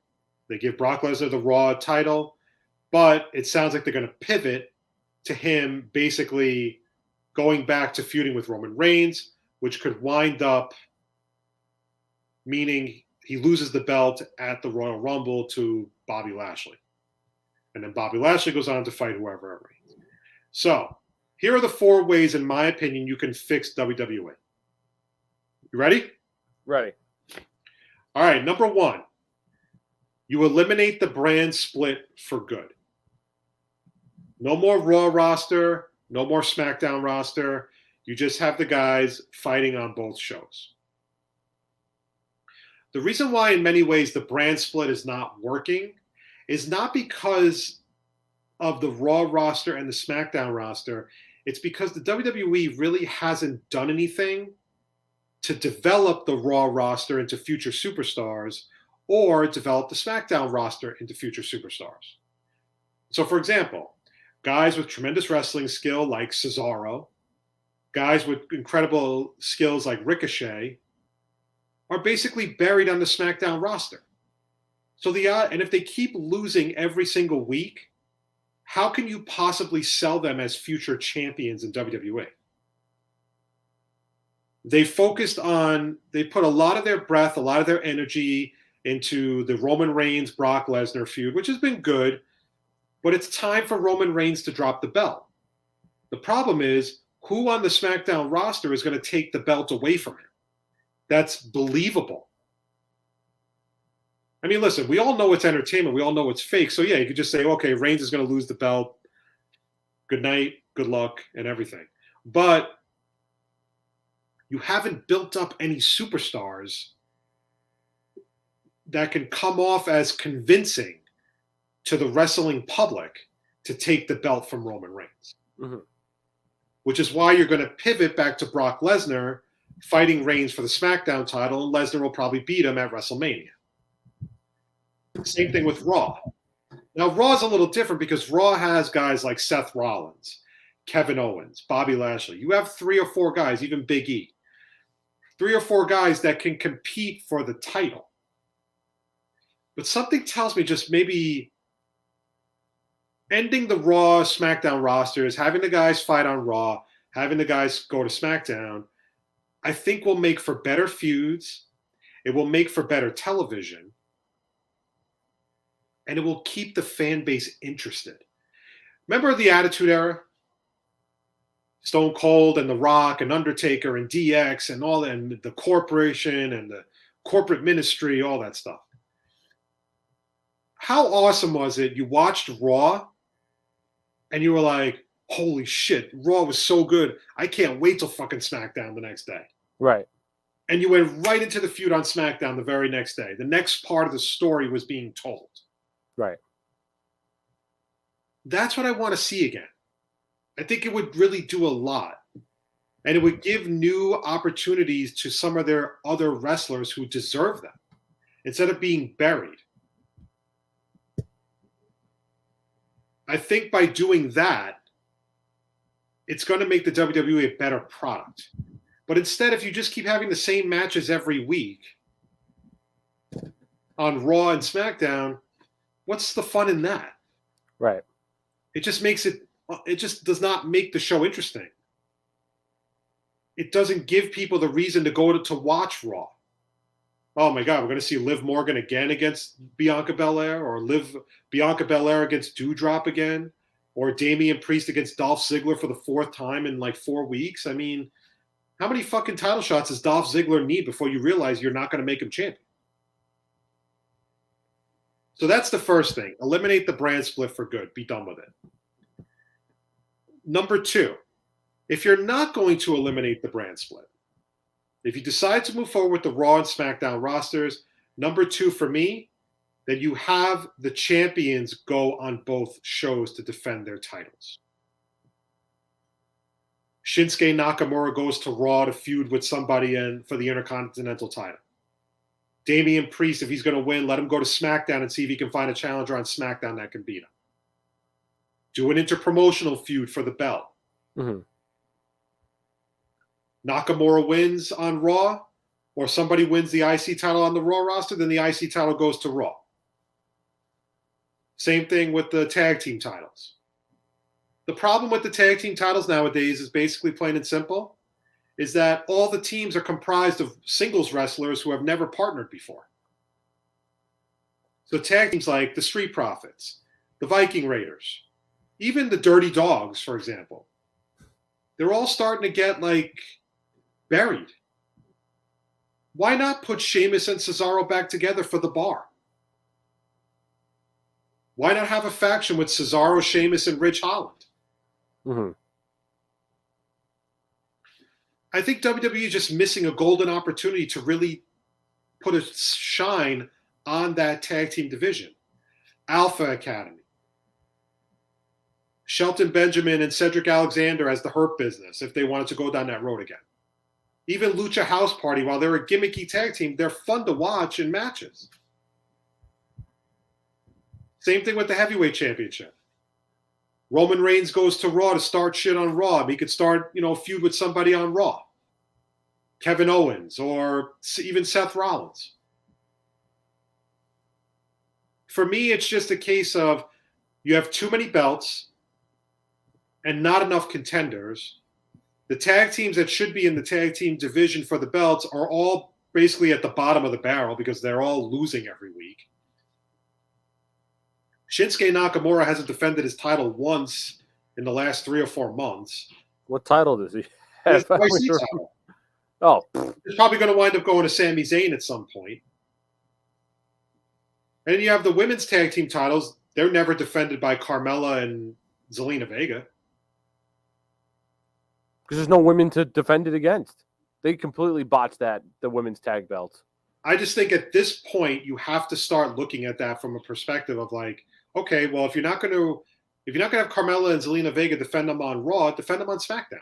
They give Brock Lesnar the Raw title, but it sounds like they're going to pivot to him basically going back to feuding with Roman Reigns, which could wind up meaning he loses the belt at the Royal Rumble to Bobby Lashley. And then Bobby Lashley goes on to fight whoever it reigns. So here are the 4 ways, in my opinion, you can fix WWE. You ready? Ready. All right, number 1. You eliminate the brand split for good. No more Raw roster, no more SmackDown roster. You just have the guys fighting on both shows. The reason why, in many ways, the brand split is not working is not because of the Raw roster and the SmackDown roster. It's because the WWE really hasn't done anything to develop the Raw roster into future superstars or develop the SmackDown roster into future superstars. So, for example, guys with tremendous wrestling skill like Cesaro, guys with incredible skills like Ricochet, are basically buried on the SmackDown roster. So and if they keep losing every single week, how can you possibly sell them as future champions in WWE? They put a lot of their breath, a lot of their energy into the Roman Reigns, Brock Lesnar feud, which has been good, but it's time for Roman Reigns to drop the belt. The problem is, who on the SmackDown roster is going to take the belt away from him? That's believable. I mean, listen, we all know it's entertainment. We all know it's fake. So, yeah, you could just say, okay, Reigns is going to lose the belt. Good night, good luck, and everything. But you haven't built up any superstars that can come off as convincing to the wrestling public to take the belt from Roman Reigns. Mm-hmm. Which is why you're going to pivot back to Brock Lesnar fighting Reigns for the SmackDown title, and Lesnar will probably beat him at WrestleMania. Same thing with Raw. Now, Raw is a little different because Raw has guys like Seth Rollins, Kevin Owens, Bobby Lashley. You have 3 or 4 guys, even Big E. 3 or 4 guys that can compete for the title. But something tells me just maybe ending the Raw, SmackDown rosters, having the guys fight on Raw, having the guys go to SmackDown, I think will make for better feuds. It will make for better television. and it will keep the fan base interested. Remember the Attitude Era? Stone Cold and The Rock and Undertaker and DX and all that, and the corporation and the corporate ministry, all that stuff. How awesome was it? You watched Raw and you were like, holy shit, Raw was so good. I can't wait till fucking SmackDown the next day. Right. And you went right into the feud on SmackDown the very next day. The next part of the story was being told. Right. That's what I want to see again. I think it would really do a lot. And it would give new opportunities to some of their other wrestlers who deserve them instead of being buried. I think by doing that, it's going to make the WWE a better product. But instead, if you just keep having the same matches every week on Raw and SmackDown, what's the fun in that? Right. It just does not make the show interesting. It doesn't give people the reason to go to watch Raw. Oh my God, we're going to see Liv Morgan again against Bianca Belair, or Bianca Belair against Doudrop again, or Damian Priest against Dolph Ziggler for the 4th time in like 4 weeks. I mean, how many fucking title shots does Dolph Ziggler need before you realize you're not going to make him champion? So that's the first thing. Eliminate the brand split for good. Be done with it. Number 2, if you're not going to eliminate the brand split, if you decide to move forward with the Raw and SmackDown rosters, number 2 for me, that you have the champions go on both shows to defend their titles. Shinsuke Nakamura goes to Raw to feud with somebody for the Intercontinental title. Damian Priest, if he's going to win, let him go to SmackDown and see if he can find a challenger on SmackDown that can beat him. Do an interpromotional feud for the belt. Mm-hmm. Nakamura wins on Raw, or somebody wins the IC title on the Raw roster, then the IC title goes to Raw. Same thing with the tag team titles. The problem with the tag team titles nowadays is basically plain and simple, is that all the teams are comprised of singles wrestlers who have never partnered before. So tag teams like the Street Profits, the Viking Raiders, even the Dirty Dogs, for example, they're all starting to get like buried. Why not put Sheamus and Cesaro back together for the Bar? Why not have a faction with Cesaro, Sheamus, and Ridge Holland? Mm-hmm. I think WWE is just missing a golden opportunity to really put a shine on that tag team division. Alpha Academy. Shelton Benjamin and Cedric Alexander as the Hurt Business, if they wanted to go down that road again. Even Lucha House Party, while they're a gimmicky tag team, they're fun to watch in matches. Same thing with the Heavyweight Championship. Roman Reigns goes to Raw to start shit on Raw. He could start, a feud with somebody on Raw. Kevin Owens or even Seth Rollins. For me, it's just a case of you have too many belts and not enough contenders. The tag teams that should be in the tag team division for the belts are all basically at the bottom of the barrel because they're all losing every week. Shinsuke Nakamura hasn't defended his title once in the last 3 or 4 months. What title does he have? Title. Oh. He's probably going to wind up going to Sami Zayn at some point. And then you have the women's tag team titles. They're never defended by Carmella and Zelina Vega. Because there's no women to defend it against. They completely botched the women's tag belts. I just think at this point you have to start looking at that from a perspective of like, okay, well, if you're not going to have Carmella and Zelina Vega defend them on Raw, defend them on SmackDown.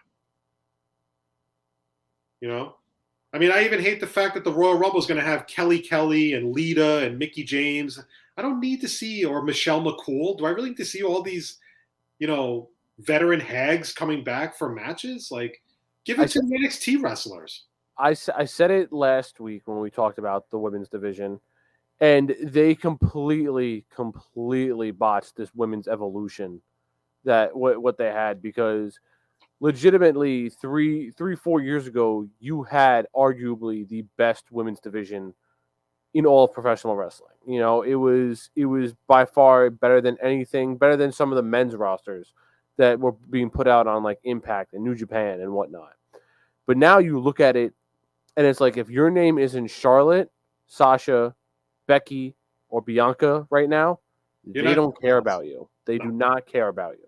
I mean, I even hate the fact that the Royal Rumble is going to have Kelly and Lita and Mickie James. I don't need to see, or Michelle McCool. Do I really need to see all these, veteran hags coming back for matches? Like, give it to the NXT wrestlers. I said it last week when we talked about the women's division, and they completely botched this women's evolution that what they had, because legitimately 3-4 years ago, you had arguably the best women's division in all of professional wrestling. You know, it was by far better than anything, better than some of the men's rosters that were being put out on like Impact and New Japan and whatnot. But now you look at it, and it's like if your name isn't Charlotte, Sasha, Becky, or Bianca right now, they don't care about you. They do not care about you.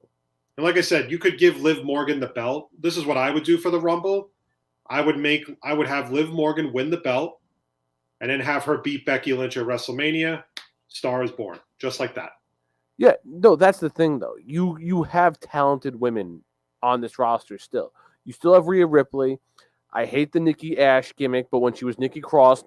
And like I said, you could give Liv Morgan the belt. This is what I would do for the Rumble. I would have Liv Morgan win the belt, and then have her beat Becky Lynch at WrestleMania. Star is born, just like that. Yeah, no, that's the thing though. You have talented women on this roster still. You still have Rhea Ripley. I hate the Nikki Ash gimmick, but when she was Nikki Cross.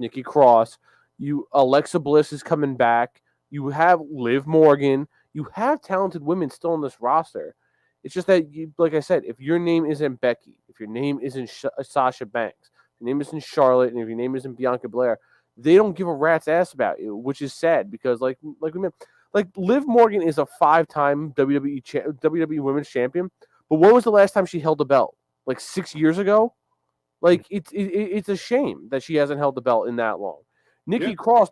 Alexa Bliss is coming back. You have Liv Morgan. You have talented women still on this roster. It's just that, like I said, if your name isn't Becky, if your name isn't Sasha Banks, if your name isn't Charlotte, and if your name isn't Bianca Belair, they don't give a rat's ass about you, which is sad because, like we meant, like Liv Morgan is a 5-time WWE Women's Champion, but when was the last time she held the belt? Like 6 years ago. Like it's a shame that she hasn't held the belt in that long. Nikki Cross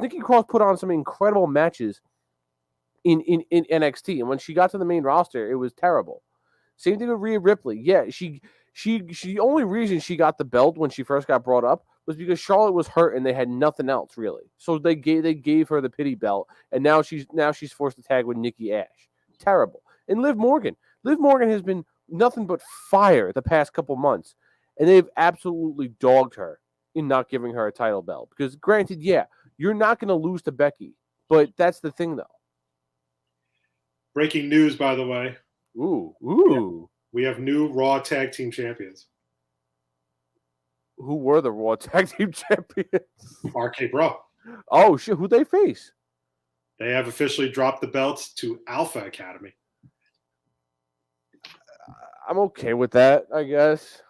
put on some incredible matches in NXT, and when she got to the main roster, it was terrible. Same thing with Rhea Ripley. Yeah, she the only reason she got the belt when she first got brought up was because Charlotte was hurt and they had nothing else really. So they gave her the pity belt, and now she's forced to tag with Nikki Ash. Terrible. And Liv Morgan has been nothing but fire the past couple months, and they've absolutely dogged her in not giving her a title belt. Because granted, yeah, you're not going to lose to Becky, but that's the thing though. Breaking news, by the way. Ooh. Yeah. We have new Raw Tag Team Champions. Who were the Raw Tag Team Champions? RK Bro. Oh, shit. Who'd they face? They have officially dropped the belts to Alpha Academy. I'm okay with that, I guess.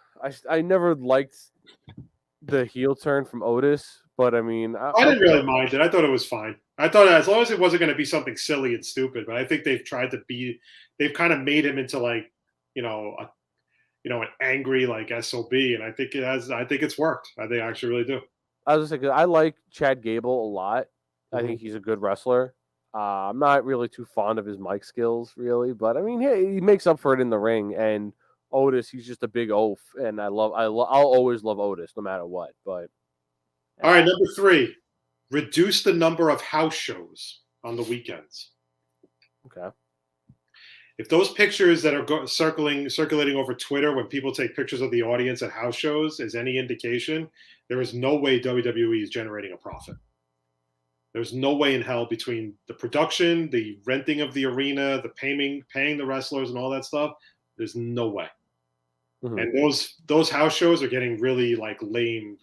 I never liked the heel turn from Otis, but I mean... I didn't really mind it. I thought it was fine. I thought as long as it wasn't going to be something silly and stupid, but I think they've tried to be... They've kind of made him into like, an angry like SOB, and I think it's worked. I think I actually really do. I was just saying, I like Chad Gable a lot. I think he's a good wrestler. I'm not really too fond of his mic skills, really, but I mean, he makes up for it in the ring. And Otis, he's just a big oaf, and I'll always love Otis no matter what. But all right, number 3, reduce the number of house shows on the weekends. Okay. If those pictures that are circulating over Twitter when people take pictures of the audience at house shows is any indication, there is no way WWE is generating a profit. There's no way in hell between the production, the renting of the arena, the paying the wrestlers and all that stuff. There's no way. Mm-hmm. And those house shows are getting really like lame.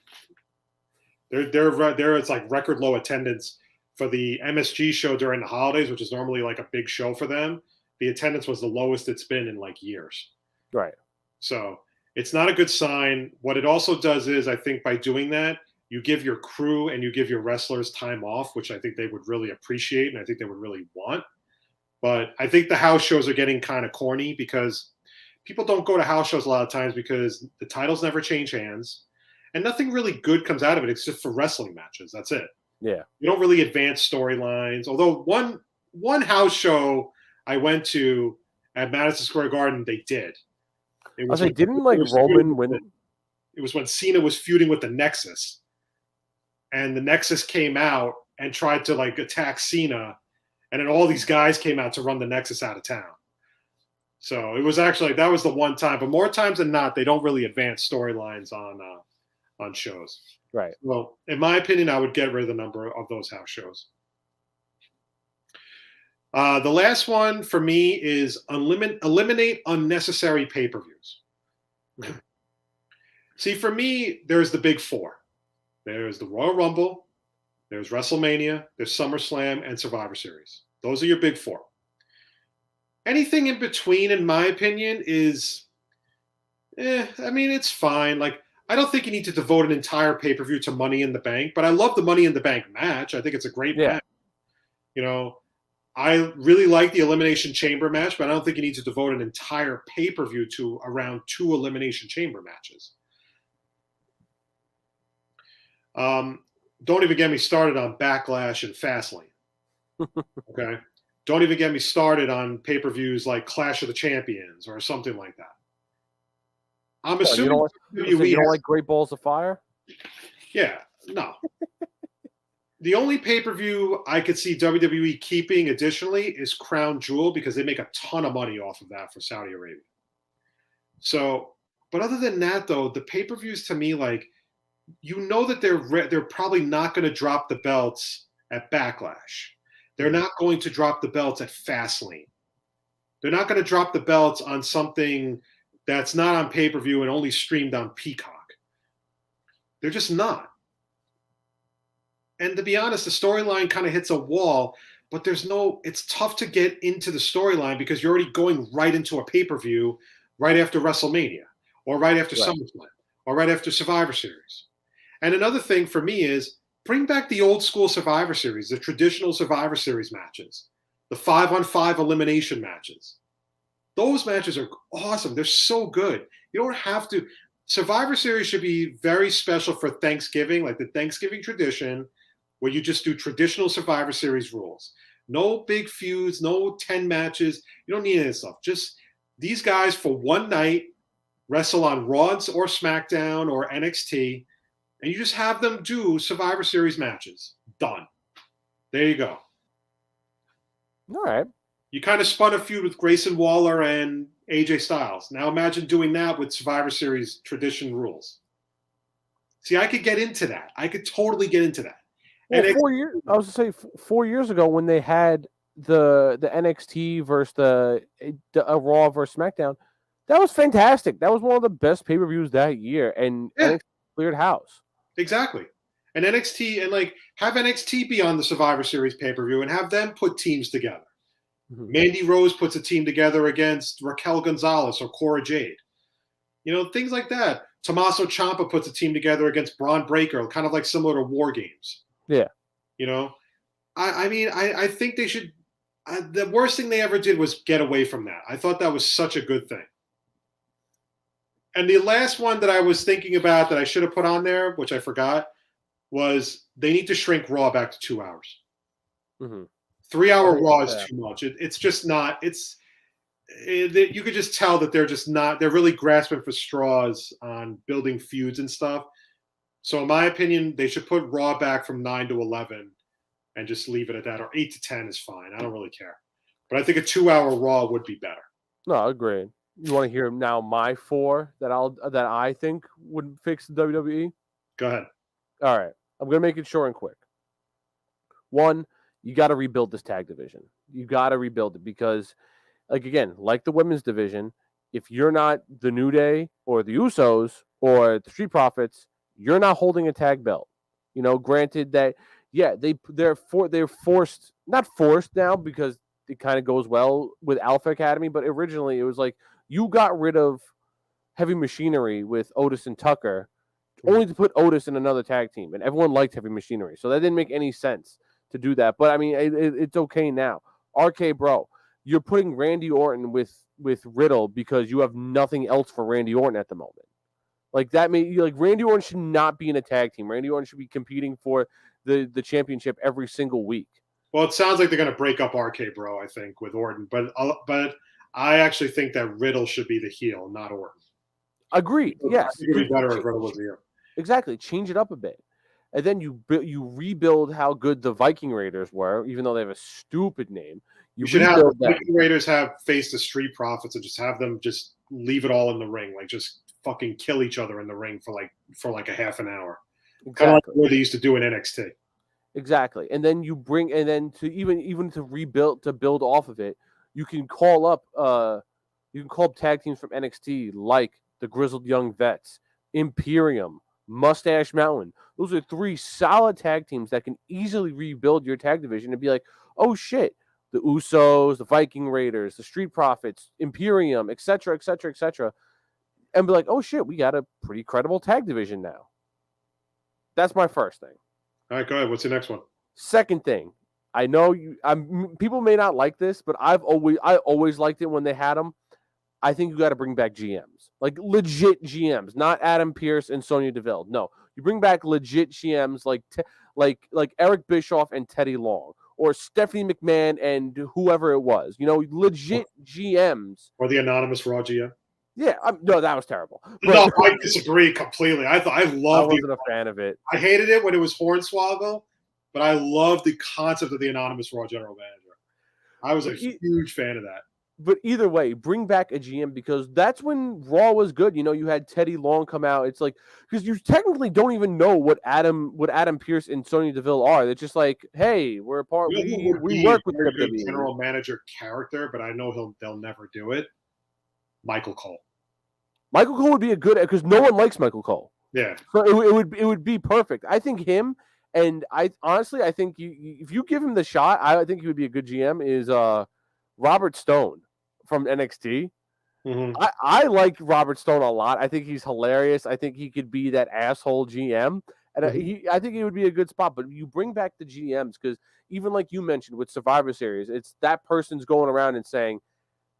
It's like record low attendance for the MSG show during the holidays, which is normally like a big show for them. The attendance was the lowest it's been in like years. Right. So it's not a good sign. What it also does is, I think by doing that, you give your crew and you give your wrestlers time off, which I think they would really appreciate and I think they would really want. But I think the house shows are getting kind of corny because people don't go to house shows a lot of times because the titles never change hands and nothing really good comes out of it except for wrestling matches. That's it. Yeah. You don't really advance storylines. Although one house show I went to at Madison Square Garden, they did. It was didn't like Roman win? It was when Cena was feuding with the Nexus. And the Nexus came out and tried to like attack Cena, and then all these guys came out to run the Nexus out of town. So it was actually that was the one time, but more times than not, they don't really advance storylines on shows. Right. Well, in my opinion, I would get rid of the number of those house shows. The last one for me is eliminate unnecessary pay-per-views. See, for me, there's the big 4. There's the Royal Rumble, there's WrestleMania, there's SummerSlam, and Survivor Series. Those are your big 4. Anything in between, in my opinion, is, it's fine. Like, I don't think you need to devote an entire pay-per-view to Money in the Bank, but I love the Money in the Bank match. I think it's a great match. I really like the Elimination Chamber match, but I don't think you need to devote an entire pay-per-view to around 2 Elimination Chamber matches. don't even get me started on Backlash and Fastlane. Okay? Don't even get me started on pay-per-views like Clash of the Champions or something like that. I'm assuming you don't like Great Balls of Fire? Yeah, no. The only pay-per-view I could see WWE keeping additionally is Crown Jewel, because they make a ton of money off of that for Saudi Arabia. So, but other than that, though, the pay-per-views to me, like, that they're probably not going to drop the belts at Backlash. They're not going to drop the belts at Fastlane. They're not going to drop the belts on something that's not on pay-per-view and only streamed on Peacock. They're just not. And to be honest, the storyline kind of hits a wall, but it's tough to get into the storyline because you're already going right into a pay-per-view right after WrestleMania or right after SummerSlam or right after Survivor Series. And another thing for me is bring back the old school Survivor Series, the traditional Survivor Series matches, the 5-on-5 elimination matches. Those matches are awesome. They're so good. You don't have to. Survivor Series should be very special for Thanksgiving, like the Thanksgiving tradition, where you just do traditional Survivor Series rules. No big feuds, no 10 matches. You don't need any of this stuff. Just these guys for one night wrestle on Raw or SmackDown or NXT, and you just have them do Survivor Series matches. Done. There you go. All right. You kind of spun a feud with Grayson Waller and AJ Styles. Now imagine doing that with Survivor Series tradition rules. See, I could get into that. I could totally get into that. Well, 4 years. I was going to say 4 years ago when they had the NXT versus the Raw versus SmackDown, that was fantastic. That was one of the best pay-per-views that year, and NXT cleared house. Exactly. And NXT, and like have NXT be on the Survivor Series pay-per-view and have them put teams together. Mm-hmm. Mandy Rose puts a team together against Raquel Gonzalez or Cora Jade. Things like that. Tommaso Ciampa puts a team together against Braun Breaker, kind of like similar to War Games. Yeah. I think they should. The worst thing they ever did was get away from that. I thought that was such a good thing. And the last one that I was thinking about that I should have put on there, which I forgot, was they need to shrink Raw back to 2 hours. Mm-hmm. 3 hour Raw is too much. It's just not. You could just tell that they're just not. They're really grasping for straws on building feuds and stuff. So in my opinion, they should put Raw back from 9 to 11 and just leave it at that, or 8 to 10 is fine. I don't really care. But I think a 2 hour Raw would be better. No, agreed. You want to hear now my 4 that I think would fix the WWE? Go ahead. All right. I'm going to make it short and quick. 1, you got to rebuild this tag division. You got to rebuild it because, like the women's division, if you're not the New Day or the Usos or the Street Profits, you're not holding a tag belt. Granted that, they're forced, not forced now because it kind of goes well with Alpha Academy, but originally it was like you got rid of Heavy Machinery with Otis and Tucker only to put Otis in another tag team, and everyone liked Heavy Machinery, so that didn't make any sense to do that. But I mean, it's okay now. RK Bro, you're putting Randy Orton with Riddle because you have nothing else for Randy Orton at the moment. Like that Randy Orton should not be in a tag team. Randy Orton should be competing for the championship every single week. Well, it sounds like they're going to break up RK Bro, I think, with Orton. But I actually think that Riddle should be the heel, not Orton. Agreed. Yes. It would be better if Riddle was the heel. Exactly. Change it up a bit. And then you rebuild how good the Viking Raiders were, even though they have a stupid name. You should have the Viking Raiders face the Street Profits and just have them just leave it all in the ring, like just fucking kill each other in the ring for like a half an hour. Exactly. Kind of like what they used to do in NXT. Exactly. And then to even to build off of it, you can call up tag teams from NXT like the Grizzled Young Vets, Imperium, Mustache Mountain. Those are 3 solid tag teams that can easily rebuild your tag division and be like, oh shit, the Usos, the Viking Raiders, the Street Profits, Imperium, etc., etc., etc., and be like, oh shit, we got a pretty credible tag division now. That's my first thing. All right, go ahead. What's the next one? Second thing, I know people may not like this, but I always liked it when they had them. I think you got to bring back GMs, like legit GMs, not Adam Pearce and Sonya Deville. No, You bring back legit GMs like Eric Bischoff and Teddy Long, or Stephanie McMahon and whoever it was. Legit GMs. Or the anonymous Raw GM. Yeah, no, that was terrible. But, no, I disagree completely. I wasn't a fan of it. I hated it when it was Hornswoggle, but I loved the concept of the anonymous Raw general manager. I was a huge fan of that. But either way, bring back a GM, because that's when Raw was good. You had Teddy Long come out. It's like, because you technically don't even know what Adam Pearce and Sonya Deville are. They're just like, hey, we're a part. We work with WWE. General manager character, but I know they'll never do it. Michael Cole. Michael Cole would be a good, because no one likes Michael Cole. Yeah. So it would be perfect. I think him, and I think if you give him the shot, I think he would be a good GM. Is Robert Stone from NXT. Mm-hmm. I like Robert Stone a lot. I think he's hilarious. I think he could be that asshole GM, and I think he would be a good spot. But you bring back the GMs, because even like you mentioned with Survivor Series, it's that person's going around and saying,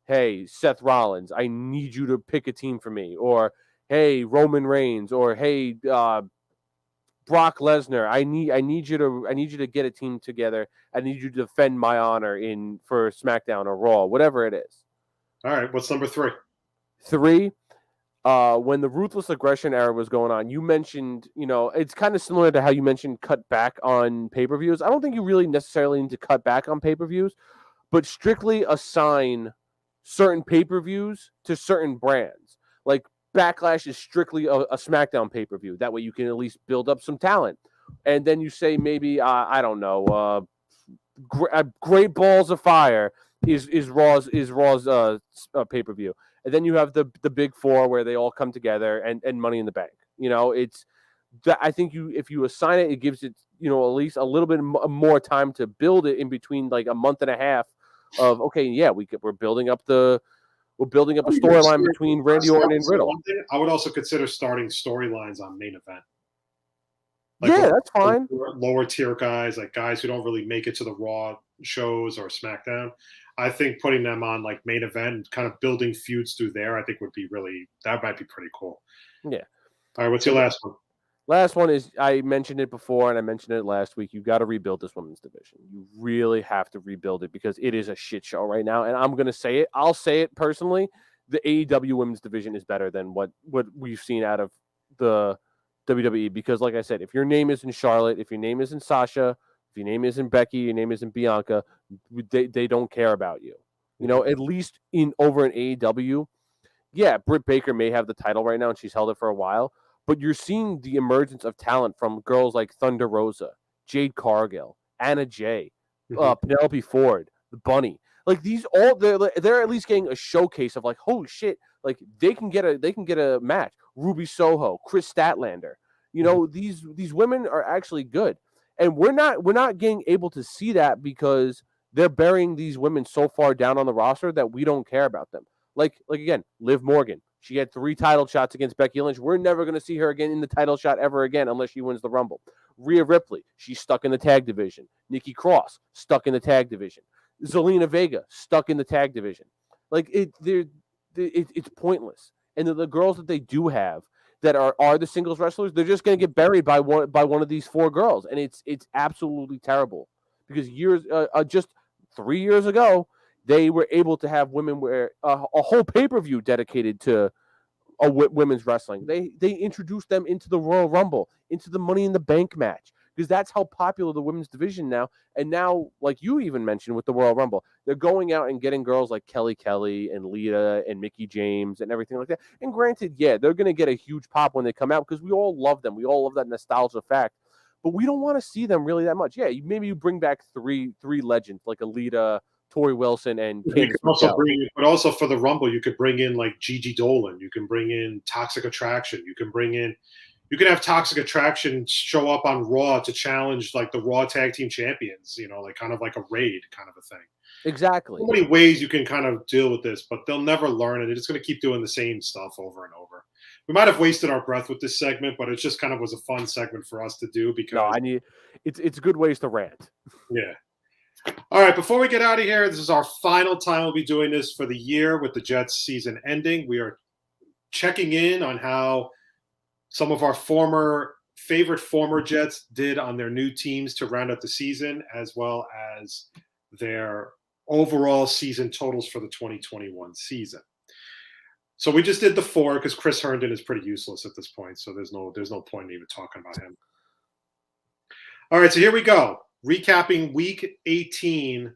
hey, Seth Rollins, I need you to pick a team for me. Or, hey, Roman Reigns. Or, hey, Brock Lesnar, I need you to get a team together. I need you to defend my honor for SmackDown or Raw, whatever it is. All right, what's number 3? 3, when the Ruthless Aggression era was going on, you mentioned, it's kind of similar to how you mentioned cut back on pay-per-views. I don't think you really necessarily need to cut back on pay-per-views, but strictly assign certain pay-per-views to certain brands. Like Backlash is strictly a SmackDown pay-per-view. That way you can at least build up some talent. And then you say maybe, I don't know, Great Balls of Fire is Raw's pay-per-view. And then you have the Big Four where they all come together and Money in the Bank. I think if you assign it, it gives it, at least a little bit more time to build it in between, like a month and a half of, okay, yeah, we're building up a storyline between Randy Orton and Riddle. I would also consider starting storylines on Main Event. That's fine. Lower tier guys, like guys who don't really make it to the Raw shows or SmackDown. I think putting them on like Main Event and kind of building feuds through there, I think that might be pretty cool. Yeah. All right, what's your last one? Last one is, I mentioned it before and I mentioned it last week. You've got to rebuild this women's division. You really have to rebuild it, because it is a shit show right now. And I'm going to say it. I'll say it personally. The AEW women's division is better than what we've seen out of the WWE. Because like I said, if your name isn't Charlotte, if your name isn't Sasha, if your name isn't Becky, your name isn't Bianca, they don't care about you. At least over in AEW. Yeah, Britt Baker may have the title right now and she's held it for a while. But you're seeing the emergence of talent from girls like Thunder Rosa, Jade Cargill, Anna Jay, Penelope Ford, the Bunny. Like these all, they're at least getting a showcase of like, holy shit, like they can get a match. Ruby Soho, Chris Statlander. These women are actually good, and we're not getting able to see that because they're burying these women so far down on the roster that we don't care about them. Like again, Liv Morgan. She had 3 title shots against Becky Lynch. We're never going to see her again in the title shot ever again unless she wins the Rumble. Rhea Ripley, she's stuck in the tag division. Nikki Cross, stuck in the tag division. Zelina Vega, stuck in the tag division. Like it's pointless. And the girls that they do have that are the singles wrestlers, they're just going to get buried by one of these 4 girls, and it's absolutely terrible. Because just 3 years ago, they were able to have women wear a whole pay-per-view dedicated to women's wrestling. They introduced them into the Royal Rumble, into the Money in the Bank match, because that's how popular the women's division now. And now, like you even mentioned with the Royal Rumble, they're going out and getting girls like Kelly Kelly and Lita and Mickie James and everything like that. And granted, yeah, they're going to get a huge pop when they come out because we all love them. We all love that nostalgia fact. But we don't want to see them really that much. Yeah, maybe you bring back three legends like Alita, Tori Wilson, and Candice but also for the Rumble, you could bring in like Gigi Dolan. You can bring in Toxic Attraction. You can have Toxic Attraction show up on Raw to challenge like the Raw Tag Team Champions, like kind of like a raid kind of a thing. Exactly. So many ways you can kind of deal with this, but they'll never learn it. They're just going to keep doing the same stuff over and over. We might have wasted our breath with this segment, but it just kind of was a fun segment for us to do because it's good ways to rant. Yeah. All right, before we get out of here, this is our final time we'll be doing this for the year with the Jets season ending. We are checking in on how some of our former favorite former Jets did on their new teams to round out the season, as well as their overall season totals for the 2021 season. So we just did the 4 because Chris Herndon is pretty useless at this point. So there's no point in even talking about him. All right, so here we go. Recapping Week 18.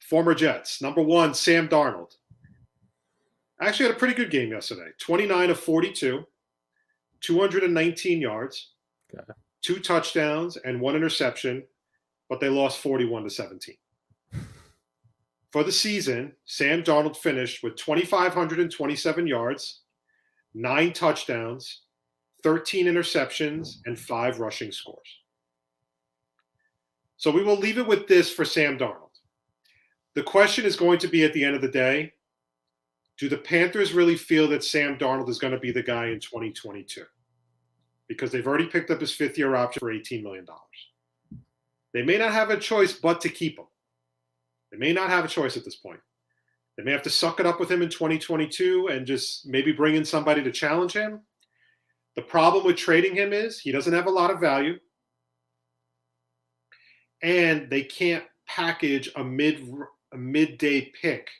Former Jets. Number 1, Sam Darnold. Actually had a pretty good game yesterday. 29 of 42, 219 yards, 2 touchdowns, and 1 interception, but they lost 41-17. For the season, Sam Darnold finished with 2,527 yards, 9 touchdowns, 13 interceptions, and 5 rushing scores. So we will leave it with this for Sam Darnold. The question is going to be at the end of the day, do the Panthers really feel that Sam Darnold is going to be the guy in 2022? Because they've already picked up his 5th-year option for $18 million. They may not have a choice but to keep him. They may not have a choice at this point. They may have to suck it up with him in 2022 and just maybe bring in somebody to challenge him. The problem with trading him is he doesn't have a lot of value. And they can't package a midday pick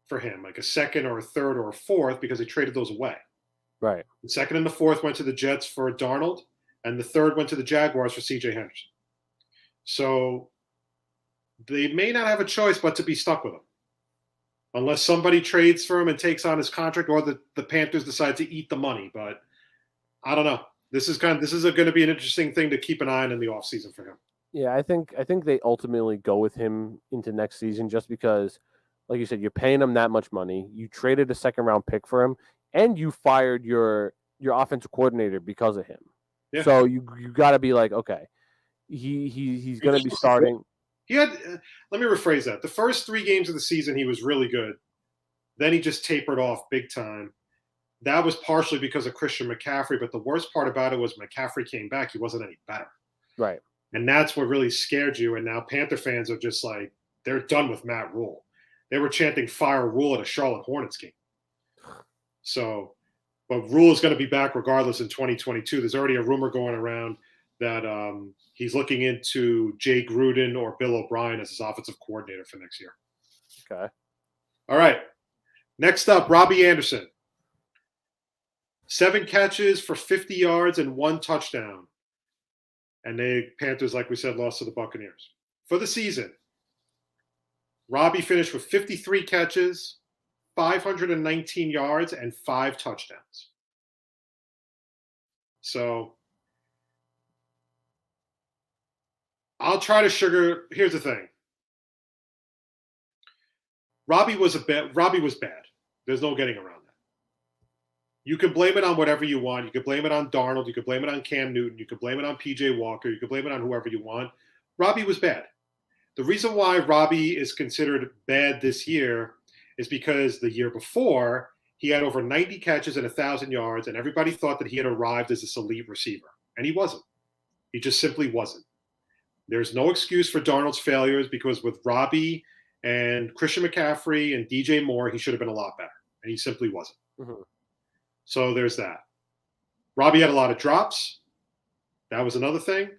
for him, like a 2nd or a 3rd or a 4th, because they traded those away. Right. The 2nd and the 4th went to the Jets for Darnold, and the 3rd went to the Jaguars for C.J. Henderson. So they may not have a choice but to be stuck with him, unless somebody trades for him and takes on his contract, or the Panthers decide to eat the money. But I don't know. This is going to be an interesting thing to keep an eye on in the offseason for him. Yeah, I think they ultimately go with him into next season just because, like you said, you're paying him that much money. You traded a 2nd-round pick for him, and you fired your offensive coordinator because of him. Yeah. So you got to be like, okay, he's going to be starting. He had. Let me rephrase that. The first 3 games of the season, he was really good. Then he just tapered off big time. That was partially because of Christian McCaffrey, but the worst part about it was McCaffrey came back. He wasn't any better. Right. And that's what really scared you. And now Panther fans are just like, they're done with Matt Rule. They were chanting fire Rule at a Charlotte Hornets game. So, but Rule is going to be back regardless in 2022. There's already a rumor going around that he's looking into Jay Gruden or Bill O'Brien as his offensive coordinator for next year. Okay. All right. Next up, Robbie Anderson. 7 catches for 50 yards and 1 touchdown. And the Panthers, like we said, lost to the Buccaneers. For the season, Robbie finished with 53 catches, 519 yards, and 5 touchdowns. So I'll try to here's the thing. Robbie was bad. There's no getting around that. You can blame it on whatever you want. You could blame it on Darnold. You could blame it on Cam Newton. You could blame it on P.J. Walker. You could blame it on whoever you want. Robbie was bad. The reason why Robbie is considered bad this year is because the year before, he had over 90 catches and 1,000 yards, and everybody thought that he had arrived as this elite receiver. And he wasn't. He just simply wasn't. There's no excuse for Darnold's failures because with Robbie and Christian McCaffrey and DJ Moore, he should have been a lot better. And he simply wasn't. Mm-hmm. So there's that. Robbie had a lot of drops. That was another thing.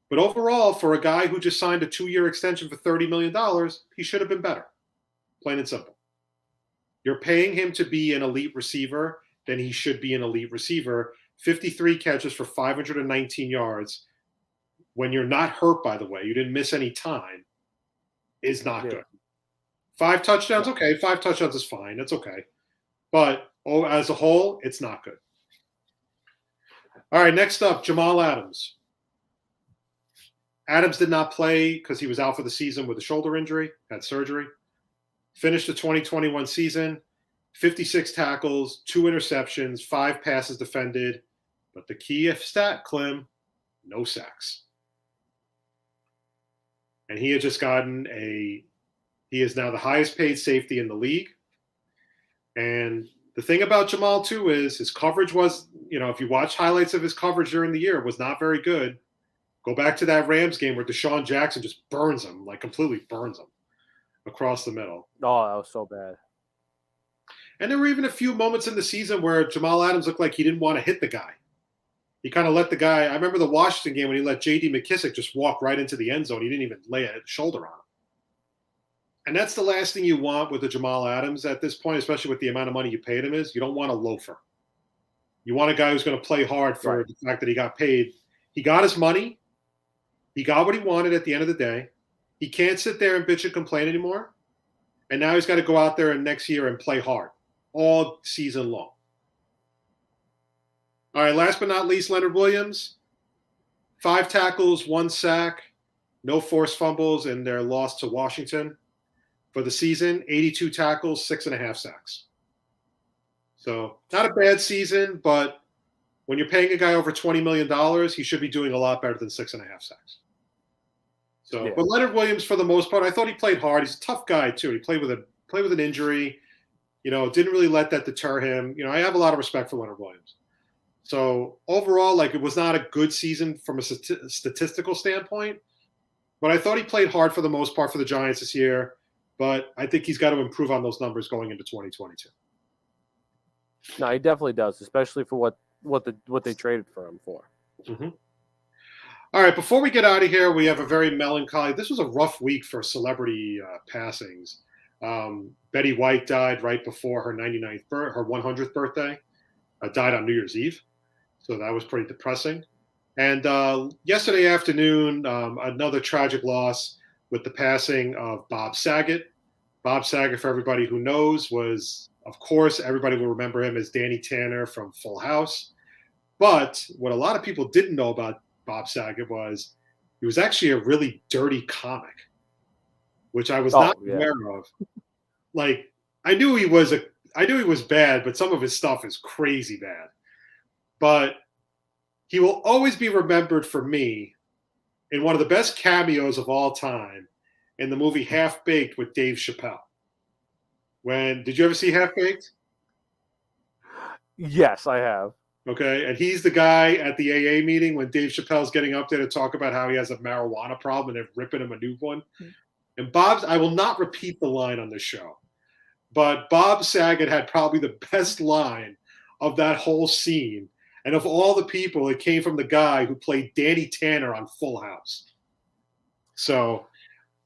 But overall, for a guy who just signed a 2-year extension for $30 million, he should have been better. Plain and simple. You're paying him to be an elite receiver, then he should be an elite receiver. 53 catches for 519 yards. When you're not hurt, by the way, you didn't miss any time, is not good. 5 touchdowns, okay. 5 touchdowns is fine. That's okay. But as a whole, it's not good. All right, next up, Jamal Adams. Adams did not play because he was out for the season with a shoulder injury, had surgery. Finished the 2021 season, 56 tackles, 2 interceptions, 5 passes defended. But the key stat, Klim, no sacks. And he had just gotten he is now the highest paid safety in the league. And the thing about Jamal, too, is his coverage was, if you watch highlights of his coverage during the year, it was not very good. Go back to that Rams game where Deshaun Jackson just burns him, like completely burns him across the middle. Oh, that was so bad. And there were even a few moments in the season where Jamal Adams looked like he didn't want to hit the guy. He kind of let the guy. I remember the Washington game when he let J.D. McKissick just walk right into the end zone. He didn't even lay a shoulder on him. And that's the last thing you want with a Jamal Adams at this point, especially with the amount of money you paid him. Is you don't want a loafer. You want a guy who's going to play hard for the fact that he got paid. He got his money. He got what he wanted at the end of the day. He can't sit there and bitch and complain anymore. And now he's got to go out there and next year and play hard all season long. All right, last but not least, Leonard Williams. 5 tackles, 1 sack, no forced fumbles in their loss to Washington. For the season, 82 tackles, 6.5 sacks. So not a bad season, but when you're paying a guy over $20 million, he should be doing a lot better than 6.5 sacks. So, yeah. But Leonard Williams, for the most part, I thought he played hard. He's a tough guy too. He played with an injury. Didn't really let that deter him. I have a lot of respect for Leonard Williams. So overall, it was not a good season from a statistical standpoint, but I thought he played hard for the most part for the Giants this year. But I think he's got to improve on those numbers going into 2022. No, he definitely does, especially for what they traded for him for. Mm-hmm. All right, before we get out of here, we have a very melancholy. This was a rough week for celebrity passings. Betty White died right before her 100th birthday. Died on New Year's Eve, so that was pretty depressing. And yesterday afternoon, another tragic loss with the passing of Bob Saget. Bob Saget, for everybody who knows, was, of course, everybody will remember him as Danny Tanner from Full House. But what a lot of people didn't know about Bob Saget was he was actually a really dirty comic, which I was not aware of. I knew he was bad, but some of his stuff is crazy bad. But he will always be remembered for me in one of the best cameos of all time in the movie Half Baked with Dave Chappelle. Did you ever see Half Baked? Yes, I have. Okay, and he's the guy at the AA meeting when Dave Chappelle's getting up there to talk about how he has a marijuana problem and they're ripping him a new one. And I will not repeat the line on this show, but Bob Saget had probably the best line of that whole scene. And of all the people, it came from the guy who played Danny Tanner on Full House. So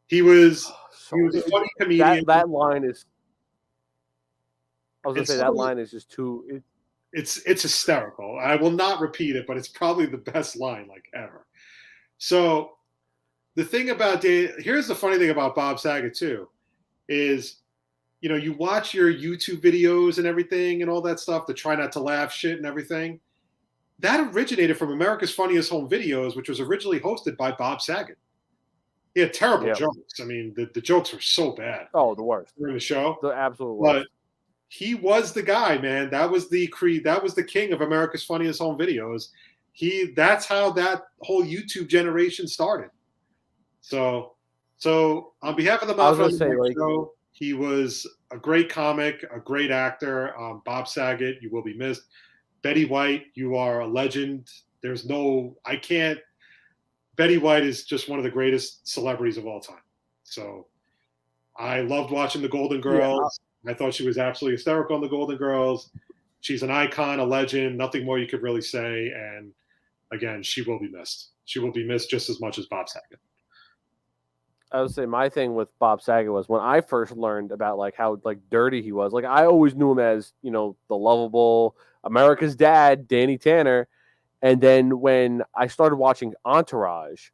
he was a funny comedian. That line is. I was going to say that line is just too. It's hysterical. I will not repeat it, but it's probably the best line ever. So the thing about here's the funny thing about Bob Saget too, is you watch your YouTube videos and everything and all that stuff, the try not to laugh shit and everything. That originated from America's Funniest Home Videos, which was originally hosted by Bob Saget. He had terrible jokes. I mean, the jokes were so bad. Oh, the worst during the show. The absolute worst. But he was the guy, man. That was the king of America's Funniest Home Videos. That's how that whole YouTube generation started. So on behalf of the Moffett show, he was a great comic, a great actor. Bob Saget, you will be missed. Betty White, you are a legend. Betty White is just one of the greatest celebrities of all time. So I loved watching the Golden Girls. Yeah. I thought she was absolutely hysterical on the Golden Girls. She's an icon, a legend, nothing more you could really say. And again, she will be missed. She will be missed just as much as Bob Saget. I would say my thing with Bob Saget was when I first learned about how dirty he was. I always knew him as, the lovable America's dad, Danny Tanner. And then when I started watching Entourage,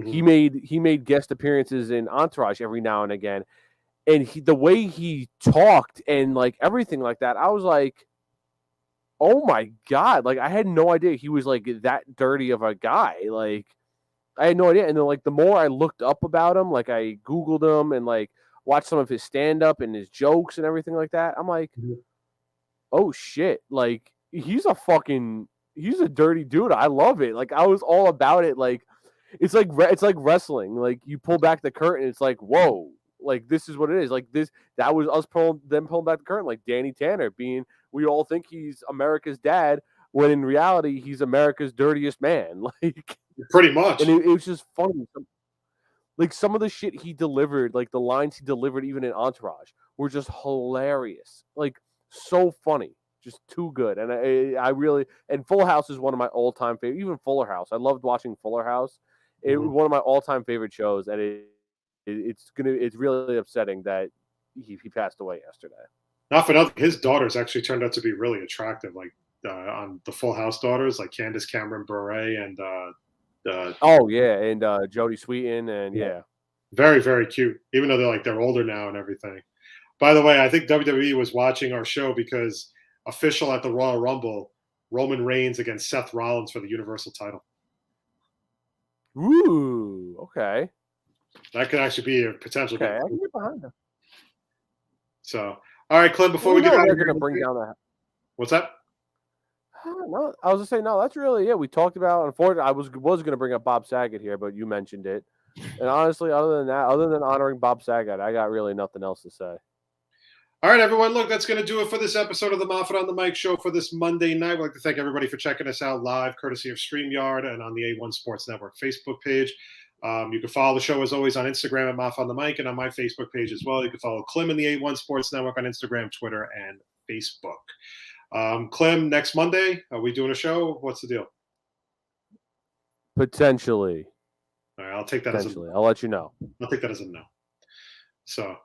he made guest appearances in Entourage every now and again. And the way he talked and everything like that, I was like, oh my God. I had no idea he was that dirty of a guy. I had no idea. And then the more I looked up about him, I Googled him and watched some of his stand-up and his jokes and everything like that. I'm like, oh shit. He's a dirty dude. I love it. I was all about it. It's like wrestling. You pull back the curtain. It's whoa. This is what it is. That was us pulling back the curtain. Danny Tanner we all think he's America's dad, when in reality he's America's dirtiest man. Pretty much. And it was just funny. Some of the shit he delivered, the lines he delivered even in Entourage, were just hilarious. So funny. just too good. And I really, and Full House is one of my all-time favorite. Even Fuller House, I loved watching Fuller House. It was one of my all-time favorite shows, and it's really upsetting that he passed away yesterday. Not for nothing, his daughters actually turned out to be really attractive. Like on the Full House daughters, like Candace Cameron Bure and oh yeah, and Jodie Sweetin, and yeah, very, very cute. Even though they're older now and everything. By the way, I think WWE was watching our show because official at the Royal Rumble, Roman Reigns against Seth Rollins for the Universal title. Ooh, okay. That could actually be a potential. Okay, I can get behind that. So, all right, Klim. Before we get out of here, going to bring down that. What's that? No, I was just saying. No, that's really it. We talked about. Unfortunately, I was going to bring up Bob Saget here, but you mentioned it. And honestly, other than that, other than honoring Bob Saget, I got really nothing else to say. All right, everyone. Look, that's going to do it for this episode of the Moffett on the Mic show for this Monday night. We'd like to thank everybody for checking us out live, courtesy of StreamYard and on the A1 Sports Network Facebook page. You can follow the show, as always, on Instagram at Moffett on the Mic and on my Facebook page as well. You can follow Klim in the A1 Sports Network on Instagram, Twitter, and Facebook. Klim, next Monday, are we doing a show? What's the deal? Potentially. All right, I'll take that as a no. I'll let you know. I'll take that as a no. So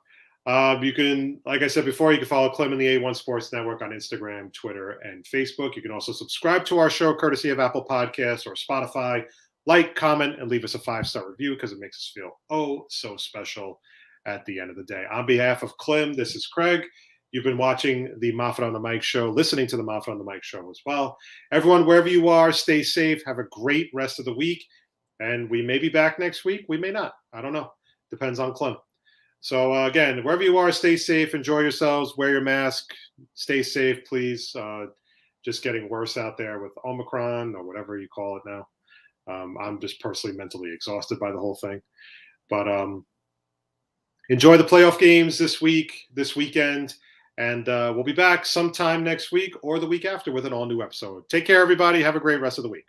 you can, like I said before, you can follow Klim in the A1 Sports Network on Instagram, Twitter, and Facebook. You can also subscribe to our show courtesy of Apple Podcasts or Spotify. Like, comment, and leave us a 5-star review because it makes us feel so special at the end of the day. On behalf of Klim, this is Craig. You've been watching the Moffett on the Mic show, listening to the Moffett on the Mic show as well. Everyone, wherever you are, stay safe. Have a great rest of the week. And we may be back next week. We may not. I don't know. Depends on Klim. So, again, wherever you are, stay safe. Enjoy yourselves. Wear your mask. Stay safe, please. Just getting worse out there with Omicron or whatever you call it now. I'm just personally mentally exhausted by the whole thing. But enjoy the playoff games this weekend. And we'll be back sometime next week or the week after with an all-new episode. Take care, everybody. Have a great rest of the week.